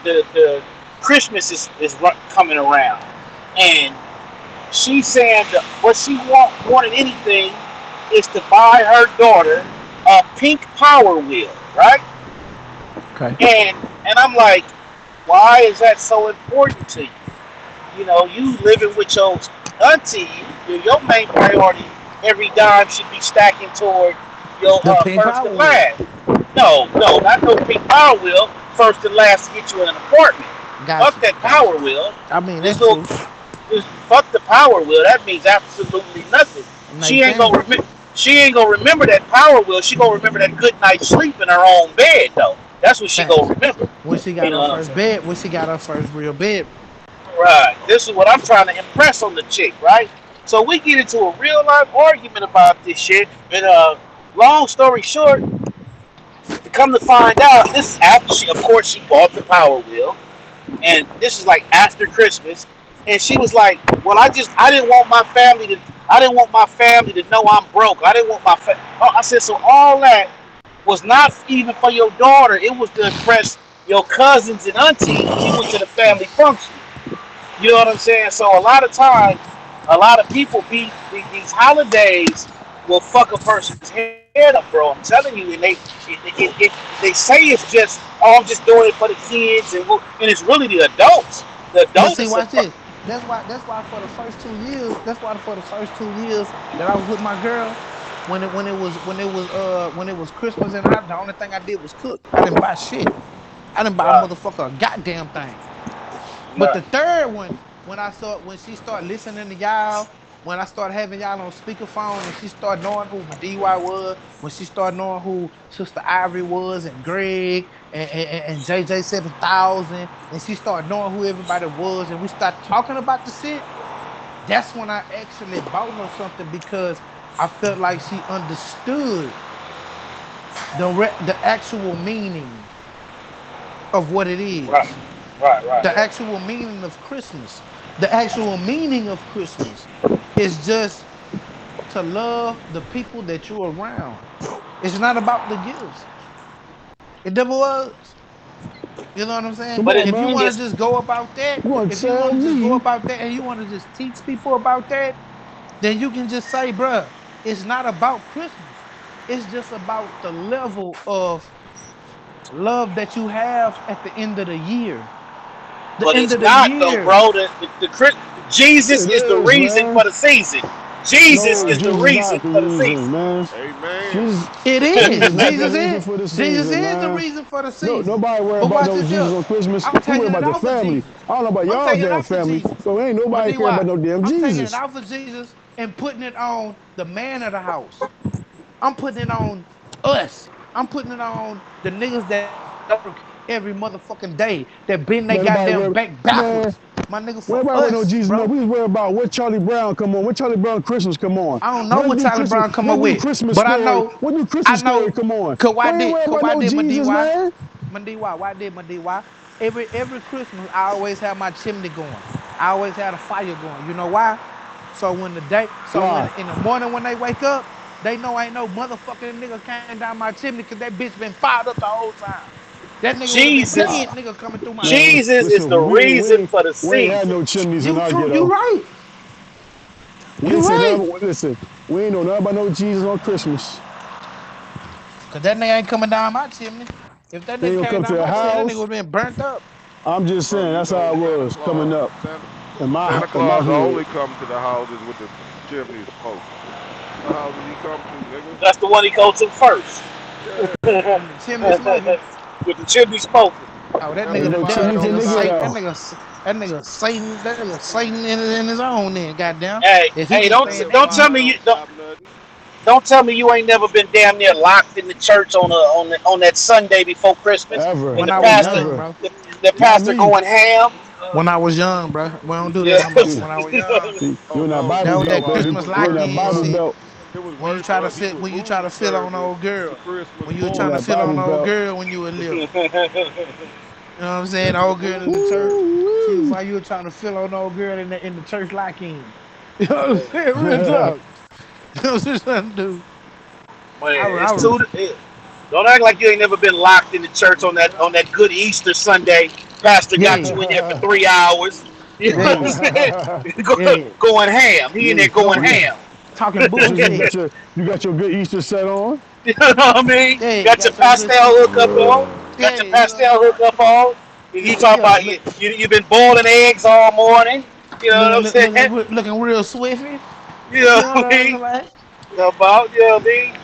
the Christmas is coming around, and she's saying that what she wanted anything is to buy her daughter a pink Power Wheel, right? Okay. And I'm like, why is that so important to you? You know, you living with your auntie, your main priority every dime should be stacking toward your The pink first power and wheel. last. No, no, not no pink Power Wheel. First and last to get you in an apartment. Got Fuck you. that Got you. Power Wheel. I mean, This that's little, true. this fuck the Power Wheel. That means absolutely nothing. She ain't gonna Nathan, remember. She ain't gonna remember that Power Wheel. She gonna remember that good night's sleep in her own bed, though. That's what she gonna facts. remember. When she You got know her what I'm first saying? bed, when she got her first real bedroom. Right. This is what I'm trying to impress on the chick, right? So we get into a real life argument about this shit. And long story short, to come to find out, this is after of course, she bought the Power Wheel, and this is like after Christmas, and she was like, "Well, I didn't want my family to, I didn't want my family to know I'm broke. I didn't want my oh, I said, so all that was not even for your daughter. It was to impress your cousins and aunties when you went to the family function. You know what I'm saying? So a lot of times, a lot of people these holidays will fuck a person's head up, bro. I'm telling you, and they say it's just, oh, I'm just doing it for the kids, and it's really the adults. The adults But that see, watch suffer. this. That's why for the first 2 years, that's why for the first 2 years that I was with my girl, when it was Christmas and the only thing I did was cook. I didn't buy shit. I didn't buy a Right, motherfucker a goddamn thing. But the right. third one, when she started listening to y'all, when I started having y'all on speakerphone and she started knowing who my DY was, when she started knowing who Sister Ivory was and Greg and JJ 7000, and she started knowing who everybody was, and we started talking about the shit, that's when I actually bought her something because I felt like she understood the actual meaning of what it Right, is. right, right, The right. actual meaning of Christmas. The actual meaning of Christmas is just to love the people that you're around. It's not about the gifts. It never was. You know what I'm saying? Come But on, If you man. want to it's just go about that, You want to if you tell want to just go me? about that and you want to just teach people about that, then you can just say, bruh, it's not about Christmas. It's just about the level of love that you have at the end of the year. The but end it's of the not though, year. bro. Jesus It is the is, reason man. for the season. Jesus No, is the Jesus reason not the for the reason, season. man. Amen. Jesus, It Jesus is. not the reason for the Jesus season, is the man. reason for the No, season. nobody worry But about watch no this Jesus here. on Christmas. I'm We worry taking it about the off of family. Jesus. I don't know about I'm y'all taking it damn off of family, Jesus. so ain't I'm gonna nobody tell you care about why. no damn I'm taking it Jesus. off of Jesus and putting it on the man of the house. I'm putting it on us. I'm putting it on the niggas that work every motherfucking day that bend they Man, nobody goddamn worry, back man. backwards. My nigga, Well, for everybody with no us, Jesus, no. bro. We was worried about what Charlie Brown come on, when Charlie Brown Christmas come on, I don't know when what do Tyler Christmas, Brown come up when do with, Christmas but story, when do I Christmas story know, come on? cause why We ain't did, worried cause about why no did my Jesus, DY? man. My DY, why did my DY? Every Christmas, I always have my chimney going. I always had a fire going. You know why? So when Why? in the morning when they wake up, they know ain't no motherfucking nigga came down my chimney because that bitch been fired up the whole time. That nigga would have been Jesus, dead, nigga, coming through my Man, chimney. Jesus is the listen, reason for the we ain't had season. no chimneys in You our true, you ghetto. right. We You ain't say right. nothing. Listen, we ain't know nothing about no Jesus on Christmas. Cause that nigga ain't coming down my chimney. If that They ain't nigga gonna came come to down the my chimney, that nigga house. would have been burnt up. I'm just Bro, saying you that's how know it Santa was coming Claus, up Santa in my Claus hood. only come to the houses with the chimneys smoking. What houses he come to, nigga? That's the one he goes to first. Yeah, With the chimney smoking. With the chimney smoking. Oh, that Santa Ain't nigga, no that, that chimneys in nigga the Satan, ghetto. that nigga Satan in his own then, goddamn. Hey, If he hey, can don't stay Santa in that don't tell chimney. me Claus you don't stop nothing. don't tell me you ain't never been damn near locked in the church on that Sunday before Christmas, Ever. and When the I was pastor young, Never. bro. the Not pastor me. going ham. When I was young, bro. We don't do that Yeah. no more. See, When I was young, Oh you in that no, that Bible was no, belt, that it baby. Christmas was You in lock worse that in for Bible us. shit. belt. It was When you worse try for to us. He fit, would when you try move to feel on service old to girl, Christmas when you were In trying to morning. that feel Bible on old belt. girl when you were little. You know what I'm saying? That The nigga old girl in the moved church. service. She was Woo-wee. like you were trying to feel on the old girl in the church lock in. You know what I'm saying? Real talk. You know what I'm saying, dude? Man, I it's was too. Don't act like you ain't never been locked in the church on that good Easter Sunday. Pastor got yeah, you in there for 3 hours. You know what I'm yeah, saying? yeah. Going ham. He in you, there going Going you, ham. talking you bullshit. got your good Easter set on. You know what I mean? Yeah, Got your got your good pastel Easter. hookup on. Got Yeah, your you know what pastel I'm talking hookup on. You about? talk Yeah, about you've been boiling eggs all morning. You know what I'm saying? looking real swiffy. You know You know what what I I'm mean? saying? You know what I mean?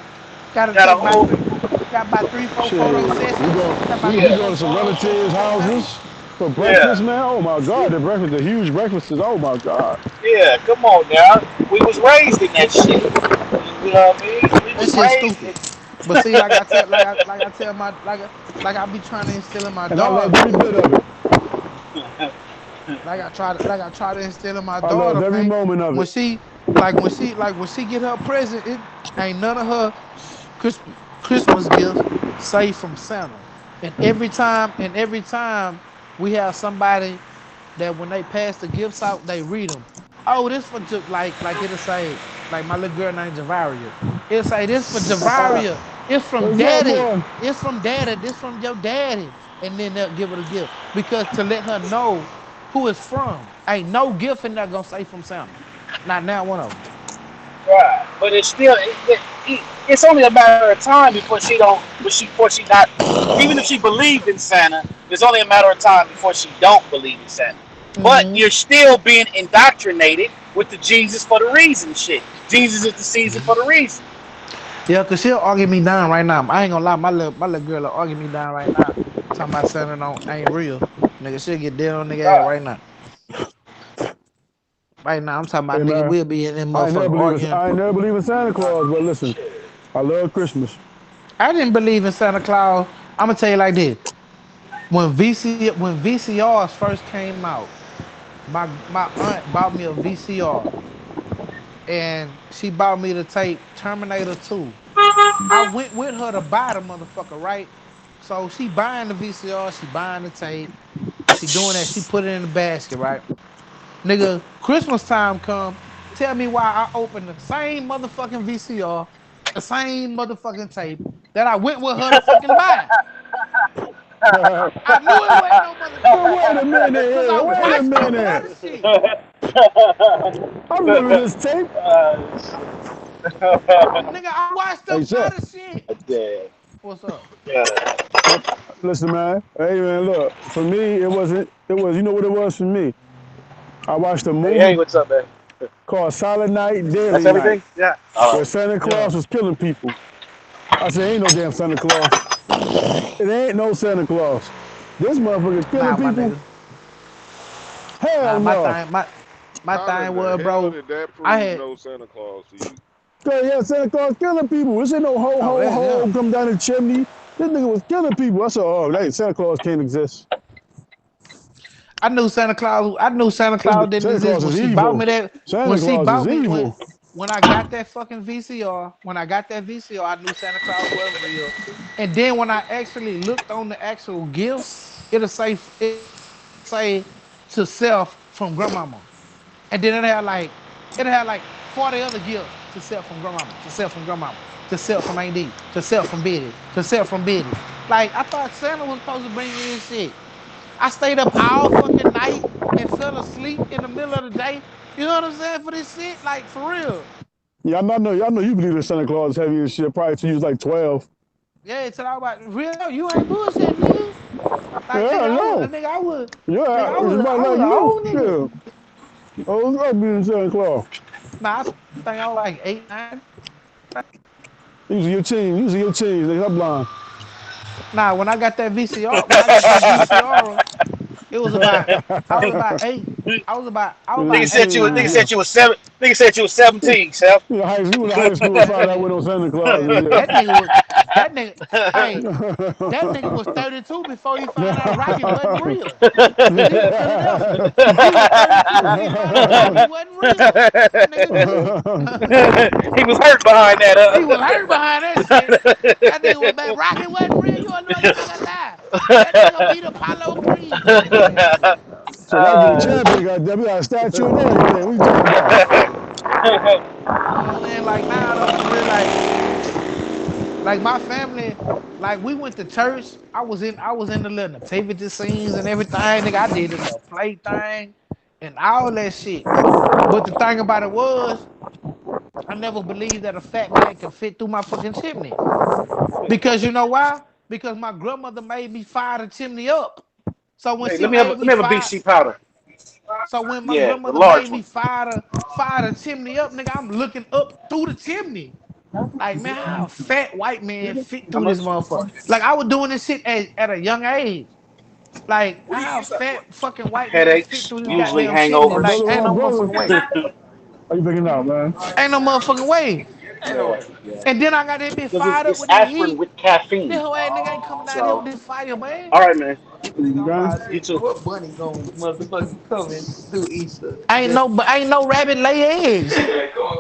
Got to Got a take about whole three. Got about three, four photo Shit, sessions. Got about we three, yeah, going four to some photo relatives' sessions on there. houses for yeah. breakfast, man. Oh my God, the breakfast, the huge breakfasts. Oh my God. Yeah, come on now. We was raised in that shit. You know what I mean? We That was shit's raised stupid. in. But see, like I tell my like I be trying to instill in my And I loved daughter. every bit of it. Like I try to instill in my I loved daughter, every man. moment of When it. she when she get her present, it ain't none of her Christmas gifts safe from Santa. And every time we have somebody that when they pass the gifts out, they read them. Oh, this for like it'll say like my little girl named Javaria. It'll say this for Javaria. It's from What's up, daddy. boy? It's from daddy. This from your daddy. And then they'll give her the gift because to let her know who it's from. Ain't no gift in there gonna say from Santa. Not now one of them. Right. But it's still it's only a matter of time before she not even if she believed in Santa, it's only a matter of time before she don't believe in Santa. But Mm-hmm. you're still being indoctrinated with the Jesus for the reason shit. Jesus is the season for the reason. Yeah, cause she'll argue me down right now. I ain't gonna lie, my little girl will argue me down right now. Talking about Santa don't ain't real. Nigga, she'll get dead on nigga ass Right. right now. Right now, I'm talking Hey about nigga. man, We'll be in them motherfucker arguing. I ain't never believe in Santa Claus, but listen, Shit. I love Christmas. I didn't believe in Santa Claus. I'm gonna tell you like this: when VCRs first came out, my aunt bought me a VCR, and she bought me the tape Terminator 2. I went with her to buy the motherfucker, right? So she buying the VCR, she buying the tape, she doing that, she put it in the basket, right? Nigga, Christmas time come. Tell me why I opened the same motherfucking VCR, the same motherfucking tape that I went with her to fucking buy. But I knew it wasn't no motherfucking wait a Santa. minute Cause here, I wait a watched before minute. the shit. I remember this tape. Nigga, I watched Hey, them buy Chef. the shit. Yeah. What's up? Yeah. Um, listen, man. Hey, man, look. For me, it wasn't. It was. You know what it was for me? I watched a Hey, movie. what's up, man? called Silent Night, That's Deadly Night, everything. Yeah. All where right. Santa Yeah. Claus was killing people. I said, ain't no damn Santa Claus. It ain't no Santa Claus. This motherfucker killing Nah, my people? nigga. Hell Nah, no. my How thing in the was, hell bro. did that I prove had no Santa Claus to you? Cause yeah, Santa Claus killing people. This ain't no ho oh ho that yeah. ho come down the chimney. This nigga was killing people. I said, oh, that Santa Claus can't exist. I knew Santa Claus. I knew Santa Claus didn't Santa exist Claus when is she bought evil. me that. When Santa she Claus is bought me evil. when I got that fucking VCR. When I got that VCR, I knew Santa Claus wasn't real. And then when I actually looked on the actual gifts, it'll say to self from grandmama. And then it had like 40 other gifts to self from grandmama, to self from grandmama, to self from AD, to self from Betty, to self from Betty. Like I thought Santa was supposed to bring me this shit. I stayed up all fucking night and fell asleep in the middle of the day. You know what I'm saying? For this shit, like for real. Yeah, y'all know you believe in Santa Claus heavy as shit, probably till you was like 12. Yeah, it's all about real. You ain't bullshit, nigga. Like Yeah, nigga, I know. nigga, Yeah, it's about I was like an you. old nigga. Shit. I was up being Santa Claus. Nah, I think I was like 8, 9. Using your team, nigga, I'm blind. Nah, when I got that VCR, when I got that VCR, it was about I was about 8. I was about He Nigga was said 8, you was he nigga 9. said you was seven. Nigga said you was 17, Seth. You know, high school and found That out nigga, what no Santa Claus man, is that nigga was that nigga. Hey, that nigga was yet. 32 before he found out Rocky wasn't real. He was Philadelphia. He was 32 when he found out Rocky wasn't real. That nigga good. He was hurt behind He was hurt behind that shit. That nigga was bad. that. Rocky wasn't real. You a motherfucker lie. That nigga beat Apollo Creed. Man, shut up. So Rocky the champion, goddamn, we got a statue and everything. What you talking about? You know what I'm saying? Like now though, for real, like my family, like we went to church. I was in the little nativity scenes and everything. Nigga, I did a little play thing and all that shit. But the thing about it was, I never believed that a fat man could fit through my fucking chimney. Because you know why? Because my grandmother made me fire the chimney up. So when Hey, she let made me me have a fire, BC powder. so when my Yeah, the grandmother large made me one. fire the chimney up, nigga, I'm looking up through the chimney. Like, man, how a fat white man fit How through this much? motherfucker? Like, I was doing this shit at a young age. Like, how a fat fucking white man fit Headaches, through this usually goddamn chimney? My hangovers. Like, brother, ain't my no brother. motherfucking way. How you picking out, man? Ain't no motherfucking way. Ain't no Yeah, way. And then I got that bitch because fired up it's with that aspirin heat. with This caffeine. whole ass nigga ain't coming down here with So, this fire, man. all right, man. You done? You too. What bunny gonna motherfucking come and do Easter? Ain't no rabbit lay eggs.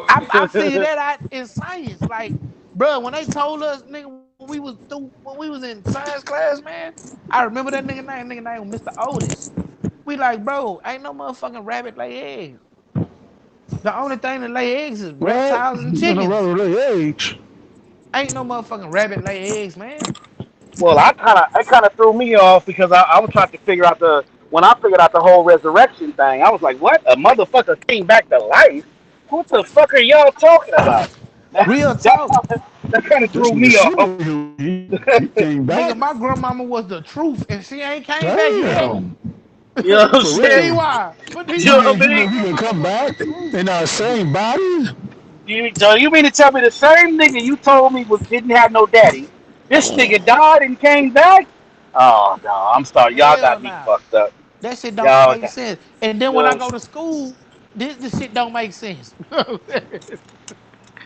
I figured that out in science. Like, bro, when they told us, nigga, when we was in science class, man, I remember that nigga name. Nigga name was Mr. Otis. We like, bro, ain't no motherfucking rabbit lay eggs. The only thing that lay eggs is What? reptiles and You're gonna chickens. run with their age. Ain't no motherfucking rabbit lay eggs, man. Well, it kind of threw me off because I was trying to figure out when I figured out the whole resurrection thing. I was like, what? A motherfucker came back to life? What the fuck are y'all talking about? Real talk. That kind of This threw nigga me off. sleeping. He came back. Nigga, my grandmama was the truth and she ain't came back yet. Damn. You know what I'm For T saying? real. Y. But You You know what mean I you mean? mean my he can grandmama come was the back truth. in our same bodies? So you mean to tell me the same nigga you told me didn't have no daddy, this nigga died and came back? Oh no, I'm sorry, y'all Hell got me nah. fucked up. That shit don't Y'all make got sense. And then when I go just to school, this shit don't make sense.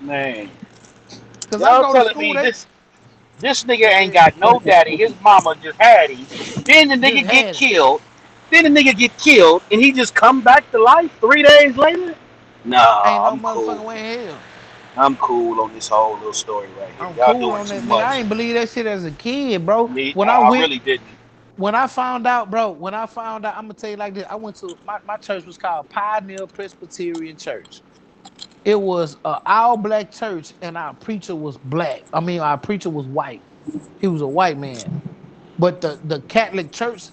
man. Cause I Y'all go to telling school, me they this nigga go ain't ahead. got no daddy. His mama just had him. Then the Just nigga get had it. killed. Then the nigga get killed, and he just come back to life 3 days later. Ain't Nah, no I'm cool. motherfucking way in hell. I'm cool on this whole little story right here. I'm Y'all cool doing on too that nigga. I much. ain't believe that shit as a kid, bro. Me, When I I went, really didn't. when I found out, bro, I'm gonna tell you like this. I went to my church was called Pioneer Presbyterian Church. It was a all black church, and our preacher was black. I mean, our preacher was white. He was a white man. But the Catholic Church,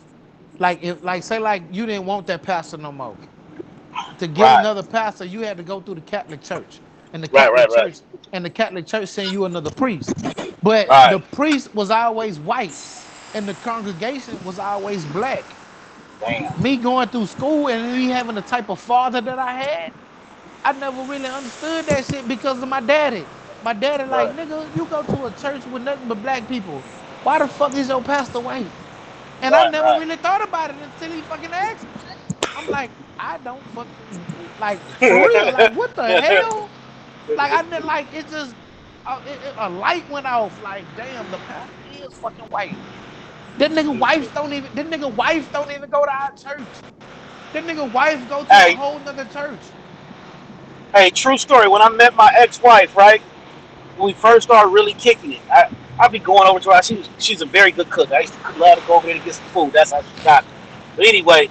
like if like say like you didn't want that pastor no more. To get Right, another pastor, you had to go through the Catholic Church. And the right, Catholic right, right, Church and the Catholic Church send you another priest. But right. the priest was always white and the congregation was always black. Damn. Me going through school and me having the type of father that I had, I never really understood that shit because of my daddy. My daddy, like, Right. nigga, you go to a church with nothing but black people. Why the fuck is your pastor white? And I Right. never Right. really thought about it until he fucking asked me. I'm like, I don't fucking like for real. Like, what the hell? Like, I didn't like it. Just a light went off. Like, damn, the pastor is fucking white. That nigga wife don't even. That nigga wife don't even go to our church. That nigga wife go to a Hey, whole nother church. hey, true story. When I met my ex-wife, right, when we first started really kicking it, I'd be going over to her. She's a very good cook. I used to love to go over there to get some food. That's how she got me. But anyway,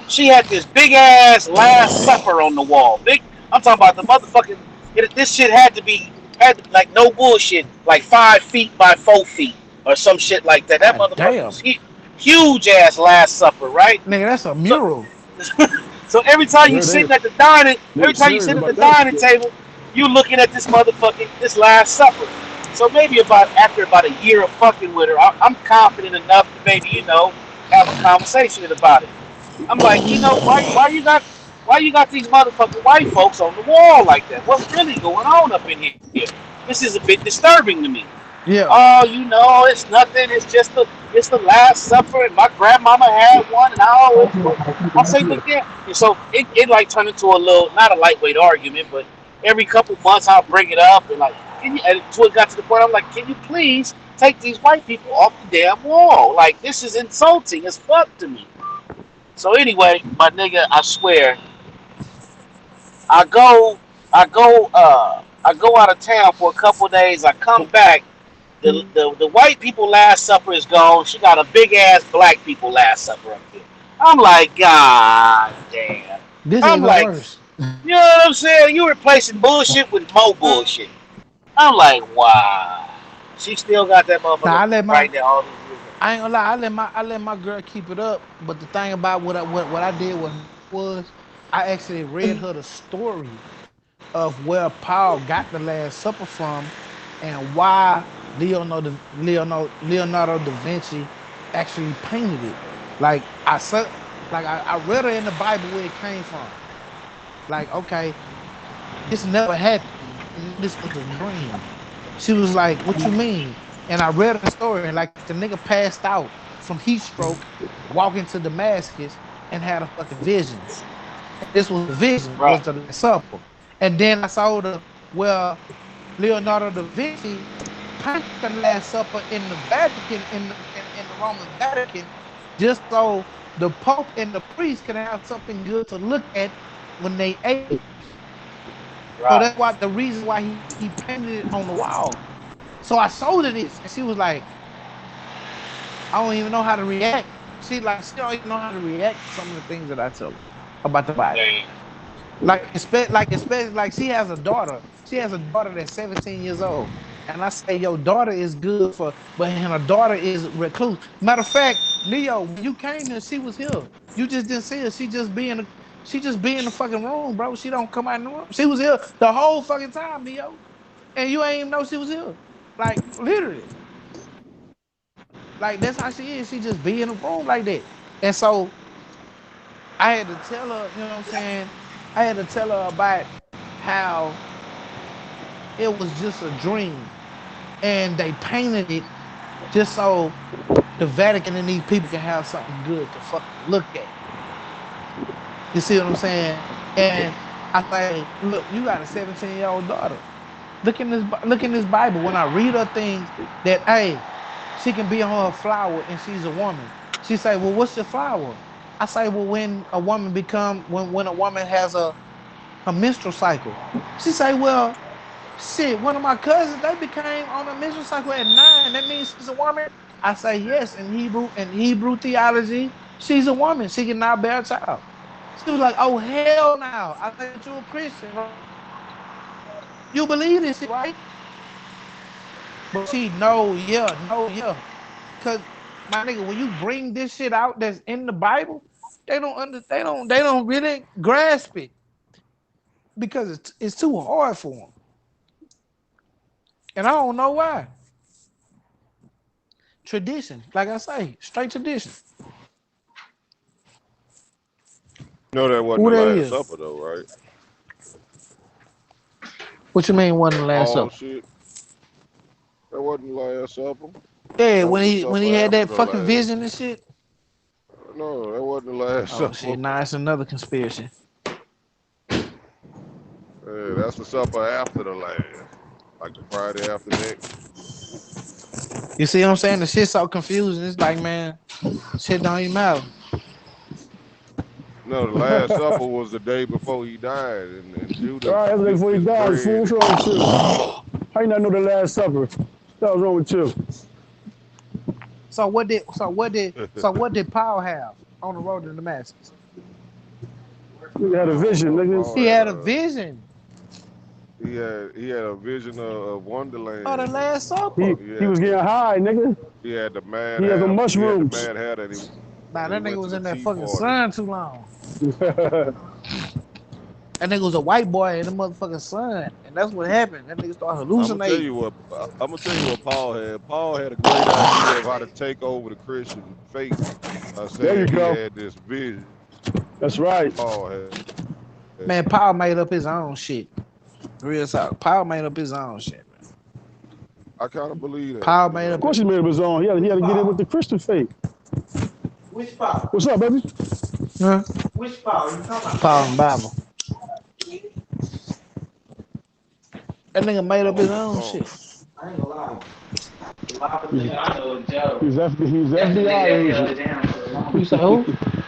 she had this big ass Last Supper on the wall. Big. I'm talking about the motherfucking. This shit had like no bullshit, like 5 feet by 4 feet or some shit like that. That God motherfucker damn, was huge ass Last Supper, right? nigga, that's a So, mural. so every time you Yeah, sitting at the dining, they every time you serious sit at the about that dining shit. table, you looking at this Last Supper. So maybe after about a year of fucking with her, I'm confident enough to maybe have a conversation about it. I'm like, why you got these motherfucking white folks on the wall like that? What's really going on up in here? This is a bit disturbing to me. Yeah, Oh, it's nothing. It's the Last Supper, and my grandmama had one, and I always go. I say, look there. And so it like turned into a little, not a lightweight argument, but every couple months I'll bring it up, and like, and until it got to the point, I'm like, can you please take these white people off the damn wall? Like, this is insulting as fuck to me. So anyway, my nigga, I swear, I go, I go out of town for a couple of days. I come back. The white people Last Supper is gone. She got a big ass black people Last Supper up there. I'm like, God damn. this I'm even like, worse. you know what I'm saying? You replacing bullshit with more bullshit. I'm like, wow. She still got that Now motherfucker I let my right there all these years later. I ain't gonna lie, I let my girl keep it up. But the thing about what I did with her was I actually read her the story of where Paul got the Last Supper from and why Leonardo da Vinci actually painted it. Like I said, like I read her in the Bible where it came from. Like, okay, this never happened. This was a dream. She was like, what you mean? And I read her story, and like the nigga passed out from heat stroke, walking to Damascus, and had a fucking vision. And this was the vision, was Right, the Last Supper. And then I saw where Leonardo da Vinci painted the Last Supper in the Vatican, in the Roman Vatican, just so the Pope and the priest can have something good to look at when they ate it. So right. that's why the reason why he painted it on the wall. So I showed her this, and she was like, I don't even know how to react. She don't even know how to react to some of the things that I tell her about the Bible. Damn. Especially like she has a daughter. She has a daughter that's 17 years old. And I say, your daughter is good but her daughter is recluse. Matter of fact, Neo, when you came here, she was here. You just didn't see her. She just be in the fucking room, bro. She don't come out in the room. She was here the whole fucking time, Neo. And you ain't even know she was here. Like, literally. Like, that's how she is. She just be in the room like that. And so I had to tell her, you know what I'm saying? I had to tell her about how it was just a dream. And they painted it just so the Vatican and these people can have something good to fucking look at. You see what I'm saying? And I say, look, you got a 17-year-old daughter. Look in this Bible. When I read her things that, hey, she can be on her flower and she's a woman. She say, well, what's your flower? I say, well, when a woman has a menstrual cycle. She say, well, shit, one of my cousins, they became on a menstrual cycle at 9. That means she's a woman. I say, yes, in Hebrew theology, she's a woman. She can now bear a child. She was like, oh, hell no. I say, but you're a Christian, right? You believe this shit, right? But she, no, yeah, no, yeah. Cause my nigga, when you bring this shit out that's in the Bible, they don't really grasp it because it's too hard for them. And I don't know why. Tradition, like I say, straight tradition. You know that wasn't Who the that Last is? Supper though, right? What you mean wasn't the last Oh supper? shit, that wasn't the last supper. Yeah, That was the when supper he had after that the fucking last. vision and shit. No, that wasn't the last Oh supper. shit, nah, it's another conspiracy. Yeah, that's the supper after the last, like the Friday after next. You see what I'm saying? The shit's so confusing. It's like, man, shit don't even matter. No, the last supper was the day before he died, and All Judas right, that's dipped before he his died, fool. bread What's and wrong with you? How you not know the Last Supper? That was wrong with you. So what did Paul have on the road to Damascus? You had a I don't vision, know. nigga. Paul He had had a a vision he had a vision of of the Wonderland, and Last Supper. he He had was getting the high, nigga. he had the mad He had the hair. He had the mushrooms. mad hair that Nah, he that nigga went to was the in that tea fucking party. sun too long. Yeah, That nigga was a white boy in the motherfucking sun, and that's what happened. That nigga started I'm gonna tell hallucinating. you what I'm gonna tell you what Paul had. Paul had a great idea of how to take over the Christian faith by there you saying he go. had this vision. That's right. Paul had. Man, Paul made up his own shit. Real talk. Paul made up his own shit, man. I kind of believe that. Paul You made Of up know. his. course he made up his own. He had to get in with the Christian faith. Which Paul? What's up, baby? Huh? Which Paul you talking about? Paul and Bible. That nigga made up his own Oh, shit. I ain't gonna lie. The last He's, nigga I know is Joe. he's That's the nigga FBI that held agent. it down for the You longest. say who?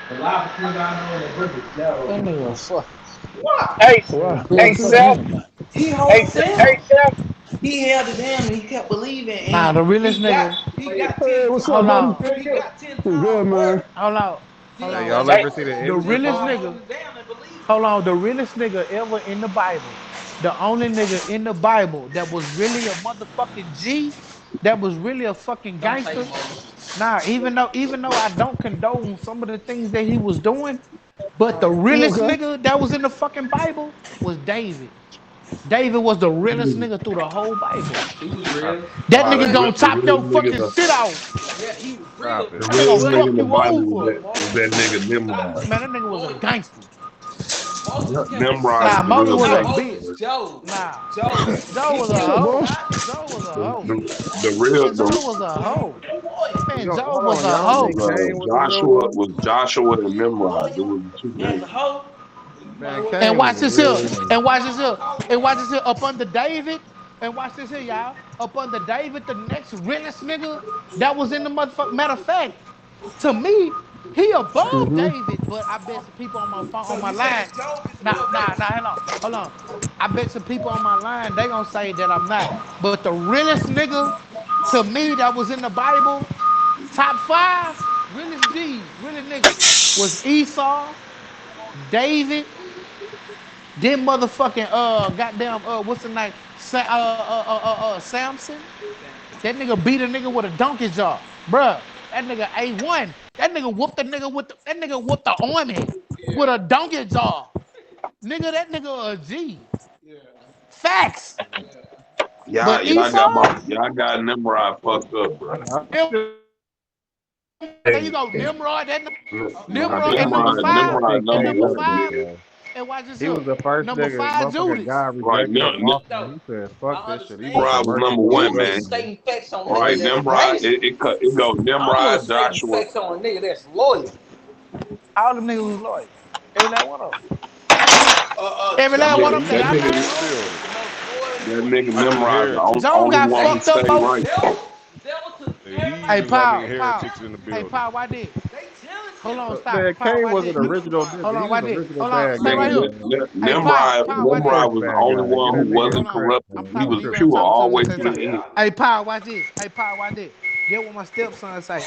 The last nigga I know in the book is That Joe. nigga a fuck. What? Hey, Wow. He'll hey, fuck Seth. anybody. He Hey, hold it hey, down. Seth. He held it down and he kept believing and Nah, the realest he got nigga. he got Hey, 10 what's up, Hold baby? on. he got 10 I'm good, times man. worse. Hold on. Hold He Hey, on. y'all Watch Hey, ever this. see the The Edison realest fall? nigga. Hold it down and believing. Hold on. The realest nigga ever in the Bible. The only nigga in the Bible that was really a motherfucking G, that was really a fucking Don't say gangster. more. Nah, even though I don't condone some of the things that he was doing, but the You realest okay? nigga that was in the fucking Bible was David. David was the realest nigga through the whole Bible. He was real. That Nah, nigga gonna the top real your nigga, fucking shit off. Yeah, he was stop real. it. the That nigga real gonna nigga fuck in the you Bible over. was that nigga Stop Nimrod. Man, it. that nigga was a Moses. gangster. Moses kept it Nimrod Nah, was the secret. Moses real was a Not gangster, bitch. Moses, man. Job. Nah, Job. Joe He was a What's kept up, it hoe. bro? Joe was a The, hoe. the real Man, the Joe was a hoe. loyal. Man, Yo, Joe hold was on, a y'all hoe. think Cain was the real one? Was Joshua and He was Nimrod. There loyal was two as a niggas. hoe. You might Man, as well And Cain was watch the this here. real one. And watch might this as well here. call him And watch this Cain. here. Up under David. And watch this here, y'all. Up under David, the next realest nigga that was in the motherfucker. Matter of fact, to me, he above Mm-hmm. David, but I bet some people on my phone on So my you line. saying Job is Nah, above nah, David? nah, hold on. I bet some people on my line, they gonna say that I'm not. But the realest nigga to me that was in the Bible, top five, realest G's, realest niggas, was Esau, David, then motherfucking goddamn what's the name? Samson. Samson. That nigga beat a nigga with a donkey jaw. Bruh, that nigga A1. That nigga whooped the nigga with that nigga whooped the army with Yeah. a donkey jaw. Nigga, that nigga a G. Yeah. Facts. Yeah. But Esau, Y'all got Nimrod fucked up, bro. there you Hey, go. Nimrod, nah, Nimrod, Nimrod, and number five, Nimrod think and number Cain number was one, the five, man. real one. and watch this He here. was the first Number nigga, five, motherfucker. Judas. God Right, rejected his offering. So He said, "Fuck I this shit." He went understand to Nimrod was worship number one, somebody Judas else, man. is man. stating facts on All niggas right, that's Nimrod, gangster. it go Mama Nimrod, stating Joshua. facts on a nigga that's loyal. All them niggas was loyal. Every last one of them. Every That last one nigga, of them that that I He's nigga, in named. the Job was building. the most loyal that nigga. nigga Them Nimrod, heretics. Joe only got one who fucked up stayed over. right. The devil took He's Hey, everything the one of from the Paul, him. Paul. heretics in the Hey, building. Paul, why did? They telling Hold on, him. stop. Man, Paul, Cain why wasn't did? original Hold nigga. He on, was why the did? original Hold on, bad stay guy, right here. Nigga, man. Hey, Paul, Paul, The why did? Nimrod first was the bad only guy. Get one who that nigga Hold wasn't his on. credit, corrupted. I'm man. He talking was to you. I'm pure talking to all you. the Let way me say to the something. end. Hey, Paul, watch this. Hey, Paul, watch this. Get what my stepson say.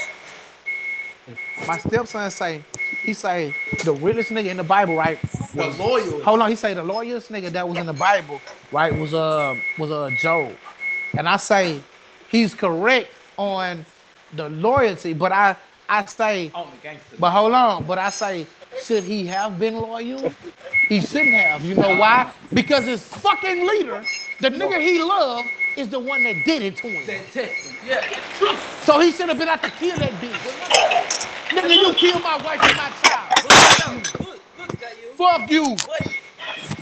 My stepson say, he say, the realest nigga in the Bible, right, The was, loyal. hold on, he say the lawyer's nigga that was in the Bible, right, was Job. And I say he's correct on the loyalty, but I say, On the gangster but nigga. hold on, but I say, should he have been loyal? He shouldn't have. You know why? Uh-uh. Because his fucking leader, the nigga he loved, is the one that did it to him. That testing. Yeah, it's true. So he should have been out to kill that bitch. But look though. But Nigga, you look. killed my wife and my child. But look Fuck though. you. Look, J.U. Fuck you. But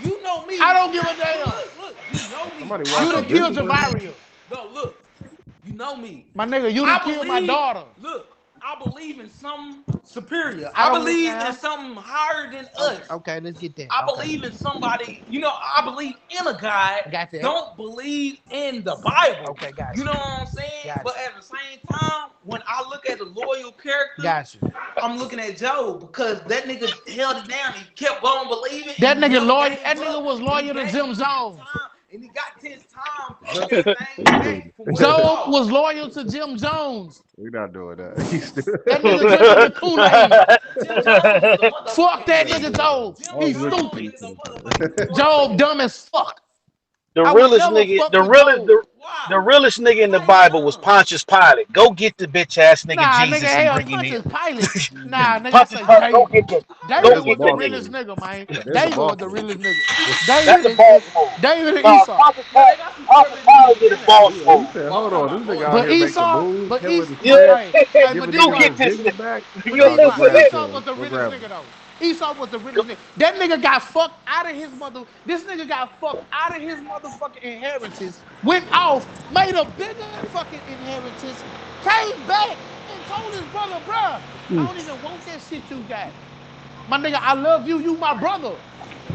you know I me. don't give a Look, damn. look, look. You know Somebody me. I You watching done killed believe. Discipline. Javaria. No, look. You know me. My nigga, you done I killed my believe. daughter. Look, I believe in something superior. I I don't believe in now. something higher than us. Okay, let's get that. I Okay. believe in somebody. I believe in a God. Got that. Don't believe in the Bible. Okay, got You you. know what I'm saying? Got But you. at the same time, when I look at the loyal character, Got you. I'm looking at Job because that nigga held it down. He kept on believing, and That he nigga never loyal. gave That nigga up. was And he loyal to gave Jim him 10 Jones. time, and he got 10 time to get everything He back stupid. from what he Job lost. was loyal to Jim Jones. We're not doing that. He's stupid. That nigga drinking the Kool-Aid. Jim Jones is a Fuck motherfucking that Not nigga genius. doing that. Job. Jim I was He's with you, Jones stupid. Pete. is a motherfucking Job force. dumb as fuck. The I would realest never nigga, fuck with Job. the Why? realest nigga in the Why he Bible was dumb? Pontius Pilate. Go get the bitch ass nigga Nah, nigga, Jesus and hell, bring him Punch here. is Pilate. Nah, nigga, I Pontius say Pilate, go David. get the, go David There's a was get the the boss nigga. realest move. nigga, man. There's a David boss was the move. realest nigga. That's David the is boss move. David and No, Esau. Man, they got some Pontius celebrity Pilate niggas did a in there. boss He move. said, Well, I'm hold talking on, about this nigga loyal. out But here making Esau, moves, but killing Esau, the Yeah, script, hey, hey, but giving this go niggas right. get his this dignity nigga. back. But Go, this Oh, go right. grab it to Esau was him. the Go realest grab him. nigga though. Esau was the realest nigga. That nigga got fucked out of his mother. This nigga got fucked out of his motherfucking inheritance. Went off, made a bigger fucking inheritance, came back and told his brother, bruh, I don't even want that shit you got. My nigga, I love you. You my brother.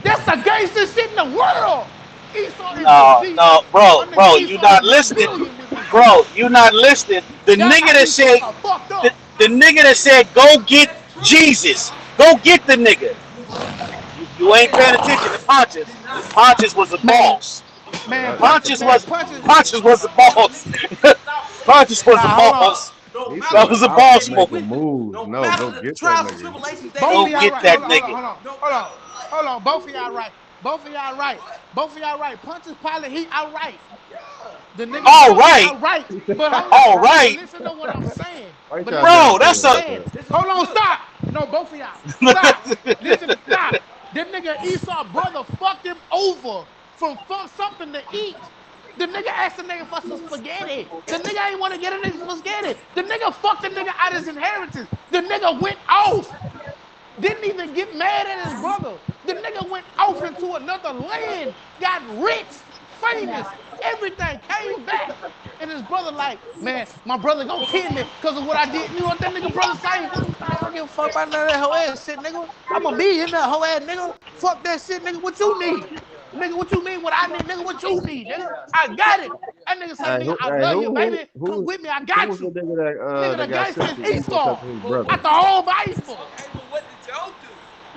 That's the gangster shit in the world. Esau is the no, beast. no, My bro, nigga, bro, you Esau not is a listening, million with me. bro. You not listening. The Y'all nigga got that Esau said, fucked the, up. the nigga that said, go get That's true. Jesus. Go get the nigga. You I'm ain't saying paying he attention to did Pontius. not stop Pontius was a Man, boss. Yeah, man, Pontius man, was punches. Pontius was a Them boss. niggas didn't stop believing Pontius that was a Nah, hold on. boss. no he matter That said, what was a the stop boss shit they move. making went through, moves. no No, go matter the get that trials and nigga. tribulations that Both they of Go y'all went get right. through, that Hold on, hold on, nigga. hold on, no hold on, matter what. hold on. Both of y'all right. Both of y'all right. Both of y'all right. Punches Pilot, he outright. Yeah. The nigga All Job right, outright. He said, But hold all all on. right. But right, listen to what I'm saying. Why you But trying to listen to bro. dirty what to I'm That's him a like saying. that? Listen, Hold on, look. stop. No, both of y'all. Stop. Listen, stop. That nigga Esau brother fucked him over from something to eat. The nigga asked the nigga for some spaghetti. The nigga ain't want to get a nigga some spaghetti. The nigga fucked the nigga out of his inheritance. The nigga went off. Didn't even get mad at his brother. The nigga went off into another land, got rich, famous, everything, came back. And his brother like, man, my brother gonna kill me because of what I did. You know what that nigga brother say? I don't give a fuck about none of that whole ass shit, nigga. I'm gonna be in that whole ass nigga. Fuck that shit, nigga. What you need? Nigga, what you mean what I need? Nigga, what you need, nigga? I got it. That nigga say, nigga, I love you, baby. Come with me, I Who got was the you. nigga Nigga, the that got gangster sent is to Egypt Esau after his But brother? what out the did whole Bible. okay, but what did Joe do?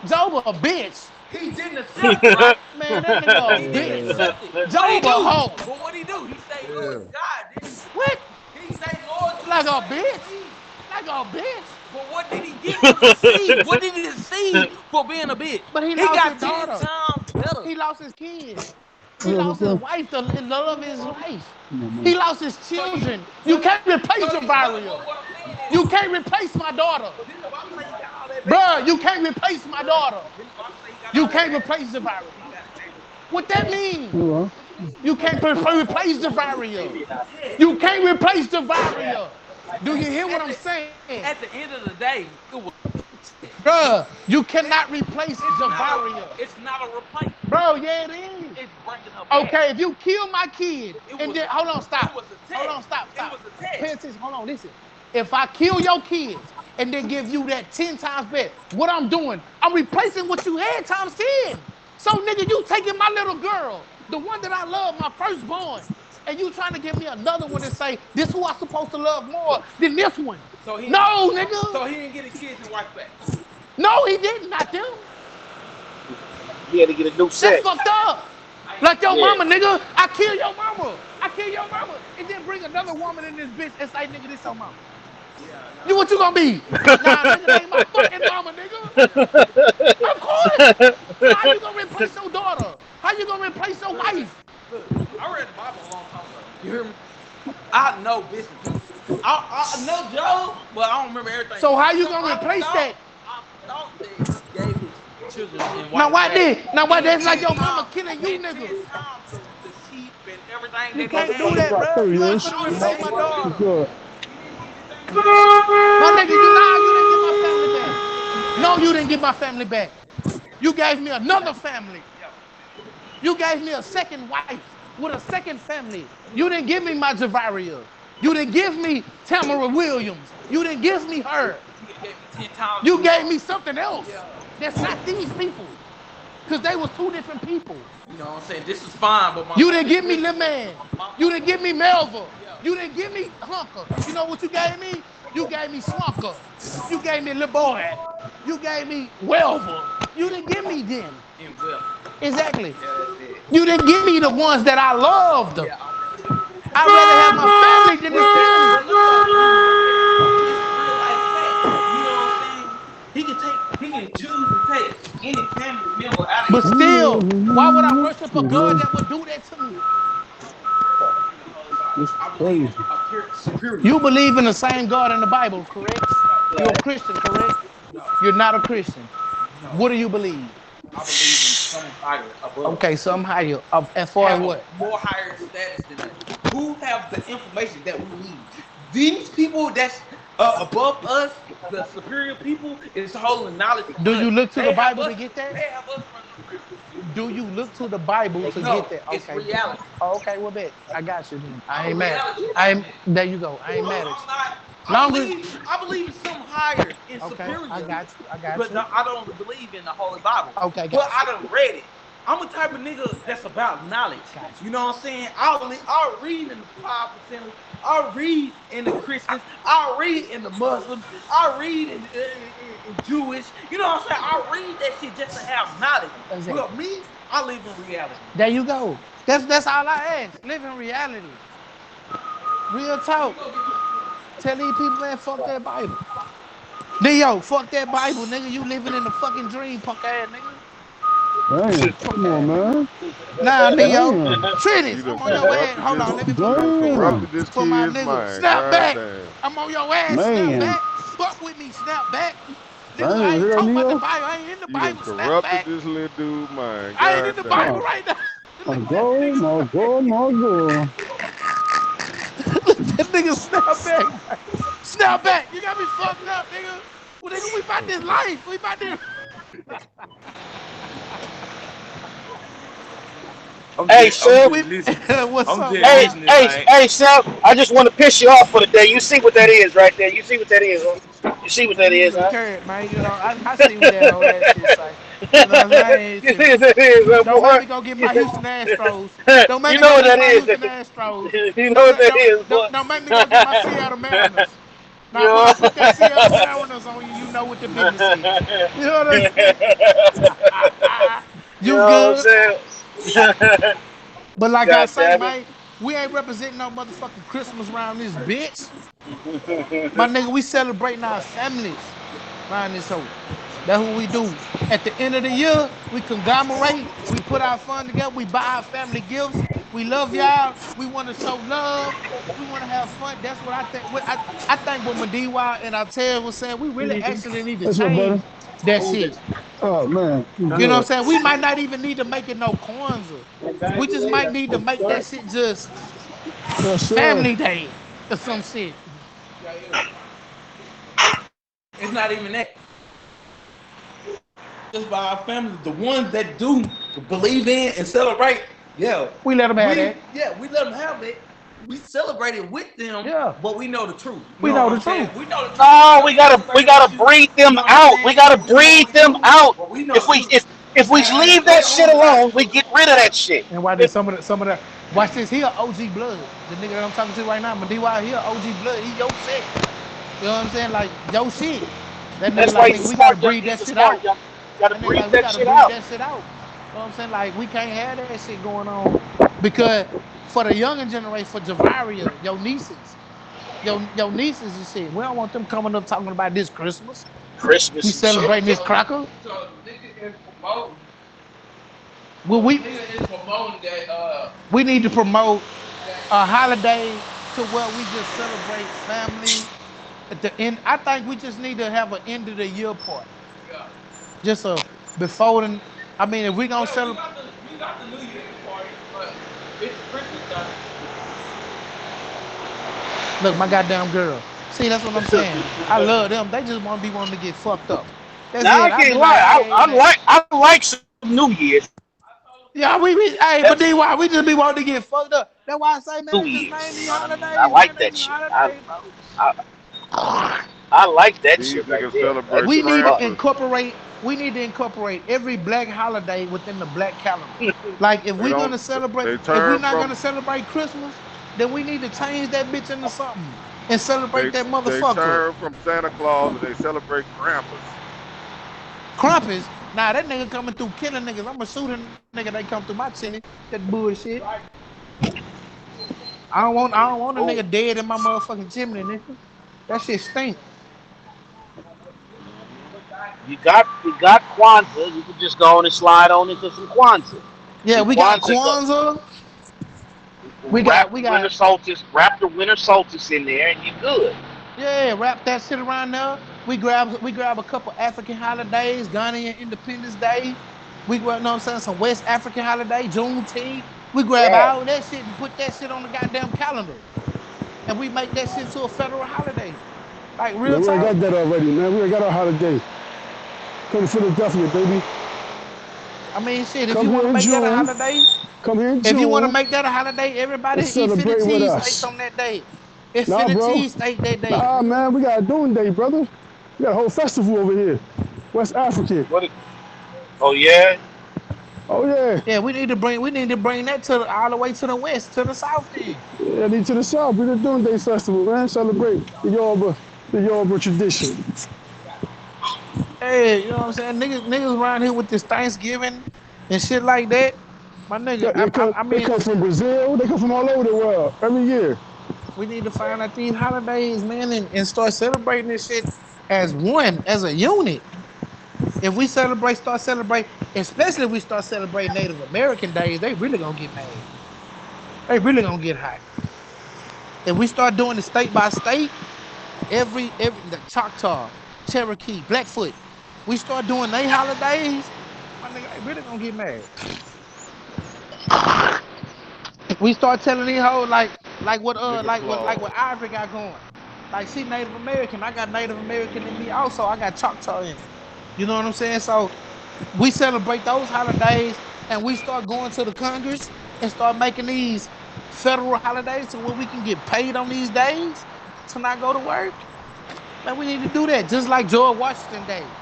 Job a bitch. He didn't accept it, right? Man, that nigga a He didn't bitch. Yeah, accept it. What did he Job a do? hoe. But what did he do? He stayed loyal yeah. to God, didn't he? What? He stayed loyal to Like the a one he bitch? believed. Like a bitch? But what did he get to receive? What did he receive for being a bitch? But he He lost his got 10 daughter. times better. He lost his kids. He Whatever, lost his bro. wife, the love of his life. Come on, He man. lost his So you children. You so can't replace so you Javaria. what I'm saying is You can't replace my daughter. didn't the Bible say he got all that back Bruh, though? you can't replace my daughter. Didn't the Bible say he got You all that can't back? replace Javaria. He got it back. What that mean? Move on. What you mean? You can't replace Javaria. It was a test. You can't replace Javaria. Do you hear what At I'm the saying? at the end of the day, it was a test. Bruh, you cannot replace It's not a Javaria. replacement. Bro, yeah, it is. It's bringing her back. Okay, if you kill my kid It and was then a hold on, stop. it was a Hold test. on, stop, It stop. was a Pay test. attention. Hold on, listen. If I kill your kids and then give you that 10 times better, what I'm doing, I'm replacing what you had times 10. So, nigga, you taking my little girl, the one that I love, my firstborn, and you trying to give me another one and say, this who I supposed to love more than this one. So he didn't No, nigga. so he didn't get his kids and wife back. No, he didn't, not them. He had to get a new That's set. fucked up. Like your Yeah. mama, nigga. I kill your mama. I kill your mama. And then bring another woman in this bitch and say, nigga, this your mama. Yeah, You nah. what you gonna be? Nah, nigga, that ain't my fucking mama, nigga. Of course. So how you gonna replace your daughter? How you gonna replace your Look, wife? look. I read the Bible a long time ago. You hear me? I know bits and pieces. I know Joe, but I don't remember everything. So how you So gonna replace that? I thought that he gave his children and Now wife why back did? Now why in that's like 10 your mama times. killing you, In 10 nigga? times the sheep and everything You that he can't do had. that, bro. There he You ain't is. finna No, replace no, my he didn't. What's daughter. good? He didn't get anything back. My nigga, you didn't get my family back. No, you didn't get my family back. You gave me another family. You gave me a second wife. with a second family. You didn't give me my Javaria. You didn't give me Tamara Williams. You didn't give me her. You gave me 10 times You more. gave me something else. Yeah. That's not these people. Because they was two different people. You know what I'm saying? This is fine, but my You mom didn't give me Lil Man. You didn't give me Melva. yeah. You didn't give me Hunker. You know what you gave me? You gave me Swunker. You gave me Lil Boy. You gave me Welver. You didn't give me them. And well, Exactly. yeah, that's it. You didn't give me the ones that I loved. Yeah, I rather have my family. I'd rather have my family than this But them. look though, when you look at it, it's real life facts. You know what I'm saying? He can choose to take any family member out of But his life. still, why would I worship a God that would do that to me? I believe in the Holy Bible. It's I believe in crazy. a superior. You believe in the same God in the Bible, correct? No, You're a Christian, correct? no, You're not a Christian. no. What do you believe? I believe in something higher above. Okay, some higher. As far as Have a what? more higher status than us. Who have the information that we need? These people that's above us, the superior people, is holding knowledge from Do us. you look to the They have Bible us. to get that? They have us running around. Do you look to the Bible to get No, that? it's Okay. reality. Okay, well, bet. I got you then. I I'm a ain't mad. reality I'm person. there you go. I ain't mad at I'm not. you. Longer. I believe in something higher and Okay, I superior, got you. I got but you. no, I don't believe in the Holy Bible. Okay, But got I you. done read it. I'm a type of nigga that's about knowledge. Got you. You know what I'm saying? I'll read in the 5%ers. I'll read in the Christians. I'll read in the Muslims. I'll read in Jewish. You know what I'm saying? I'll read that shit just to have knowledge. Well, Exactly. me, I live in reality. There you go. That's all I ask. Live in reality. Real You talk. go get my food. Tell these people, man, fuck that Bible. Leo, fuck that Bible, nigga. You living in the fucking dream, punk ass nigga. Damn. Punk Come on, ass nigga. man. Nah, Leo. Damn. You Trinity, done I'm on your ass. corrupted Hold this. on, let me put You my done Damn. corrupted this for my kid's nigga. mind. Snap God back. damn. I'm on your ass. Snap Man. back. Fuck with me. Snap back. Nigga, Damn. I Hear ain't that, talking about the Neo? Bible. I ain't in the You done Bible. Snap corrupted back. this little dude's mind. I ain't in God the damn. Bible Oh, right now. my Let that God, nigga my snap. God, my God. Let that nigga snap back. Snap back. You got me fucked up, nigga. Well, nigga, we about this life. We about this. Hey, Seb. We, what's I'm up, just Hey, man? listening, hey, man. hey, Seb. I just want to piss you off for the day. You see what that is right there. You see what that is, huh? You see what Man, that you is, just huh? carried, man. You know, I see what that old ass shit say. You know what I'm saying? You Shit, see what that is, huh, don't make me boy? go get my Houston Astros. Don't make You me know go what get that my is. Houston Astros. You know what that is, boy. Don't make me go get my Seattle Mariners. You Now, when I know? put that Seattle Mariners on you, you know what the business is. You know what I'm saying? You You know good? what I'm saying? But like I God say, damn it. man, we ain't representing no motherfucking Christmas around this bitch. My nigga, we celebrating our families around this hoe. That's what we do. At the end of the year, we conglomerate, we put our fun together, we buy our family gifts. We love y'all. We want to show love. We want to have fun. That's what I think. I think what Madiwa and Altez was saying, we really actually need to What's up, buddy? change that shit. Oh, man. You You know what I'm good. saying? We might not even need to make it no Kwanzaa. We just might need to make that shit just Yes, sir. family day or some shit. Yeah, yeah. It's not even that. Just by our families, the ones that do believe in and celebrate. Yeah, We let them have that. we let them have it. We celebrate it with them, Yeah. but we know the truth. You We know know what the I'm saying? truth. We know the truth. We No, don't we celebrate it gotta with you. breed You them know what I'm out. We saying? gotta We know breed we them do, out. but we know If the we truth. if if we And leave they that the shit ones that alone, we get rid of that shit. And why did some of the watch this here OG blood. The nigga that I'm talking to right now, Madiwa here, OG blood. He your set. You know what I'm saying? Like yo shit. That nigga That's why like he's nigga, a we gotta smart young. breed that He's a shit smart out. young. Gotta That nigga breed like we that gotta shit breed out. that shit out. You know what I'm saying? Like we can't have that shit going on because for the younger generation, for Javaria, your nieces, your nieces and shit. We don't want them coming up talking about this Christmas. We Christmas and shit. celebrating this cracker. So the nigga is promoting. Well, So the nigga is promoting that. we need to promote That a holiday to where we just celebrate family at the end. I think we just need to have an end of the year party. yeah. Just a before the. I mean, if we gonna Well, celebrate, we got the New Year's party, but it's Christmas though. look, my goddamn girl. See, that's what I'm saying. I love them. They just want to be wanting to get fucked up. That's Now it. I I'll be can't like, lie. hey man. I like some New Year's. Yeah, hey, but That's then why we just be wanting to get fucked up? That's why I say, New man, just name Year's. these You know what I mean? I holidays, man. like They that just shit. I holidays, bro. I, I like that These shit right niggas there. Like celebrate We shit need to fun. Krampus. incorporate. We need to incorporate every black holiday within the black calendar. Like if They we're don't. gonna celebrate, They if we're turn not from gonna celebrate Christmas, then we need to change that bitch into something and they celebrate that they motherfucker. turn from Santa Claus and they celebrate Krampus. Krampus. Nah, that nigga coming through killing niggas. I'ma shoot a nigga. They come through my chimney. That bullshit. I don't want a Oh, nigga dead in my motherfucking chimney, nigga. That shit stink. you got Kwanzaa. You can just go on and slide on into some Kwanzaa. Yeah, Do we got Kwanzaa. Kwanzaa. We Wrap got we the winter got solstice. Wrap the winter solstice in there, and you're good. Yeah, wrap that shit around there. We grab a couple African holidays, Ghanaian Independence Day. We grab, you know what I'm saying, some West African holiday, Juneteenth. We grab Yeah. all that shit and put that shit on the goddamn calendar. And we make that shit to a federal holiday. Like Yeah, real we already talk. got that already, man. We already got our holiday. Come to Philadelphia, baby. I mean shit, if Come you want here to in make that a June. holiday, Come here in if you want to June make that a holiday, and everybody eat Philly celebrate with cheesesteaks us. on that day. It's Nah, Philly bro. cheesesteak that day, Nah, nigga. man. We got a Doing Day, brother. We got a whole festival over here. West African. What? Oh yeah. Oh, yeah. Yeah, we need to bring that all the way to the west, to the south then. Yeah, need to the south. We the Doing Day Festival, man. Celebrate the Yoruba tradition. Hey, you know what I'm saying? Niggas around here with this Thanksgiving and shit like that. My nigga, Yeah, I they mean, come from Brazil. They come from all over the world every year. we need to find out these holidays, man, and start celebrating this shit as one, as a unit. If we start celebrating, especially if we start celebrating Native American days, they really gonna get mad. They really gonna get hot. If we start doing it state by state, every the Choctaw, Cherokee, Blackfoot, we start doing their holidays, my nigga, they really gonna get mad. We start telling these hoes like what Nigga like what clause. Ivory got going. Like she Native American, I got Native American in me also. I got Choctaw in me. You know what I'm saying? So we celebrate those holidays and we start going to the Congress and start making these federal holidays to where we can get paid on these days to not go to work. Man, we need to do that. Just like George Washington Day.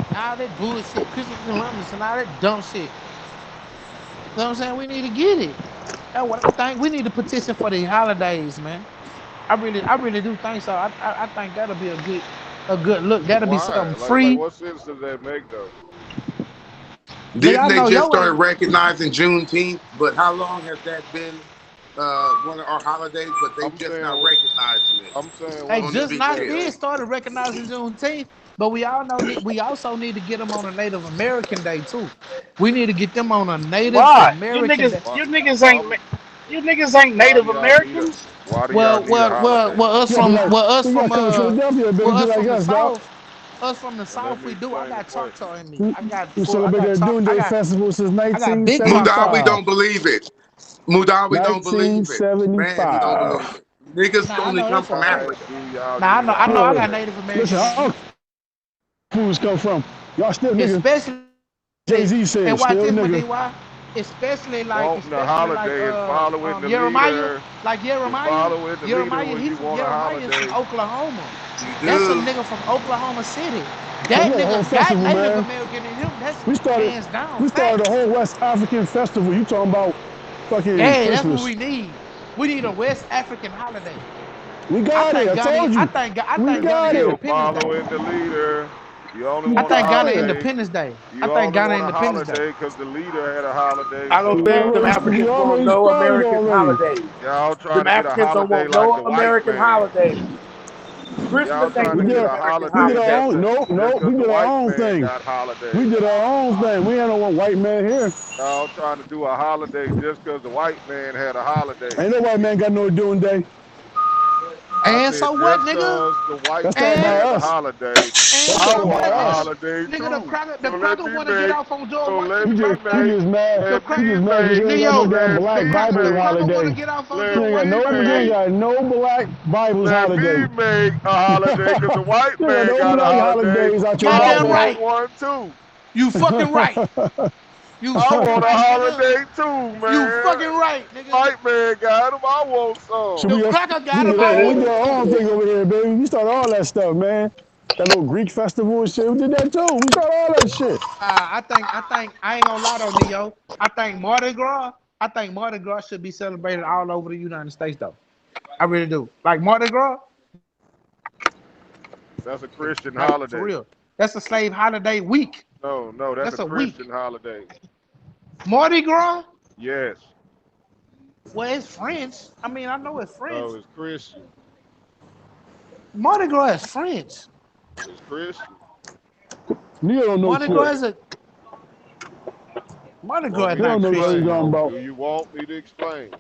And all that bullshit, Christopher Columbus and all that dumb shit. You know what I'm saying? We need to get it. That's what I think. We need to petition for the holidays, man. I really do think so. I think that'll be a good look. That'll be Why? something Like free. what sense does that make though? Nigga, Didn't I they know just your start ass. recognizing Juneteenth? But how long has that been one of our holidays? But they I'm just saying not recognizing it I'm saying Hey, what on the just sense does big not that scale. did make? started recognizing Juneteenth, but we also need to get them on a Native American Day too. We need to get them on a Native Why? You American niggas, Day. Why you niggas why ain't, you niggas ain't why do Native y'all need a Americans. why do y'all Well, need a well, well, holiday? well, us You gotta be from like, well, us you from gotta come to Philadelphia, baby. well, Be us like from the us, dog. south, us from the And let south, me I explain the got question. Choctaw in me. We, we celebrated the Doing Day Festival since I got big Choctaw Mudawi 1975. in me. don't believe it. Mudawi don't believe it. Man, he don't 1975. believe it. Niggas Nah, I only know they come from from. Why Africa. do y'all Nah, need a I know I Yeah. got holiday? Native Listen, American in our me, foods come from. Y'all still nigga. especially Jay-Z and said, watch still this, my nigga. DY. Wanting a holiday is following the Jeremiah, leader. like Is Jeremiah, following the leader Jeremiah, when he you from want a Jeremiah is from holiday. Oklahoma. You That's a do. nigga from Oklahoma City. Man, we That had a whole nigga got festival, Native man. American in him. That's We started hands down we started a facts. whole West African festival. You talking about fucking Yeah, that's what Christmas. we need. We need a West African holiday. We I got it. think I Ghana. told I you. think. I We think Ghana got it. Still Independence Day. following the leader. You only We I want a think got Ghana it. holiday. Independence Day. I You think only Ghana want a Independence Day. holiday because the leader had a holiday. I don't So think them We Africans want already no started American already. holidays. y'all trying Them to get a Africans don't holiday want like no the white American man. holidays. Y'all Christmas ain't trying We to really get did a American we holiday did holiday. our just own to, no, just no, because we the did our white own man thing. got We holidays. did our own thing. We ain't no one white man here. Y'all trying to do a holiday just because the white man had a holiday. Ain't no white man got no doing day. I And said so what, just nigga? because the white That started man by And has a us. holiday, That and I so started by want a what, nigga? us. holiday Nigga, too. the So let cracker me want to get make, off on George so let We Washington me just we birthday. make, just mad. The let We crack, me just mad because make, we ain't got no Neo, damn let black me the Bible make, cracker want to holiday. get off on We let George ain't got me Washington no we make, ain't birthday. got no black Bibles let holiday. me make a holiday because the white You ain't got man no got a black holiday. holidays out your I Goddamn Bible. want right. one too. You fucking right. You I fucking want a right, nigga. holiday too, You man. fucking right, nigga. White man got him. I want So The some. cracker got we him, did all we man. did our own thing over here, baby. We started all that stuff, man. That little Greek festival and shit. We did that too. We started all that shit. I ain't gonna lie though, Neo. I think Mardi Gras. I think Mardi Gras should be celebrated all over the United States, though. I really do. Like Mardi Gras, That's a Christian like for holiday. real. That's a slave holiday week. No, that's a That's a week. Christian holiday. Mardi Gras. Yes. Well, it's French. I mean, I know it's French. No, it's Christian. Mardi Gras is French. It's Christian. Neo don't know Mardi Gras shit. is a Mardi Want Gras is me He to not don't know what he's Christian, explain? talking bro. about. Do you want me to explain?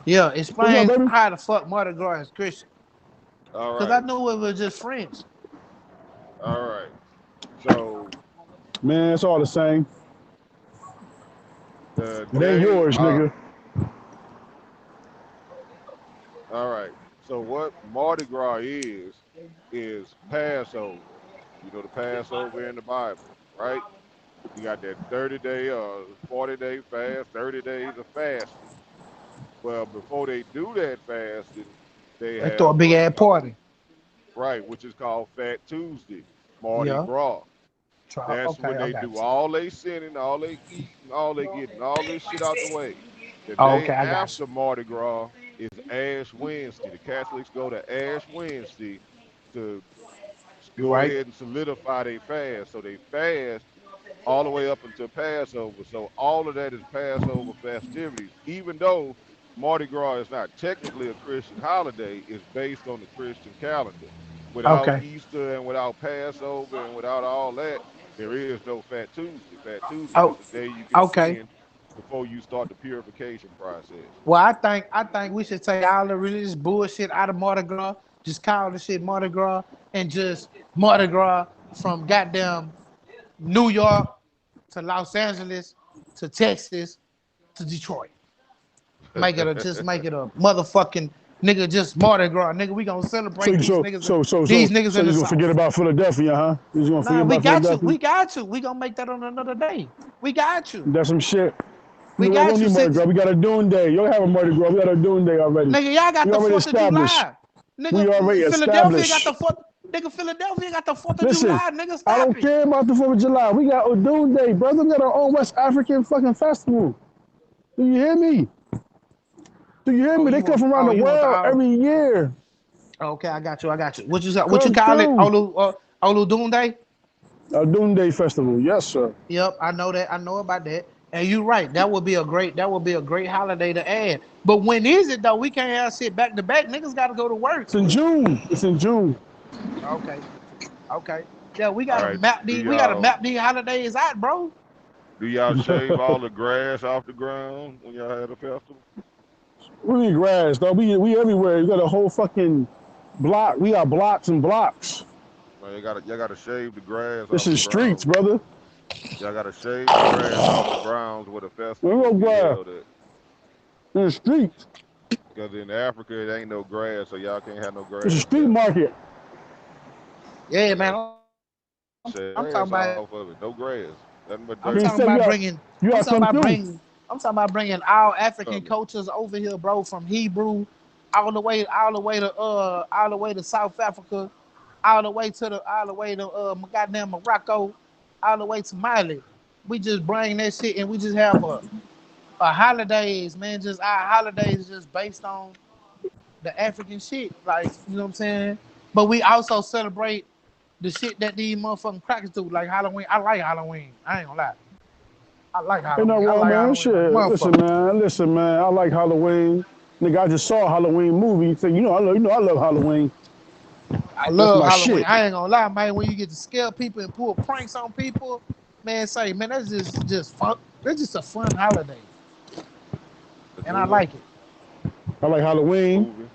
Yeah, What's up, explain baby? how the fuck Mardi Gras is Christian. All Cause I right. knew it was just French. All right. So Man, it's all the same. the It ain't day yours, nigga. all right. So what Mardi Gras is Passover. You know the Passover in the Bible, right? You got that 30-day 40-day fast, 30 days of fasting. Well, before they do that fasting, they They throw a have big what's ass called party. right, which is called Fat Tuesday, Mardi Yeah. Gras. That's Okay, when I they got do you. all they sinning, all they eating, all they getting, all this shit out the way. The day Okay, I got after Mardi Gras is Ash Wednesday. The Catholics go to Ash Wednesday to you. You go right? ahead and solidify their fast. So they fast all the way up until Passover. So all of that is Passover festivities. Even though Mardi Gras is not technically a Christian holiday, it's based on the Christian calendar. Without Okay. Easter and without Passover and without all that, there is no Fat Tuesday. Fat Tuesday is Oh, the day you can okay. sin before you start the purification process. Well, I think we should take all the religious bullshit out of Mardi Gras. Just call the shit Mardi Gras and just Mardi Gras from goddamn New York to Los Angeles to Texas to Detroit. Make it a motherfucking nigga just Mardi Gras. Nigga, we gonna So celebrate you these so niggas so so these so niggas so in you the gonna forget South. about Philadelphia, huh? You just gonna forget Nah, we about got you. Philadelphia? We got you. We gonna make that on another day. We got you. That's some shit. We We don't got you. need Mardi Six Gras. We got a Dune Day. You don't have a Mardi Gras. We got a Dune Day already. nigga, y'all got We the already 4th of established. July. We already Nigga, Philadelphia got established. the 4th. Nigga, Philadelphia got the 4th of Listen, July. Nigga, I stop don't it. care about the 4th of July. We got Odun Day, brother. We got our own West African fucking festival. Do you hear me? Do you hear me? They come from around the You want the world all. every year. Okay, I got you. I got you. What you Come call it? through. Olu Doom Day? Odun Day Festival. Yes, sir. Yep, I know that. I know about that. And you're right. That would be a great holiday to add. But when is it though? We can't have shit back to back. Niggas gotta go to work. It's in June. It's in June. Okay. Okay. Yeah, All right. we gotta map these holidays out, bro. Do y'all shave all the grass off the ground when y'all had a festival? We need grass, though. We everywhere. You got a whole fucking block. We got blocks and blocks. Man, y'all gotta shave the grass This off the is streets, grounds. brother. Y'all gotta shave the grass off the grounds where the We festival go will be grass held at. in the streets. Because in Africa it ain't no grass, so y'all can't have no It's a grass street there. market. Yeah, So man. y'all I'm shave talking grass about off of it. No grass. Nothing but I'm Being dirt talking said, about bringing. you I'm gotta talking come about through. bringing. I'm talking about bringing all African coming. cultures over here, bro. From Hebrew, all the way to South Africa, all the way to goddamn Morocco, all the way to Mali. We just bring that shit and we just have a holidays, man. Just our holidays, just based on the African shit, like you know what I'm saying. But we also celebrate the shit that these motherfucking crackers do, like Halloween. I like Halloween. I ain't gonna lie. I like Ain't no Halloween. I wrong, like man. Halloween like a Shit. motherfucker. Listen, man. I like Halloween. Nigga, I just saw a Halloween movie. So I love Halloween. I That's love my Halloween. shit. I ain't gonna lie, man. When you get to scare people and pull pranks on people, man, man, that's just fun. That's just a fun holiday, A and I good one? like it. I like Halloween Movie.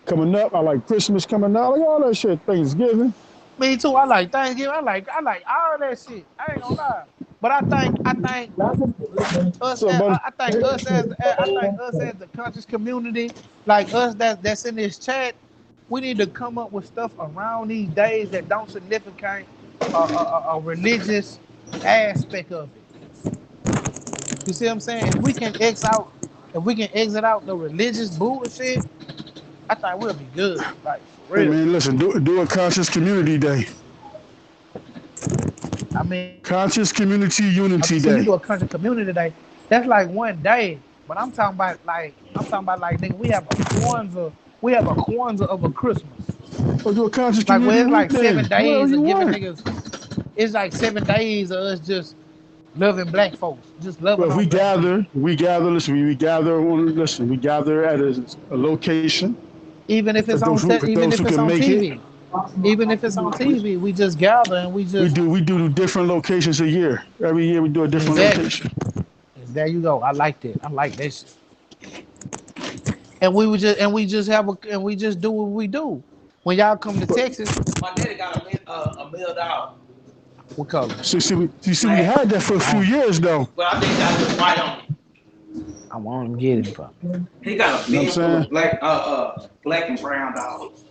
coming up. I like Christmas coming out. I like all that shit. Thanksgiving. Me too. I like Thanksgiving. I like all that shit. I ain't gonna lie. But I think us So, as, buddy, I think us as the conscious community, like us that's in this chat, we need to come up with stuff around these days that don't significant a religious aspect of it. You see what I'm saying? If we can exit out the religious bullshit, I think we'll be good. Like for Hey real. man, listen, do a conscious community day. I mean, Conscious community unity so you day. do a country community day. That's like one day. But I'm talking about like nigga, we have a Kwanzaa of a Christmas. Or do a conscious Like where community it's week like day. 7 days Whatever you of giving want. niggas. It's like 7 days of us just loving black folks, just Well, loving if on black people. listen, we gather at a location. Even Those if who it's can on make it, TV, even if it's on TV, we just gather and we just we do different locations a year. Every year we do a different exactly. location. And there you go. I like that. I like that shit. And we just do what we do. When y'all come to Texas, My daddy got a male dog. what color? So we Black. had that for a I few want, years though. But I think that was white on him. I want him to get him from. He got a You know what I'm bed full saying? of black and brown dogs.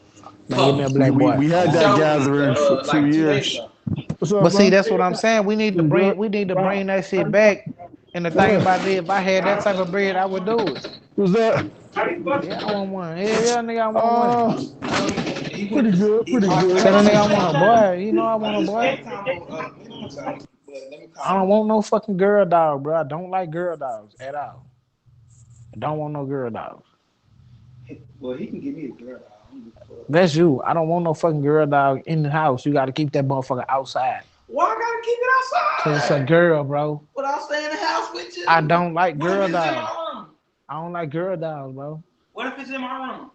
Man, give me a Puppies. black boy. We I had He want that him. showed me gathering for a few like 2 days years. ago. What's up, But see, bro? that's what I'm saying. You good? We need to bring that shit back. And the thing What? about it, if I had that type of bread, I would do it. What's that? Yeah, I want one. Yeah, nigga, I want one. Uh, He went pretty to good, pretty good. Tell let the me nigga I spend want a time. boy. You know I want a Let me boy. spend time on I'm sorry, but let me I call don't him. want no fucking girl dog, bro. I don't like girl dogs at all. I don't want no girl dogs. Well, he can give me a girl dog. I don't give a fuck. That's you. I don't want no fucking girl dog in the house. You got to keep that motherfucker outside. Why I gotta keep it Cause it's a outside? girl, bro. But I'll stay in the house with I you. don't like What if girl it's in dogs. my room? I don't like girl dogs, bro. What if it's in my room?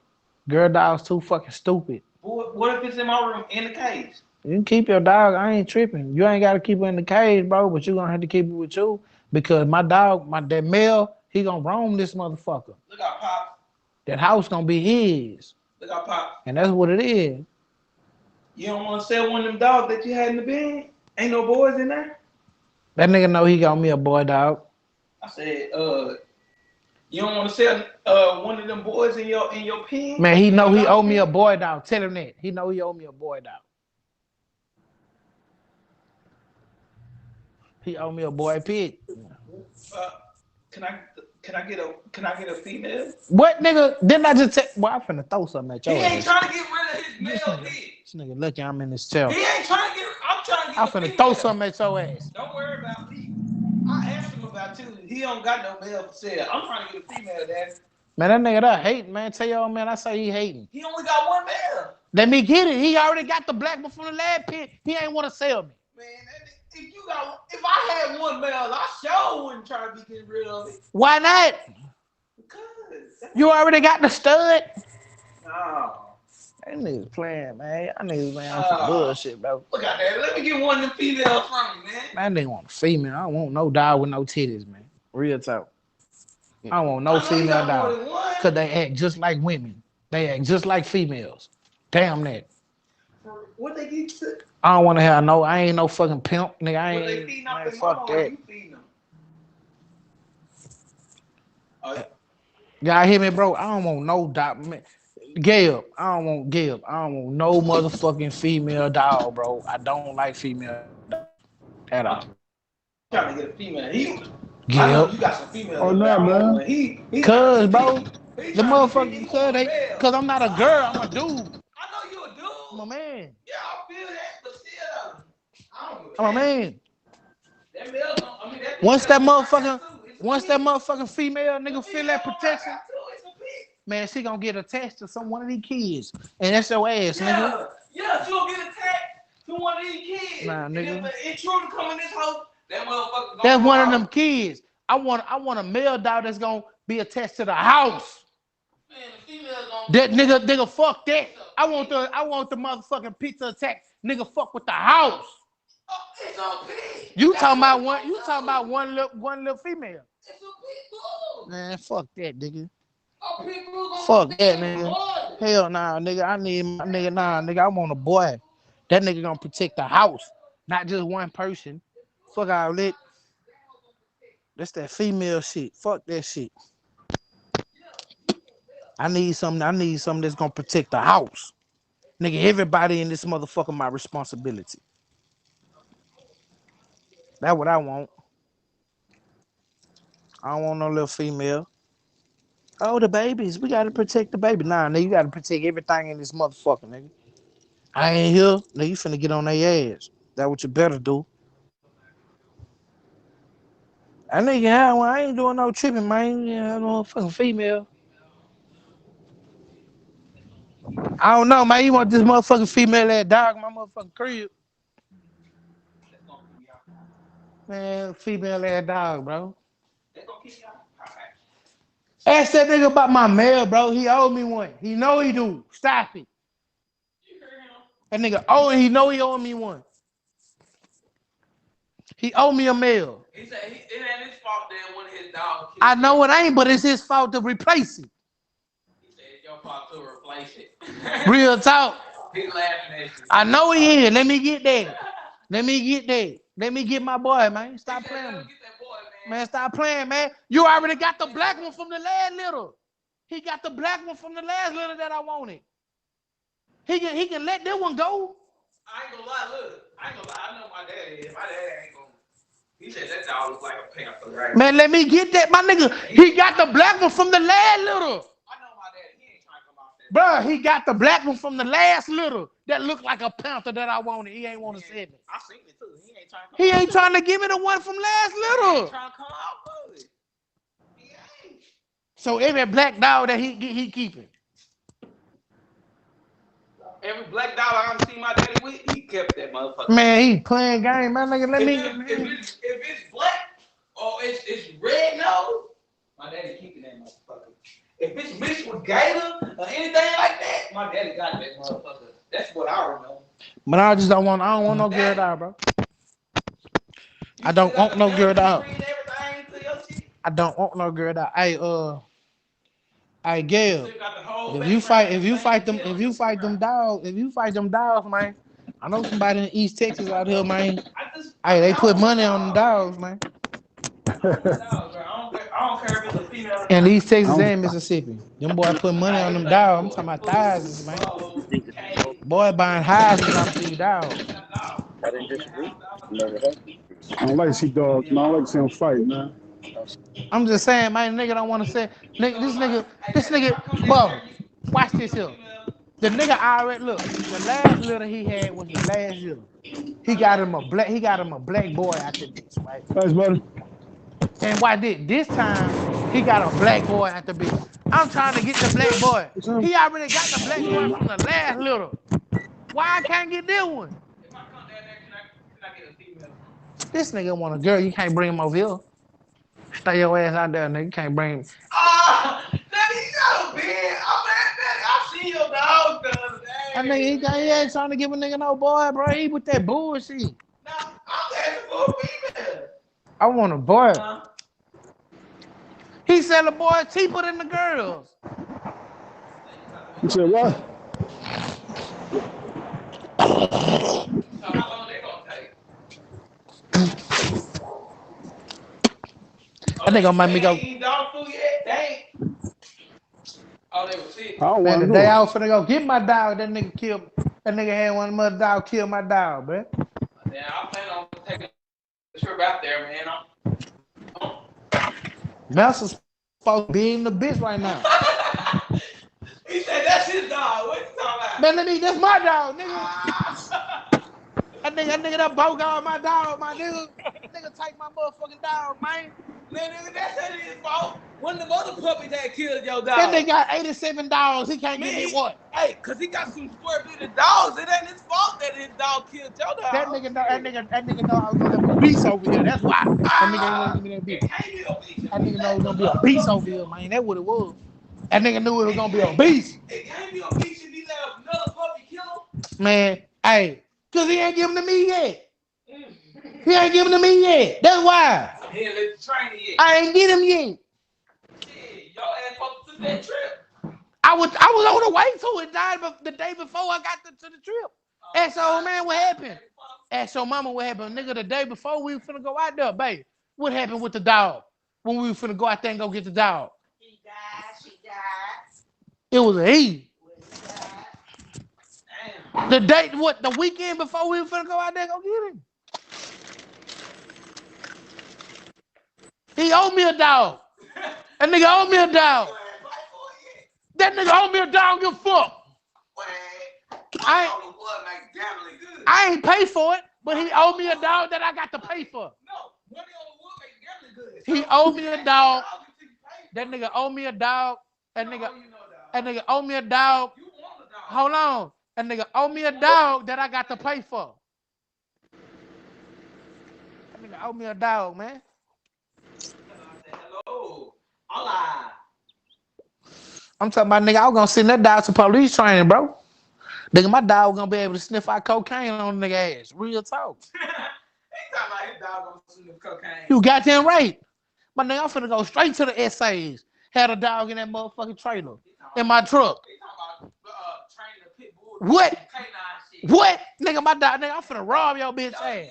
Girl dogs too fucking stupid. What if it's in my room in the cage? You can keep your dog. I ain't tripping. You ain't got to keep her in the cage, bro. But you gonna have to keep it with you because my dog, that male, he gonna roam this motherfucker. Look out, Pop. That house gonna be his, Look out, Pop. and that's what it is. You don't want to sell one of them dogs that you had in the bin? Ain't no boys in there? That nigga know he got me a boy dog. I said, you don't want to sell one of them boys in your pen? Man, he In know your he dog owe me a pen? boy dog. Tell him that. He know he owe me a boy dog. He owe me a boy pig. Uh, can I get a female? What nigga? Didn't I just tell? Boy, I'm finna throw something at He your ain't ass. trying to get rid of his This male nigga, pig. this nigga lucky I'm in this chair. He ain't trying to get. I'm trying to I'm get a finna throw female. something at your ass. Don't worry about me. I asked him about you. He don't got no male for sale. I'm trying to get a female, Daddy. Man, that nigga that hating, man. Tell your old man I say he hating. He only got one male. Let me get it. He already got the black one from the lab pit. He ain't want to sell me. Man, if I had one male, I sure wouldn't try to be getting rid of it. Why not? Because You already got the stud. no. That niggas playing, man. I niggas playing on some bullshit, bro. Look out there. Let me get one of them females from you, man. That nigga want a female. I don't want no dog with no titties, man. Real talk. I don't want no I know you female got more dog. than one. Cause they act just like women. They act just like females. Damn that. What they get to? I don't want to have no. I ain't no fucking pimp, nigga. I What they ain't. feeding off Man, their fuck mama or that. you feeding them? Y'all hear me, bro? I don't want no dog. Man. Gab, I don't want Gab. I don't want no motherfucking female dog, bro. I don't like female dogs at all. Trying to get a female. I know Gab. you got some females Oh up there. no, I don't man. know. He Cause, bro, He the trying to be picky. motherfucking He want a cause male. cause I'm not a girl, I'm a dude. I know you a dude. I'm a man. Yeah, I feel that, but still, I don't I'm a man. That male, I mean, that Once that female, motherfucking female nigga feel that protection, man, she gonna get attached to some one of these kids. And that's your ass, nigga. Yeah, she'll get attached to one of these kids. Nah, nigga. And if an intruder come in this house, that motherfucker That's gonna one of go them out. kids. I want a male dog that's gonna be attached to the house. Man, the female gonna That nigga, fuck that. I want the motherfucking pizza attack. Nigga, fuck with the house. Oh, it's a pig. You talking about one little female. It's a pig bull. Man, fuck that, nigga. A pig bull gonna Fuck that, protect nigga. the boy. Hell nah, nigga. I need my nigga. Nah, nigga. I want a boy. That nigga gonna protect the house, not just one person. Fuck all that. That's that female shit. Fuck that shit. I need something that's gonna protect the house. Nigga, everybody in this motherfucker my responsibility. That's what I want. I don't want no little female. Oh, the babies. We gotta protect the baby. Nah, nigga, you gotta protect everything in this motherfucker, nigga. I ain't here. Nigga, you finna get on their ass. That what you better do. I nigga, I ain't doing no tripping, man. Yeah, no fucking female. I don't know, man. You want this motherfucking female ass dog in my motherfucking crib? Man, female ass dog, bro. Ask that nigga about my mail, bro. He owed me one. He know he do. Stop it. That nigga he know he owed me one. He owe me a mail. He said it ain't his fault that one of his dogs killed. I know it ain't, but it's his fault to replace it. He said it's your fault to replace it. Real talk. He laughing at you. I know he is. Let me get that. Let me get that. Let me get my boy, man. Stop playing. Get that boy, Man, stop playing, man. You already got the black one from the last litter. He got the black one from the last litter that I wanted. He can let that one go. I ain't gonna lie, look. I ain't gonna lie. I know my daddy is. My daddy ain't gonna. He said that dog looks like a panther, right? Man, let me get that, my nigga. He got the black one from the last litter. I know my daddy. He ain't trying to come off that. Bruh, he got the black one from the last litter that looked like a panther that I wanted. He ain't want to send it. I seen it too. He ain't trying to give me the one from last litter. He ain't trying to come out of it. He ain't. So every black dog that he keeping. Every black dog I done seen my daddy with, he kept that motherfucker. Man, he playing game, man. Nigga, let me. If it's black or it's red nose, my daddy keeping that motherfucker. If it's mixed with gator or anything like that, my daddy got that motherfucker. That's what I remember. But I don't want no girl dog, bro. I don't want no girl dog. I don't want no girl dog. Hey, Gail. If you fight them dogs, man. I know somebody in East Texas out here, man. Hey, they put money on them dogs, man. I don't care if it's a female. In East Texas and Mississippi. Them boys put money on them dogs. I'm talking about thousands, man. Boy buying houses off these dogs. I didn't disagree. Never have. I don't like to see dogs, man. I like to see them fight, man. I'm just saying, man, nigga don't want to say, this nigga, bro, watch this here. The nigga already look. The last litter he had was the last litter. He got him a black boy out the bitch, right? Thanks, buddy. And why this time he got a black boy at the bitch. I'm trying to get the black boy. He already got the black boy from the last litter. Why I can't get this one? If I come down there, can I get a female? This nigga want a girl. You can't bring him over here. Stay your ass out there, nigga. You can't bring him. Ah, nigga, you got a bed. I've seen your dog the other day. That nigga, he ain't trying to give a nigga no boy, bro. He with that bullshit. Nah, I'm asking for a female. I want a boy. He said the boy cheaper than the girls. You said what? So how long they gonna take? I think gonna make me go. Ain't dog food yet? They ain't. Oh, they were sick. I don't Man, want the to day do I it. was finna go get my dog, that nigga had one of the mother dog kill my dog, man. Yeah, I plan on taking a trip out there, man. Nelson's supposed to be in the bitch right now. He said that's his dog. What you talking about? Man, that's my dog, nigga. That nigga that bogart my dog, my nigga. Nigga take my motherfucking dog, man. Man, nigga, that's his fault. One of the other puppies that killed your dog. That nigga got $87. He can't give me what? Hey, cause he got some square-footed dogs. It ain't his fault that his dog killed your dog. That nigga know I was gonna have a beast over here. That's why. That nigga ain't wanna give me that bitch. That nigga know it was gonna be a beast over here, man. That's what it was. That nigga knew it was gonna be a beast. It can't be a beast if he let another puppy kill him. Man, hey, cause he ain't giving to me yet. He ain't giving to me yet. That's why. He ain't let the train yet. I ain't get him yet. Shit, y'all ass supposed to that trip. I was on the way to it. Died the day before I got to the trip. Ask your old man what happened. Ask your mama what happened. Nigga, the day before we were finna go out there, babe. What happened with the dog? When we were finna go out there and go get the dog. He died. She died. It was a he. Damn. The day, the weekend before we were finna go out there and go get him. He owed me a dog. That nigga owed me a dog. That nigga owed me a dog. Give a fuck. I ain't pay for it, but he owed me a dog that I got to pay for. He owed me a dog. That nigga owed me a dog. That nigga owed me a dog. Hold on. That nigga owed me a dog that I got to pay for. That nigga owed me a dog, man. I'm talking about, nigga, I was gonna send that dog to police training, bro. Nigga, my dog was gonna be able to sniff out cocaine on the nigga ass. Real talk. You goddamn right. My nigga, I'm finna go straight to the essays. Had a dog in that motherfucking trailer. In my truck. What? What? Nigga, my dog, nigga, I'm finna rob your bitch ass.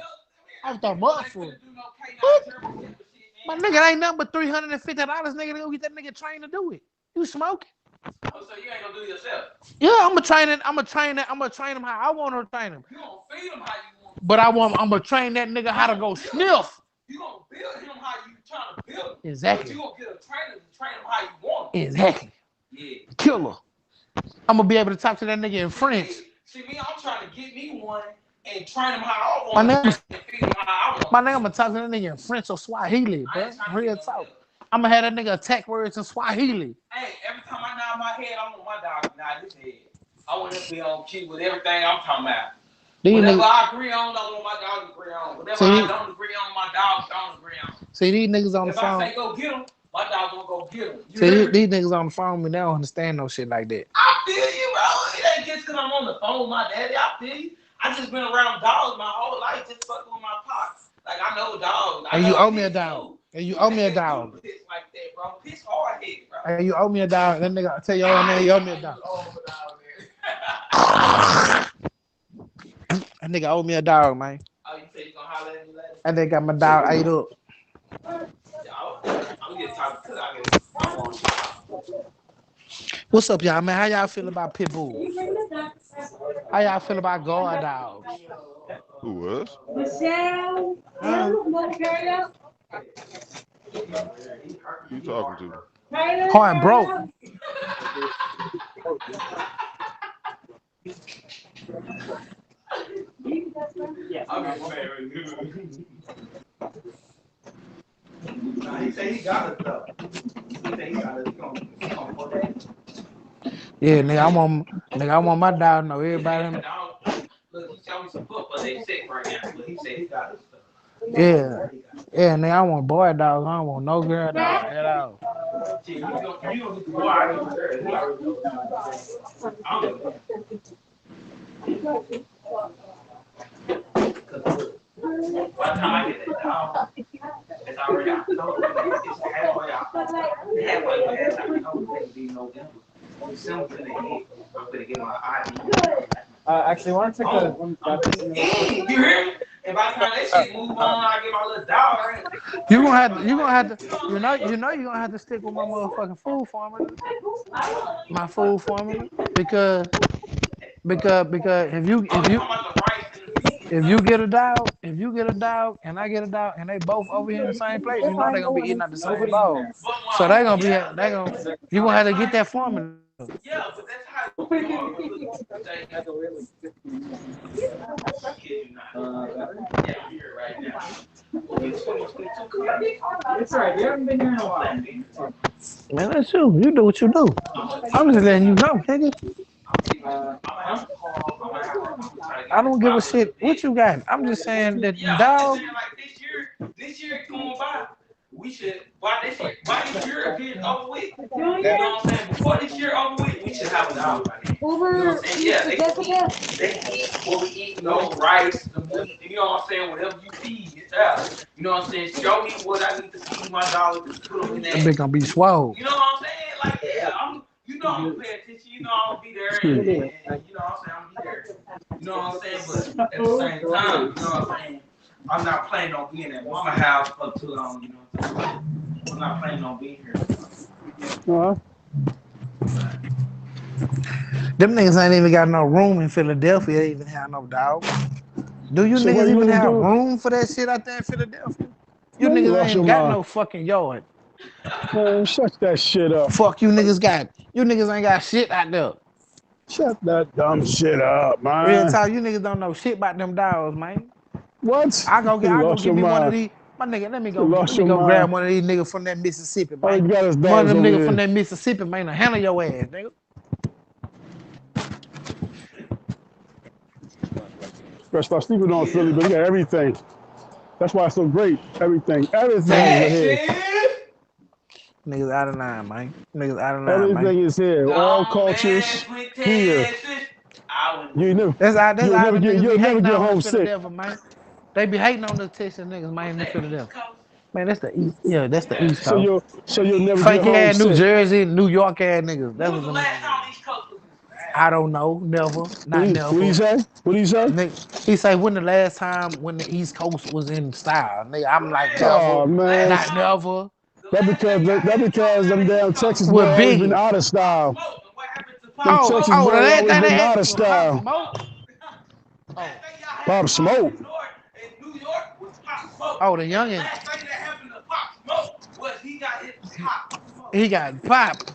I'm the muscle. What? My nigga ain't nothing but $350, nigga, to go get that nigga trained to do it. You smoking? Oh, so you ain't gonna do it yourself? Yeah, I'm gonna train him how I want to train him. You gonna feed him how you want. But I'm gonna train that nigga how to go sniff. You gonna build him how you trying to build him. Exactly. But you gonna get a trainer to train him how you want him. Exactly. Yeah. Killer. I'm gonna be able to talk to that nigga in French. See me, I'm trying to get me one and train him how I want him and feed him how I want him. My nigga, I'm gonna talk to that nigga in French or Swahili, bro. Real talk. I'm gonna have that nigga attack words in Swahili. Hey, every time I nod my head, I want my dog to nod his head. I want him to be on cue with everything I'm talking about. Whatever I agree on, I want my dog to agree on. Whatever I don't agree on, my dog don't agree on. See, these niggas on the phone. If I say go get him, my dog gonna go get him. See, these niggas on the phone with me, they don't understand no shit like that. I feel you, bro. It ain't just because I'm on the phone with my daddy. I feel you. I just been around dogs my whole life, just fucking with my pops. Like, I know dogs. And you owe me a dog. And you owe me a dog. Piss like that, bro. Piss hard head, bro. And you owe me a dog. That nigga tell your old man you owe me a dog. That nigga owe me a dog, man. Oh, you say you gonna holler at me later? And they got my dog ate up. I'm just talking because I want you. What's up, y'all, man? How y'all feel about pit bulls? How y'all feel about guard dogs? Who was? Michelle. Who you talking to? Hard broke. He said he got us though. He said he got us. He gonna put that. Yeah, nigga, I want my dog to know everybody. Look, he showed me some football. They sick right now. But he said he got us stuff. Yeah, nigga, I want boy dogs. I don't want no girl dog at all. You don't get the boy. I get the girl. He already knows. I don't know. By the time I get that dog, it's already October. It's halfway October. Halfway past October. It'll be November. December to the end. I'm gonna get my ID. Actually, want to take a. You hear me? And by the time that shit move on, I get my little dog. You gonna have to, you're gonna have to stick with my motherfucking food formula. My food formula, because if you get a dog, and I get a dog, and they both over here in the same place, you know they're gonna be eating out the same bowl. So you gonna have to get that formula. Yeah, but that's how It's right. You haven't been here in a while. Man, that's you. You do what you do. I'm just letting you know, nigga. I don't give a shit what you got. I'm just saying that dog. This year going by, we should by this year being over with. You know what I'm saying? Before this year over with, we should have a dog by then. You know what I'm saying? Yeah, they eat what we eat, rice, the meat, you know what I'm saying? Whatever you feed, it's out. You know what I'm saying? Show me what I need to feed my dog to put them in that. They gonna be swole. You know what I'm saying? Like, yeah, I'm gonna pay attention. You know I'm gonna be there, and you know what I'm saying? I'm gonna be there. You know what I'm saying? But at the same time, you know what I'm saying? I'm not planning on being at mama house for too long. You know what I'm saying? I'm not planning on being here. Them niggas ain't even got no room in Philadelphia. They even have no dog. Do you So niggas what you even gonna have do? room for that shit out there in Philadelphia? You Man, you niggas lost ain't your got mind. no fucking yard. Man, shut that shit up. Fuck you niggas got. You niggas ain't got shit out there. Shut that dumb shit up, Real man. talk, you niggas don't know shit about them dogs, man. What? You I go lost get your me one of mind. these. My nigga, You let lost me your go grab mind. one of these niggas from that Mississippi, All man. you got is One of dogs them over niggas from here. that Mississippi, man, to handle your ass, nigga. First off, Stephen on Philly, but he got everything. That's why it's so great. Everything. Everything is here. Texas. Niggas out of line, man. Niggas out of line, man. Everything is here. All Gone, man. cultures Sweet here. Texas. I would You never, That's how them niggas be you'll never hating get on the homesick. Philadelphia, man. They be hating on the Texas niggas, man, in the that East Philadelphia. Coast. Man, that's the East. Yeah, that's the East So Coast. you'll never get Fake ass New homesick. Jersey, New York ass niggas. That's When was what the them last niggas is. time East Coast was in I style? don't know. Never. What Not do you never. say? What do you say? Nigga, he say when the last time when the East Coast was in style. Nigga, I'm For like real. never, Oh The last man, not time, never. the that last time y'all had a song because out them of the damn East Coast Texas With boys was always been Biggie. out of Pop style. Smoke. And what happened to Them Pop Texas Smoke? The boys last always thing they been had out of was Pop style. Smoke. The last Oh, thing y'all had Pop a song Smoke. in New York was Pop Smoke. oh, the And the youngin. last thing that happened to Pop Smoke was he got his pop smoke. He got popped.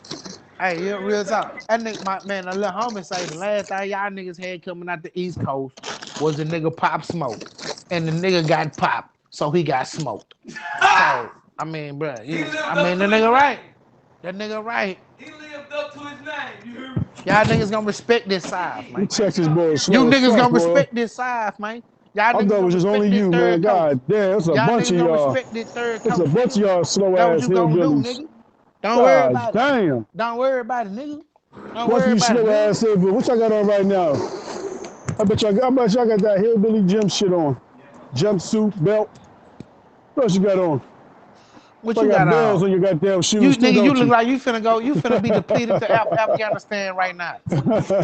Hey, That's yeah, real real talk. talk. That nigga, my man, a little homie say the last thing y'all niggas had coming out the East Coast was the nigga Pop Smoke, and the nigga got popped, so he got smoked. So I mean, bro, He I lived up mean to the his nigga right. name. That nigga right. He lived up to his name. You hear me? Y'all niggas gonna respect this size, Them man. Straight Texas up. boys You slow as niggas fuck, gonna boy. respect this size, man. Y'all I niggas thought it gonna was just respect only this you, man. third coast. God damn, it's a Y'all bunch niggas of gonna y'all. respect this third It's a coast, bunch of nigga. y'all slow That what ass you gonna do, hillbillies. nigga. Don't worry God about it. damn. Don't worry about it, nigga. Don't Bunch of worry you about it, slow nigga. ass hillbillies. What y'all got on right now? I bet y'all got that hillbilly gym shit on. Jumpsuit, belt. What else you got on? What I you got got bells on? on your goddamn You shoes too, nigga, you don't look you? like you finna be depleted to Afghanistan right now.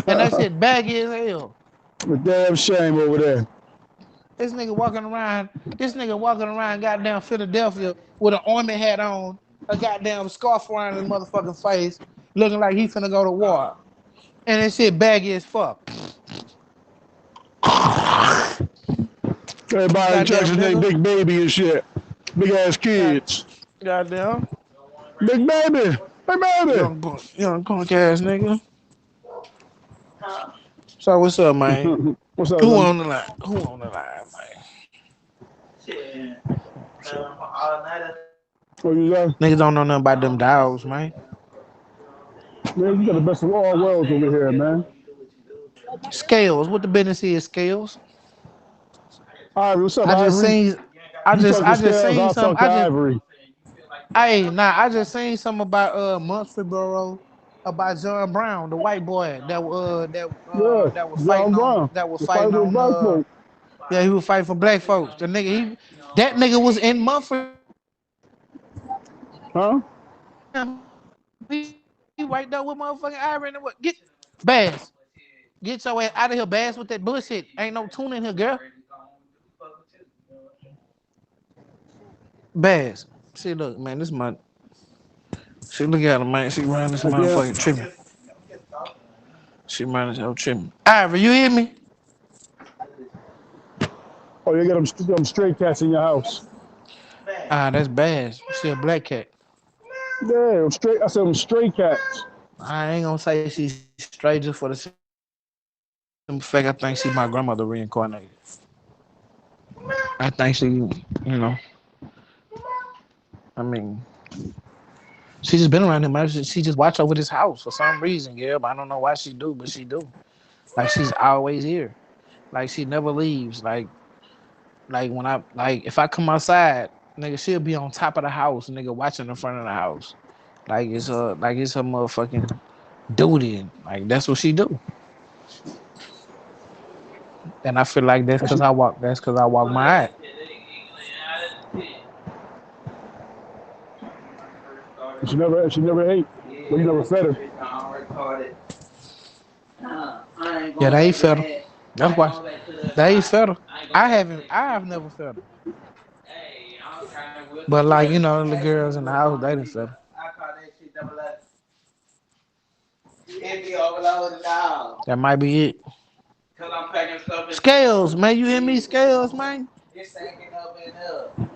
And that shit baggy as hell. A damn shame over there. This nigga walking around goddamn Philadelphia with an army hat on, a goddamn scarf around his motherfucking face, looking like he finna go to war. And that shit baggy as fuck. Everybody in Goddamn Texas named nigga. Big Baby and shit. Big ass God, kids. goddamn. Big Baby. Big Baby. Young punk ass nigga. So what's up, man? What's up, Who Lemon? on the line? Who on the line, man? Shit. Shit. All night. What you say? Niggas don't know nothing about them dogs, man. Man, you got the best of all worlds over here, man. Scales. What the business is, Scales? Ivory, what's up, I just Ivory? seen You talk to I just Scales, seen I'll some talk to Ivory. I just seen something about Murfreesboro about John Brown, the white boy Yeah, John Brown. that was The fight fighting with on black folk. yeah, he was fighting for black folks. That nigga was in Murfreesboro. Huh? He right there with motherfucking Ivory and what get Bass. Get your ass out of here, Bass, with that bullshit. Ain't no tune in here, girl. Bass. See, look, man, this my see, look at her, man. She running this Again. motherfucking tripping. She running this whole tripping. Ivory, you hear me? Oh, you got them stray cats in your house. Ah, that's Bass. She a black cat. Yeah, them stray. I said them stray cats. I ain't gonna say she's straight just for the simple fact I think she my grandmother reincarnated. I think she, you know, I mean, she just been around him. She just watch over this house for some reason, yeah. But I don't know why she do, but she do. Like she's always here. Like she never leaves. Like when if I come outside, nigga, she'll be on top of the house, nigga, watching in front of the house. Like it's her motherfucking duty. Like that's what she do. And I feel like that's cause I walk my eye. She never ate. Well, you never fed her. Yeah, they ain't fed her. That's why they ain't fed her. I have never fed her. But like, you know, the girls in the house, they didn't fed her. That might be it. Cause I'm packing stuff in. Scales, man, you hear me? Scales, man. It's sacking up in here.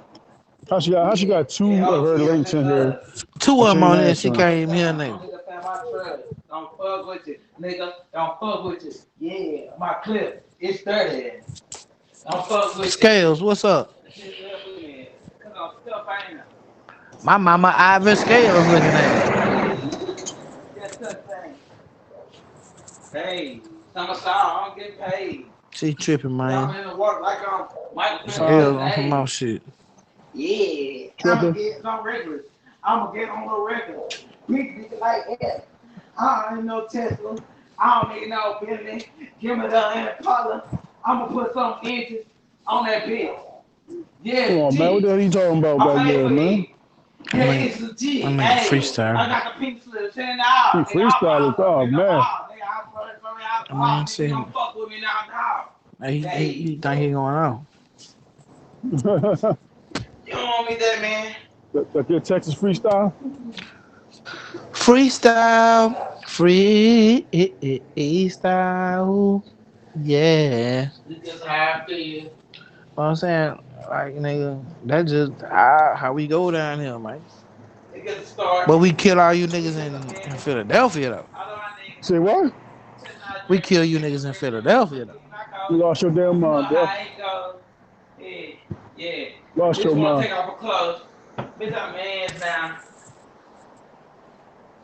How she got two Yeah, of hold her yeah, links in here, nigga. Two but of she them ain't on there. She answering? came here, nigga. Nigga, fam, my trust. Don't fuck with you. Nigga, don't fuck with you. Yeah, my clip. It's 30. Don't fuck with you. Scales, what's up? Shit, up with me. Cause I'm stuff ain't it? My mama Ivan Scales looking at me. Yes, sir, thing. Hey, summer song, I don't get paid. She tripping, I'm man. in the water like I'm Michael Huh? Scales Jordan. on some more Hey, shit. yeah, I'ma Tripping? get on regular. I'ma get on the regular. Big nigga like that. I don't need no Tesla. I don't need no Bentley. Give me the Impala. I'ma put some inches on that bitch. Come Yes, on, man. What the G. hell you talking about I back paid there, for man? it. I Yeah, mean, it's a I G. mean Hey, I freestyle. got the pink slip $10. Nigga, He I'm freestyling. out. Oh, Nigga, I'm man. out. Nigga, I'm sorry, I'm I out. mean, Nigga, you shit. don't fuck with me now. He Hey, think he going on. you don't want me there, man. That your Texas freestyle? Freestyle, freestyle. Yeah. This is how I feel. What I'm saying, like nigga, that's just how we go down here, man. It gets a start. But we kill all you niggas Because I'm in man. Philadelphia though. I know my niggas. Say what? Sitting out We drinking kill and you shit. niggas in Drinking and Philadelphia though. kicking my You coat. lost your damn You know mind, bro. how it goes. Yeah, yeah. Lost Bitch your wanna mind. take off her clothes. Bitch, I'm man's now.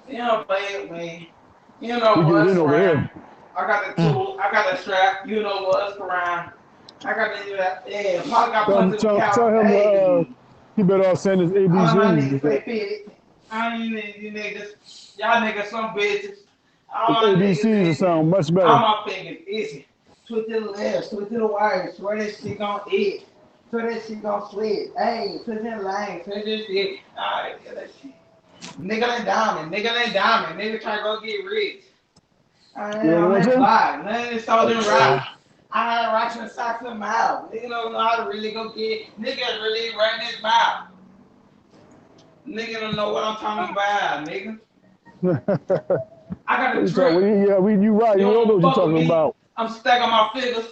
You don't play with me. You know We get it what's in over around. here. I got the Mm. tool. I got the strap. You know what's around. I got the yeah. Probably got Tell, punched in the tell, couch. tell him Hey, he better off saying his all of my niggas ABCs. stay fit. I ain't need you niggas. Y'all niggas some bitches. All His my niggas ABCs will is sound much all better. my fingers easy. Switch to the left, switch to the right, swear that shit gon' eat. Swear that shit gon' sweat. Hey, switch in lane, switch this shit. Alright, get that shit. Nigga ain't diamond, nigga try to go get rich. You know I'm what I'm that saying? vibe, nothing is stolen right. Ah, I had rocks in the socks in the mouth. Nigga don't know how to really go get, nigga really right in his mouth. Nigga don't know what I'm talking about, nigga. I got a You talk, drip. yeah, you right. You You don't know don't what you're fuck with talking me. about. I'm stacking my figures.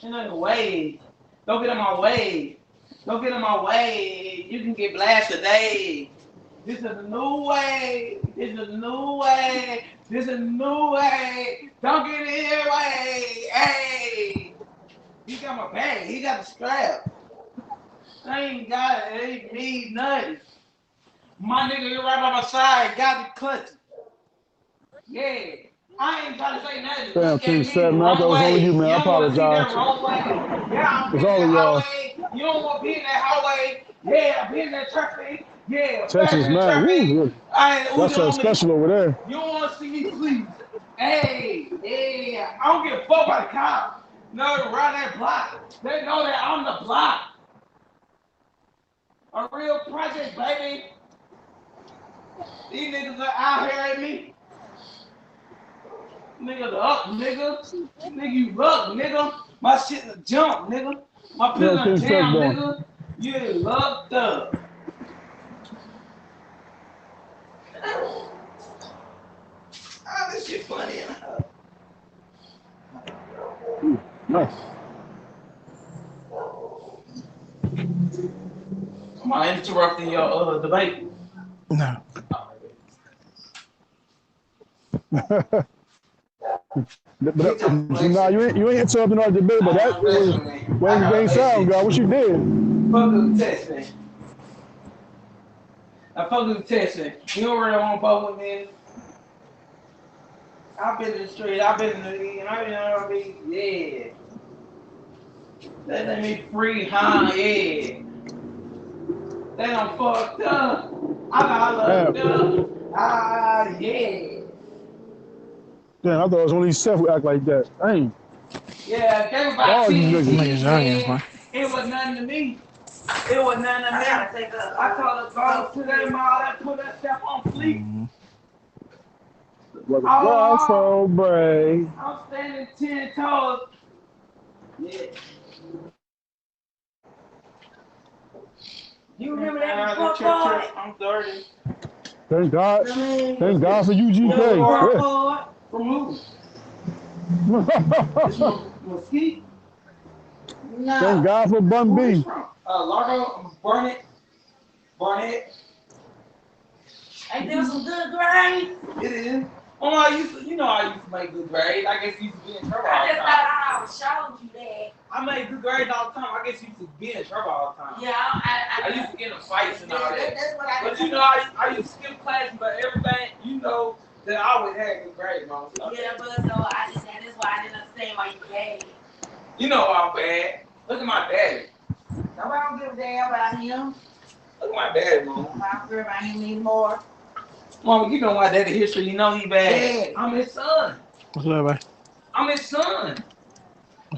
You know the way. Don't get in my way. Don't get in my way. You can get blasted today. This is a new way. This is a new way. This is a new way. Don't get in your way. Hey. He got my bag. He got the strap. I ain't got it. Ain't need nothing. My nigga here right by my side got the clutch. Yeah. I ain't trying to say nothing. Damn, Look King at me Seth, the man. I wrong thought it was only you, way. man. You I don't want to see that apologize. wrong way. Yeah, I'm It's been in all that of y'all. highway. You don't want to be in that highway. Yeah, I've been in that traffic. Yeah, fast Texas, in man. traffic. Woo, I ain't that's Uzi something on me. special over there. You don't want to see me, please. Hey, yeah. I don't get fucked by the cops. No, around that block. They know that I'm the block. A real project, baby. These niggas are out here at me. Nigga, the up, nigga. Nigga, you luck, nigga. My shit in the jump, nigga. My You know, pills in the King Seth jam, doing. nigga. You ain't lucked up. Ah, this shit funny. Nice. Am I interrupting your debate? no. But Bitch, I'm nah, flexing. you ain't interrupting our debate, but that I'm it was flexing, man. I Wayne got Gang a base Sound shit. guy. What you did? Fuck with the test, man. I fuck with the test, man. You don't really want to fuck with me. I've been in the street. I've been in the league. I've been in the league. Yeah. They let me free, huh? Yeah. They done fucked up. I got looked up. Damn, Ah, yeah. damn, I thought it was only Seth who act like that. Dang, Yeah, they were about all you 10 niggas. Niggas G's, youngins, man. man. It was nothing to me. It was nothing to me. I told her, go to that mall and put that stuff on fleek. Mm-hmm. What a girl Oh, so brave. I'm standing 10 toes. Yeah. You remember that fuck boy? I'm dirty. Thank God. What's Thank God this? for Another UGK. card Yeah. from who? This Mesquite? Thank Nah. God for Bun Who this B. from? Largo, Burnett. Barnett. Ain't there some good grades? It is. Mama, I used to make good grades. I guess you used to be in trouble all the time. I just thought I always showed you that. I made good grades all the time. I guess you used to be in trouble all the time. Yeah, I used to get in fights and all that. That's what I did. But you know, I used to skip classes, but everything, you know, that I always had good grades, Mama. So yeah, but so that's why I didn't understand why you bad. You know why I'm bad. Look at my daddy. Nobody don't give a damn about him. Look at my daddy, Mama. I don't care about him anymore. Mama, you know my daddy history. You know he bad. Yeah. I'm his son. What's up, man? I'm his son.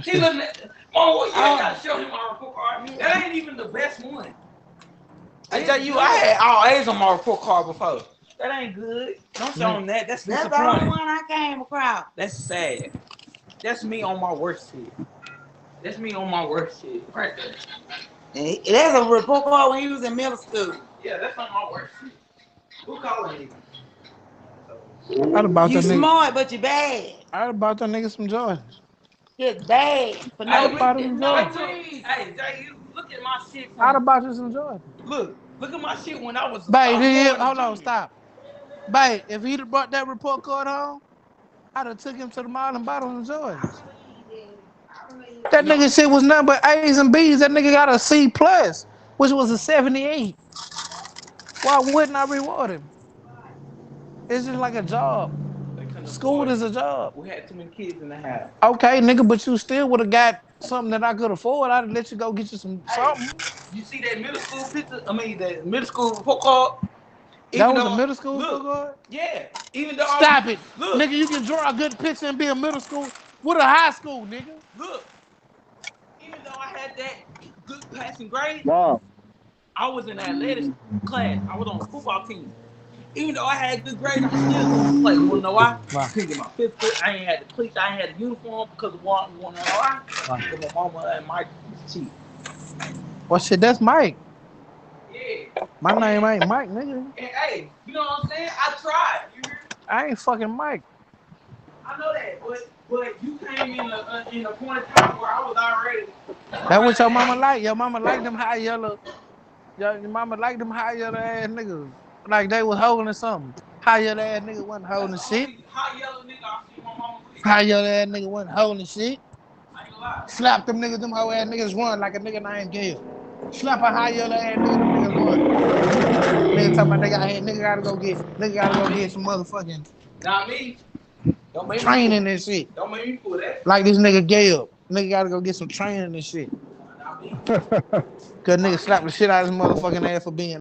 He looking at Mama, I gotta show him my report card. Yeah. That ain't even the best one. I tell you, I had all A's on my report card before. That ain't good. Don't show him that. That's the only one I came across. That's sad. That's me on my worst shit. That's me on my worst shit. Right there. That's a report card when he was in middle school. Yeah, that's on my worst shit. Who calling you? You smart, but you bad. I'd have bought that nigga some Jordans. It's bad. But I'd have bought him some Jordans. Hey, Jay, look at my shit. I'd have bought you some Jordans. Look at my shit when I was. Babe, hold on, stop. Babe, if he'd have brought that report card home, I'd have took him to the mall and bought him some Jordans. That nigga shit was nothing but A's and B's. That nigga got a C plus, which was a 78. Why wouldn't I reward him? It's just like a job. School is a job. We had too many kids in the house. Okay, nigga, but you still would have got something that I could afford. I'd let you go get you something. You see that middle school picture? I mean, the middle school report card. That was a middle school report card? Yeah. Even though Stop it. Look. Nigga, you can draw a good picture and be a middle school. What a high school, nigga. Look. Even though I had that good passing grade, Wow. I was in athletics class. I was on the football team. Even though I had good grades, I still couldn't play. You wanna know why? I couldn't get my fifth foot. I ain't had the cleats. I ain't had the uniform because of what. You wanna know why? Because my mama and Mike was cheap. Well, shit, that's Mike. Yeah. My name ain't Mike, nigga. And hey, you know what I'm saying? I tried. You hear? I ain't fucking Mike. I know that, but you came in a point of time where I was already. That's what your mama like. Your mama like them high yellow. Your mama like them high yellow ass niggas. Like they was holding something. High yellow ass nigga wasn't holding shit. High yellow nigga I see my mama with. High yellow ass nigga wasn't holding shit. I ain't gonna lie. Slap them niggas, them hoe ass niggas run like a nigga named Gail. Slap a high yellow ass nigga, them niggas run. Nigga talking about nigga gotta go get some motherfucking Not me. Don't make training and shit. Don't make me pull that. Like this nigga Gail. Nigga gotta go get some training and shit. Not me. Cause nigga slapped the shit out of his motherfucking ass for being